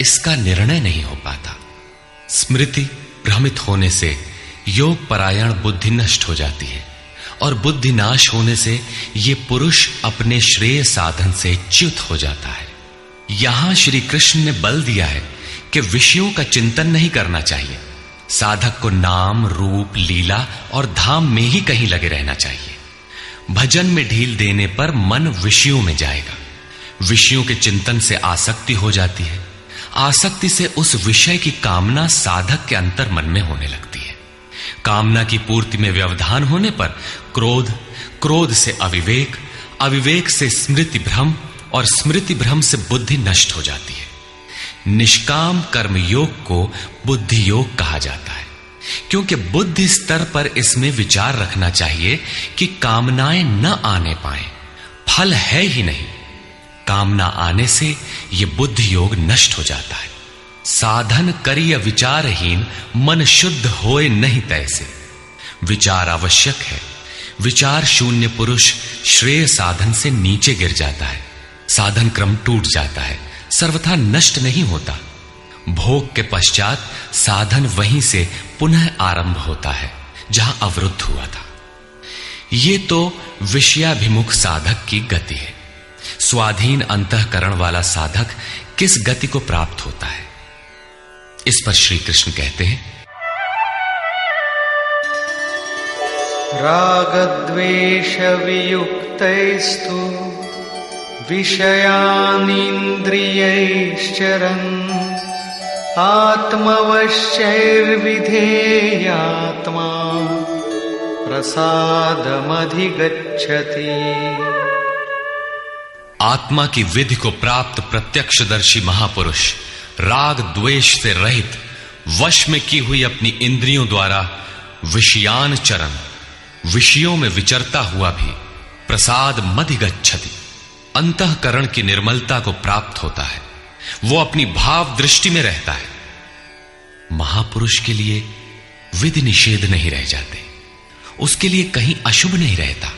इसका निर्णय नहीं हो पाता। स्मृति भ्रमित होने से योग परायण बुद्धि नष्ट हो जाती है और बुद्धि नाश होने से ये पुरुष अपने श्रेय साधन से च्युत हो जाता है। यहां श्री कृष्ण ने बल दिया है कि विषयों का चिंतन नहीं करना चाहिए। साधक को नाम रूप लीला और धाम में ही कहीं लगे रहना चाहिए। भजन में ढील देने पर मन विषयों में जाएगा। विषयों के चिंतन से आसक्ति हो जाती है। आसक्ति से उस विषय की कामना साधक के अंतर मन में होने लगती है। कामना की पूर्ति में व्यवधान होने पर क्रोध, क्रोध से अविवेक, अविवेक से स्मृति भ्रम और स्मृति भ्रम से बुद्धि नष्ट हो जाती है। निष्काम कर्म योग को बुद्धि योग कहा जाता है, क्योंकि बुद्धि स्तर पर इसमें विचार रखना चाहिए कि कामनाएं न आने पाए। फल है ही नहीं। कामना आने से यह बुद्धि योग नष्ट हो जाता है। साधन करिय विचारहीन मन शुद्ध होए नहीं तैसे। विचार आवश्यक है। विचार शून्य पुरुष श्रेय साधन से नीचे गिर जाता है। साधन क्रम टूट जाता है, सर्वथा नष्ट नहीं होता। भोग के पश्चात साधन वहीं से पुनः आरंभ होता है जहां अवरुद्ध हुआ था। ये तो विषयाभिमुख साधक की गति है। स्वाधीन अंतःकरण वाला साधक किस गति को प्राप्त होता है? इस पर श्री कृष्ण कहते हैं, रागद्वेष वियुक्तैस्तु विषयानिन्द्रियैश्चरन् आत्मवश्यैर्विधेयात्मा प्रसादमधिगच्छति। आत्मा की विधि को प्राप्त प्रत्यक्षदर्शी महापुरुष राग द्वेष से रहित वश में की हुई अपनी इंद्रियों द्वारा विषयान चरण, विषयों में विचरता हुआ भी प्रसाद मधिगच्छति, अंतःकरण की निर्मलता को प्राप्त होता है। वो अपनी भाव दृष्टि में रहता है। महापुरुष के लिए विधि निषेध नहीं रह जाते। उसके लिए कहीं अशुभ नहीं रहता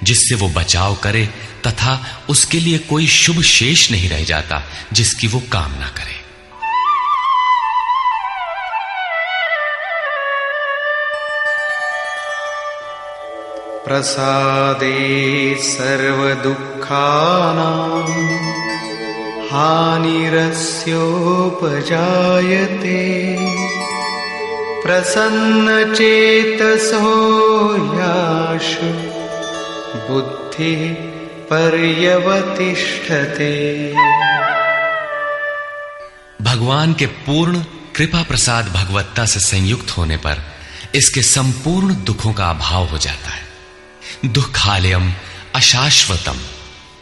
जिससे वो बचाव करे, तथा उसके लिए कोई शुभ शेष नहीं रह जाता जिसकी वो कामना करे। प्रसादे सर्वदुःखानां हानिरस्योपजायते प्रसन्नचेतसो याशु बुद्धिः पर्यवतिष्ठते। भगवान के पूर्ण कृपा प्रसाद भगवत्ता से संयुक्त होने पर इसके संपूर्ण दुखों का अभाव हो जाता है। दुखालयम अशाश्वतम,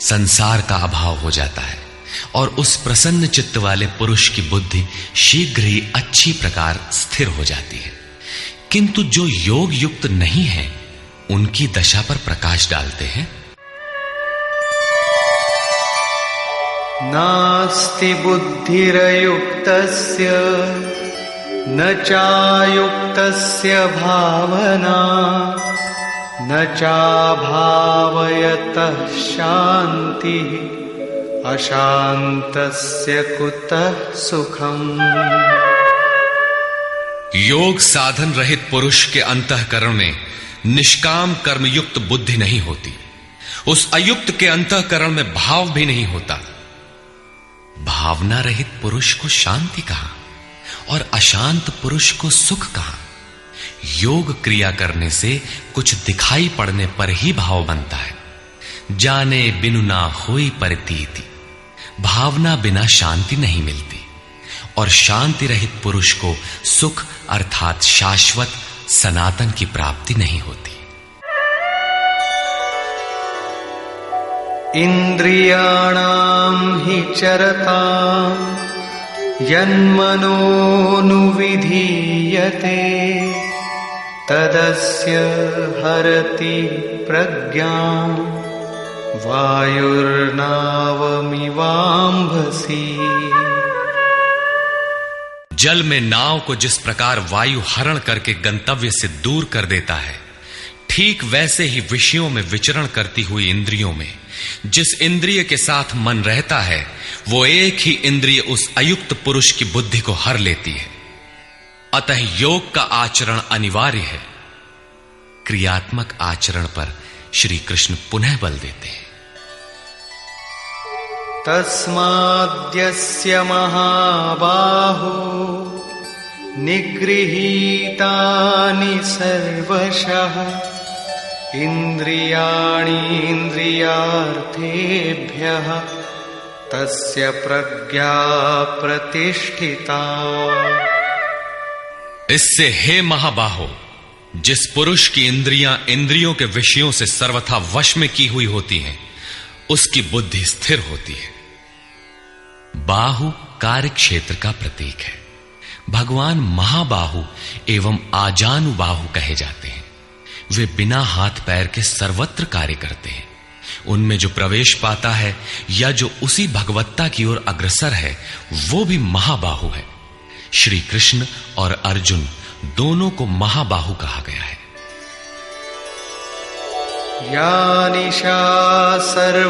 संसार का अभाव हो जाता है और उस प्रसन्न चित्त वाले पुरुष की बुद्धि शीघ्र ही अच्छी प्रकार स्थिर हो जाती है। किंतु जो योग युक्त नहीं है उनकी दशा पर प्रकाश डालते हैं। नास्ति बुद्धिरयुक्तस्य न चायुक्तस्य भावना न चाभावयतः शान्तिः अशान्तस्य कुतः सुखम्। योग साधन रहित पुरुष के अंतःकरण में निष्काम कर्मयुक्त बुद्धि नहीं होती। उस अयुक्त के अंतःकरण में भाव भी नहीं होता। भावना रहित पुरुष को शांति कहां और अशांत पुरुष को सुख कहां। योग क्रिया करने से कुछ दिखाई पड़ने पर ही भाव बनता है। जाने बिनु ना होई प्रतीति, भावना बिना शांति नहीं मिलती और शांति रहित पुरुष को सुख अर्थात शाश्वत सनातन की प्राप्ति नहीं होती। इंद्रियाणां हि चरतां यन्मनोनुविधीयते तदस्य हरति प्रज्ञां वायुर्नावमिवाम्भसि। जल में नाव को जिस प्रकार वायु हरण करके गंतव्य से दूर कर देता है, ठीक वैसे ही विषयों में विचरण करती हुई इंद्रियों में जिस इंद्रिय के साथ मन रहता है, वो एक ही इंद्रिय उस अयुक्त पुरुष की बुद्धि को हर लेती है। अतः योग का आचरण अनिवार्य है। क्रियात्मक आचरण पर श्री कृष्ण पुनः बल देते हैं। तस्माद्यस्य महाबाहो निगृहीतानि सर्वशः इंद्रियाणीन्द्रियार्थेभ्यः तस्य प्रज्ञा प्रतिष्ठिता। इससे हे महाबाहो, जिस पुरुष की इंद्रियां इंद्रियों के विषयों से सर्वथा वश में की हुई होती हैं, उसकी बुद्धि स्थिर होती है। बाहु कार्य क्षेत्र का प्रतीक है। भगवान महाबाहु एवं आजानुबाहु कहे जाते हैं। वे बिना हाथ पैर के सर्वत्र कार्य करते हैं। उनमें जो प्रवेश पाता है या जो उसी भगवत्ता की ओर अग्रसर है, वो भी महाबाहु है। श्री कृष्ण और अर्जुन दोनों को महाबाहु कहा गया है। या निशा सर्वभूतानां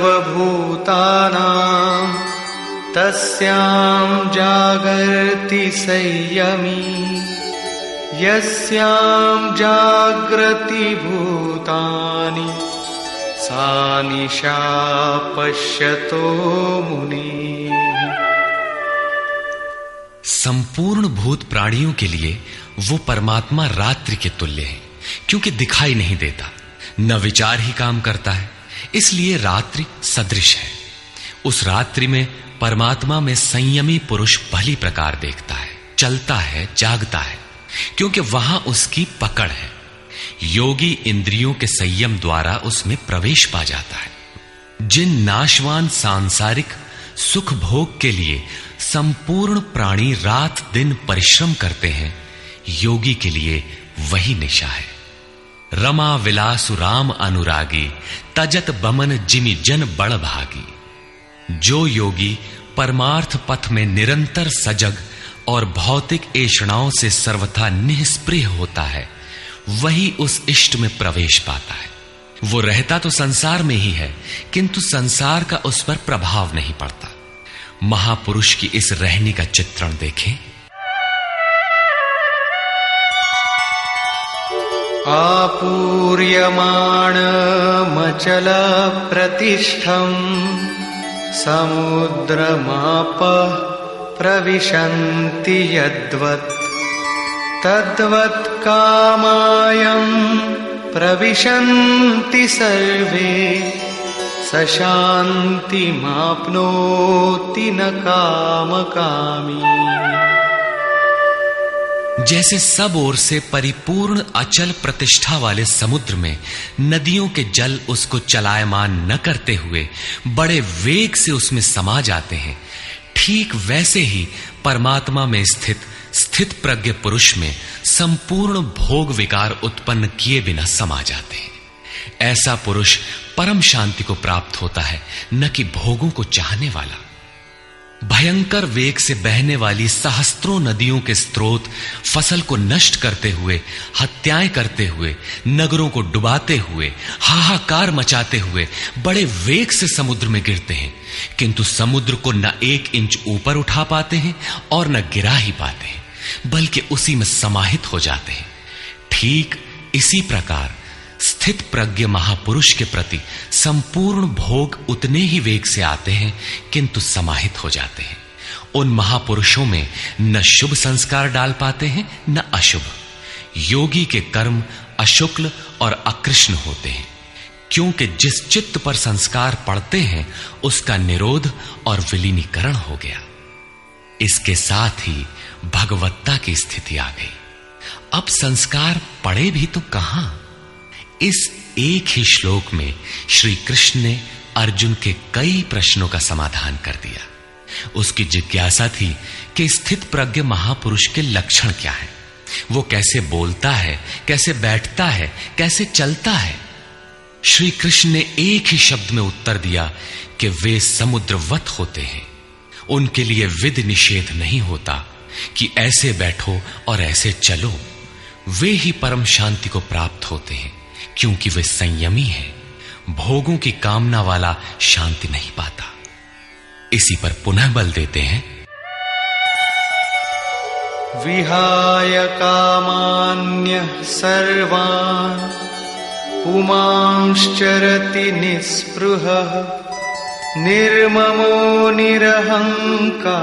तस्यां जागर्ति संयमी यस्यां जागृति भूतानि सा निशा पश्यतो मुनि। संपूर्ण भूत प्राणियों के लिए वो परमात्मा रात्रि के तुल्य है, क्योंकि दिखाई नहीं देता, न विचार ही काम करता है, इसलिए रात्रि सदृश है। उस रात्रि में परमात्मा में संयमी पुरुष भली प्रकार देखता है, चलता है, जागता है, क्योंकि वहां उसकी पकड़ है। योगी इंद्रियों के संयम द्वारा उसमें प्रवेश पा जाता है। जिन नाशवान सांसारिक सुख भोग के लिए संपूर्ण प्राणी रात दिन परिश्रम करते हैं, योगी के लिए वही निशा है। रमा विलासु राम अनुरागी तजत बमन जिमि जन बड़ भागी। जो योगी परमार्थ पथ में निरंतर सजग और भौतिक ऐषणाओं से सर्वथा निष्प्रिय होता है, वही उस इष्ट में प्रवेश पाता है। वो रहता तो संसार में ही है, किंतु संसार का उस पर प्रभाव नहीं पड़ता। महापुरुष की इस रहनी का चित्रण देखें। आपूर्यमाणमचल प्रतिष्ठं समुद्रमापः प्रविशन्ति यद्वत् तद्वत् कामायं प्रविशन्ति सर्वे स शान्तिमाप्नोति न कामकामी। जैसे सब ओर से परिपूर्ण अचल प्रतिष्ठा वाले समुद्र में नदियों के जल उसको चलायमान न करते हुए बड़े वेग से उसमें समा जाते हैं, ठीक वैसे ही परमात्मा में स्थित प्रज्ञ पुरुष में संपूर्ण भोग विकार उत्पन्न किए बिना समा जाते हैं। ऐसा पुरुष परम शांति को प्राप्त होता है, न कि भोगों को चाहने वाला। भयंकर वेग से बहने वाली सहस्त्रों नदियों के स्रोत फसल को नष्ट करते हुए, हत्याएं करते हुए, नगरों को डुबाते हुए, हाहाकार मचाते हुए बड़े वेग से समुद्र में गिरते हैं, किंतु समुद्र को न 1 इंच ऊपर उठा पाते हैं और न गिरा ही पाते हैं, बल्कि उसी में समाहित हो जाते हैं। ठीक इसी प्रकार स्थित प्रज्ञ महापुरुष के प्रति संपूर्ण भोग उतने ही वेग से आते हैं, किंतु समाहित हो जाते हैं। उन महापुरुषों में न शुभ संस्कार डाल पाते हैं न अशुभ। योगी के कर्म अशुक्ल और अकृष्ण होते हैं, क्योंकि जिस चित्त पर संस्कार पड़ते हैं उसका निरोध और विलीनीकरण हो गया। इसके साथ ही भगवत्ता की स्थिति आ गई। अब संस्कार पड़े भी तो कहां? इस एक ही श्लोक में श्री कृष्ण ने अर्जुन के कई प्रश्नों का समाधान कर दिया। उसकी जिज्ञासा थी कि स्थित प्रज्ञ महापुरुष के लक्षण क्या है, वो कैसे बोलता है, कैसे बैठता है, कैसे चलता है। श्री कृष्ण ने एक ही शब्द में उत्तर दिया कि वे समुद्रवत होते हैं। उनके लिए विधि निषेध नहीं होता कि ऐसे बैठो और ऐसे चलो। वे ही परम शांति को प्राप्त होते हैं, क्योंकि वे संयमी हैं। भोगों की कामना वाला शांति नहीं पाता। इसी पर पुनः बल देते हैं, विहाय कामान्यः सर्वान् पुमांश्चरति निःस्पृहः निर्ममो निरहंकारः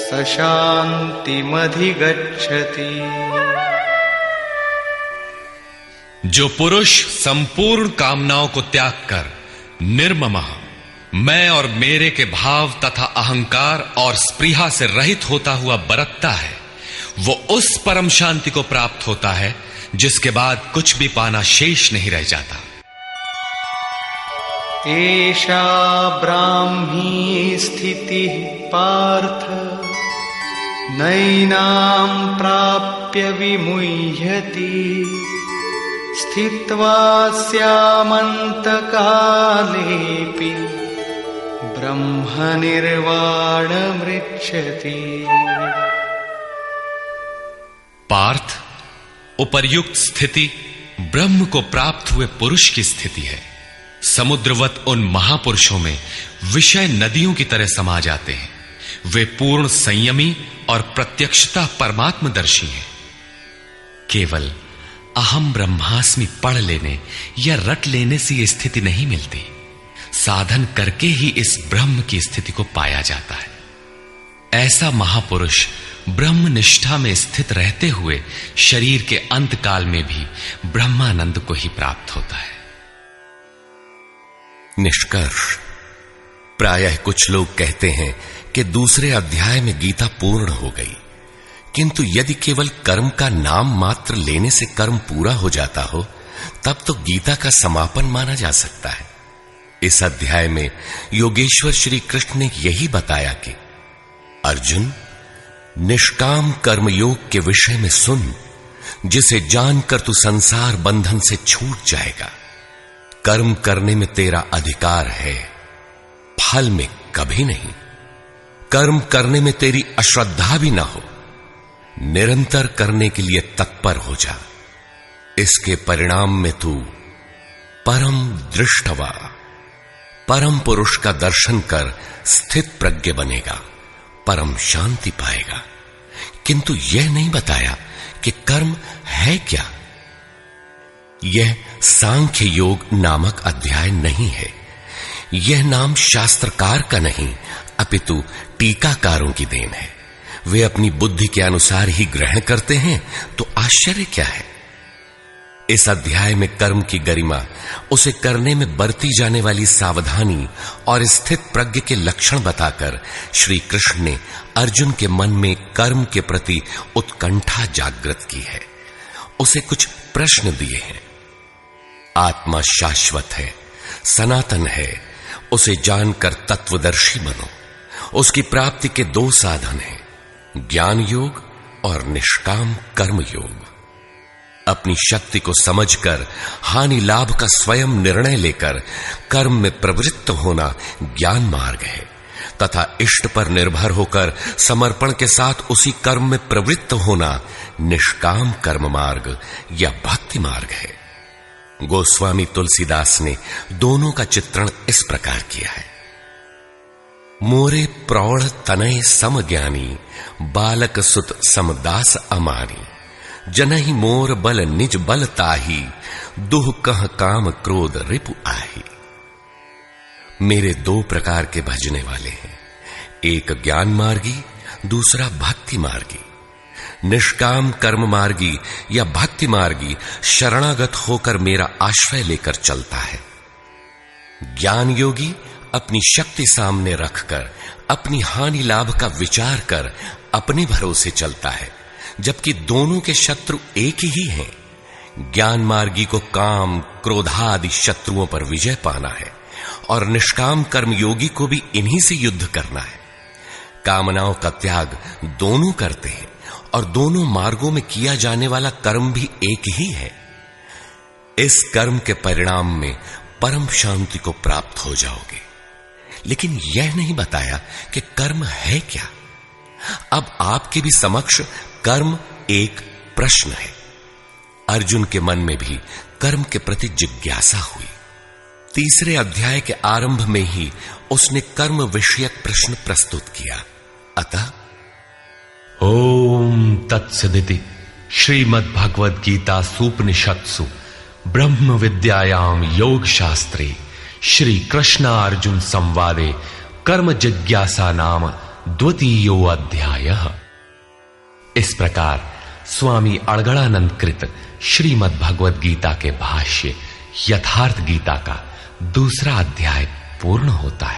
स शान्तिमधिगच्छति। जो पुरुष संपूर्ण कामनाओं को त्याग कर निर्ममः, मैं और मेरे के भाव तथा अहंकार और स्पृहा से रहित होता हुआ बरतता है, वो उस परम शांति को प्राप्त होता है जिसके बाद कुछ भी पाना शेष नहीं रह जाता। एषा ब्राह्मी स्थितिः पार्थ नैनां प्राप्य विमुह्यति स्थित्वा स्यामन्तकालेऽपि ब्रह्मनिर्वाणमृच्छति। पार्थ, उपर्युक्त स्थिति ब्रह्म को प्राप्त हुए पुरुष की स्थिति है। समुद्रवत उन महापुरुषों में विषय नदियों की तरह समा जाते हैं। वे पूर्ण संयमी और प्रत्यक्षता परमात्मदर्शी हैं। केवल अहम ब्रह्मास्मि पढ़ लेने या रट लेने से यह स्थिति नहीं मिलती। साधन करके ही इस ब्रह्म की स्थिति को पाया जाता है। ऐसा महापुरुष ब्रह्म निष्ठा में स्थित रहते हुए शरीर के अंत काल में भी ब्रह्मानंद को ही प्राप्त होता है। निष्कर्ष, प्रायः कुछ लोग कहते हैं कि दूसरे अध्याय में गीता पूर्ण हो गई, किंतु यदि केवल कर्म का नाम मात्र लेने से कर्म पूरा हो जाता हो तब तो गीता का समापन माना जा सकता है। इस अध्याय में योगेश्वर श्री कृष्ण ने यही बताया कि अर्जुन, निष्काम कर्मयोग के विषय में सुन, जिसे जानकर तू संसार बंधन से छूट जाएगा। कर्म करने में तेरा अधिकार है, फल में कभी नहीं। कर्म करने में तेरी अश्रद्धा भी ना हो, निरंतर करने के लिए तत्पर हो जा। इसके परिणाम में तू परम दृष्टवा, परम पुरुष का दर्शन कर स्थित प्रज्ञ बनेगा, परम शांति पाएगा। किंतु यह नहीं बताया कि कर्म है क्या। यह सांख्य योग नामक अध्याय नहीं है। यह नाम शास्त्रकार का नहीं अपितु टीकाकारों की देन है। वे अपनी बुद्धि के अनुसार ही ग्रहण करते हैं, तो आश्चर्य क्या है। इस अध्याय में कर्म की गरिमा, उसे करने में बरती जाने वाली सावधानी और स्थित प्रज्ञ के लक्षण बताकर श्री कृष्ण ने अर्जुन के मन में कर्म के प्रति उत्कंठा जागृत की है। उसे कुछ प्रश्न दिए हैं। आत्मा शाश्वत है, सनातन है, उसे जानकर तत्वदर्शी बनो। उसकी प्राप्ति के 2 साधन हैं, ज्ञान योग और निष्काम कर्म योग। अपनी शक्ति को समझकर हानि लाभ का स्वयं निर्णय लेकर कर्म में प्रवृत्त होना ज्ञान मार्ग है, तथा इष्ट पर निर्भर होकर समर्पण के साथ उसी कर्म में प्रवृत्त होना निष्काम कर्म मार्ग या भक्ति मार्ग है। गोस्वामी तुलसीदास ने दोनों का चित्रण इस प्रकार किया है। मोरे प्रौढ़ तनय सम ज्ञानी, बालक सुत समदास अमानी, जनहि मोर बल निज बल ताही, दुह कह काम क्रोध रिपु आही। मेरे दो प्रकार के भजने वाले हैं, एक ज्ञान मार्गी, दूसरा भक्ति मार्गी। निष्काम कर्म मार्गी या भक्ति मार्गी शरणागत होकर मेरा आश्रय लेकर चलता है। ज्ञान योगी अपनी शक्ति सामने रखकर अपनी हानि लाभ का विचार कर अपने भरोसे चलता है, जबकि दोनों के शत्रु एक ही हैं। ज्ञान मार्गी को काम क्रोधादि शत्रुओं पर विजय पाना है और निष्काम कर्म योगी को भी इन्हीं से युद्ध करना है। कामनाओं का त्याग दोनों करते हैं और दोनों मार्गों में किया जाने वाला कर्म भी एक ही है। इस कर्म के परिणाम में परम शांति को प्राप्त हो जाओगे। लेकिन यह नहीं बताया कि कर्म है क्या। अब आपके भी समक्ष कर्म एक प्रश्न है। अर्जुन के मन में भी कर्म के प्रति जिज्ञासा हुई। तीसरे अध्याय के आरंभ में ही उसने कर्म विषयक प्रश्न प्रस्तुत किया। अतः ओम तत्सदिति श्रीमद् भगवद गीता सूपनिषत्सु ब्रह्म विद्यायाम योग शास्त्रे श्री कृष्णार्जुन संवादे कर्म जिज्ञासा नाम द्वितीयो अध्यायः। इस प्रकार स्वामी अड़गड़ानंद कृत श्रीमद् भगवद गीता के भाष्य यथार्थ गीता का दूसरा अध्याय पूर्ण होता है।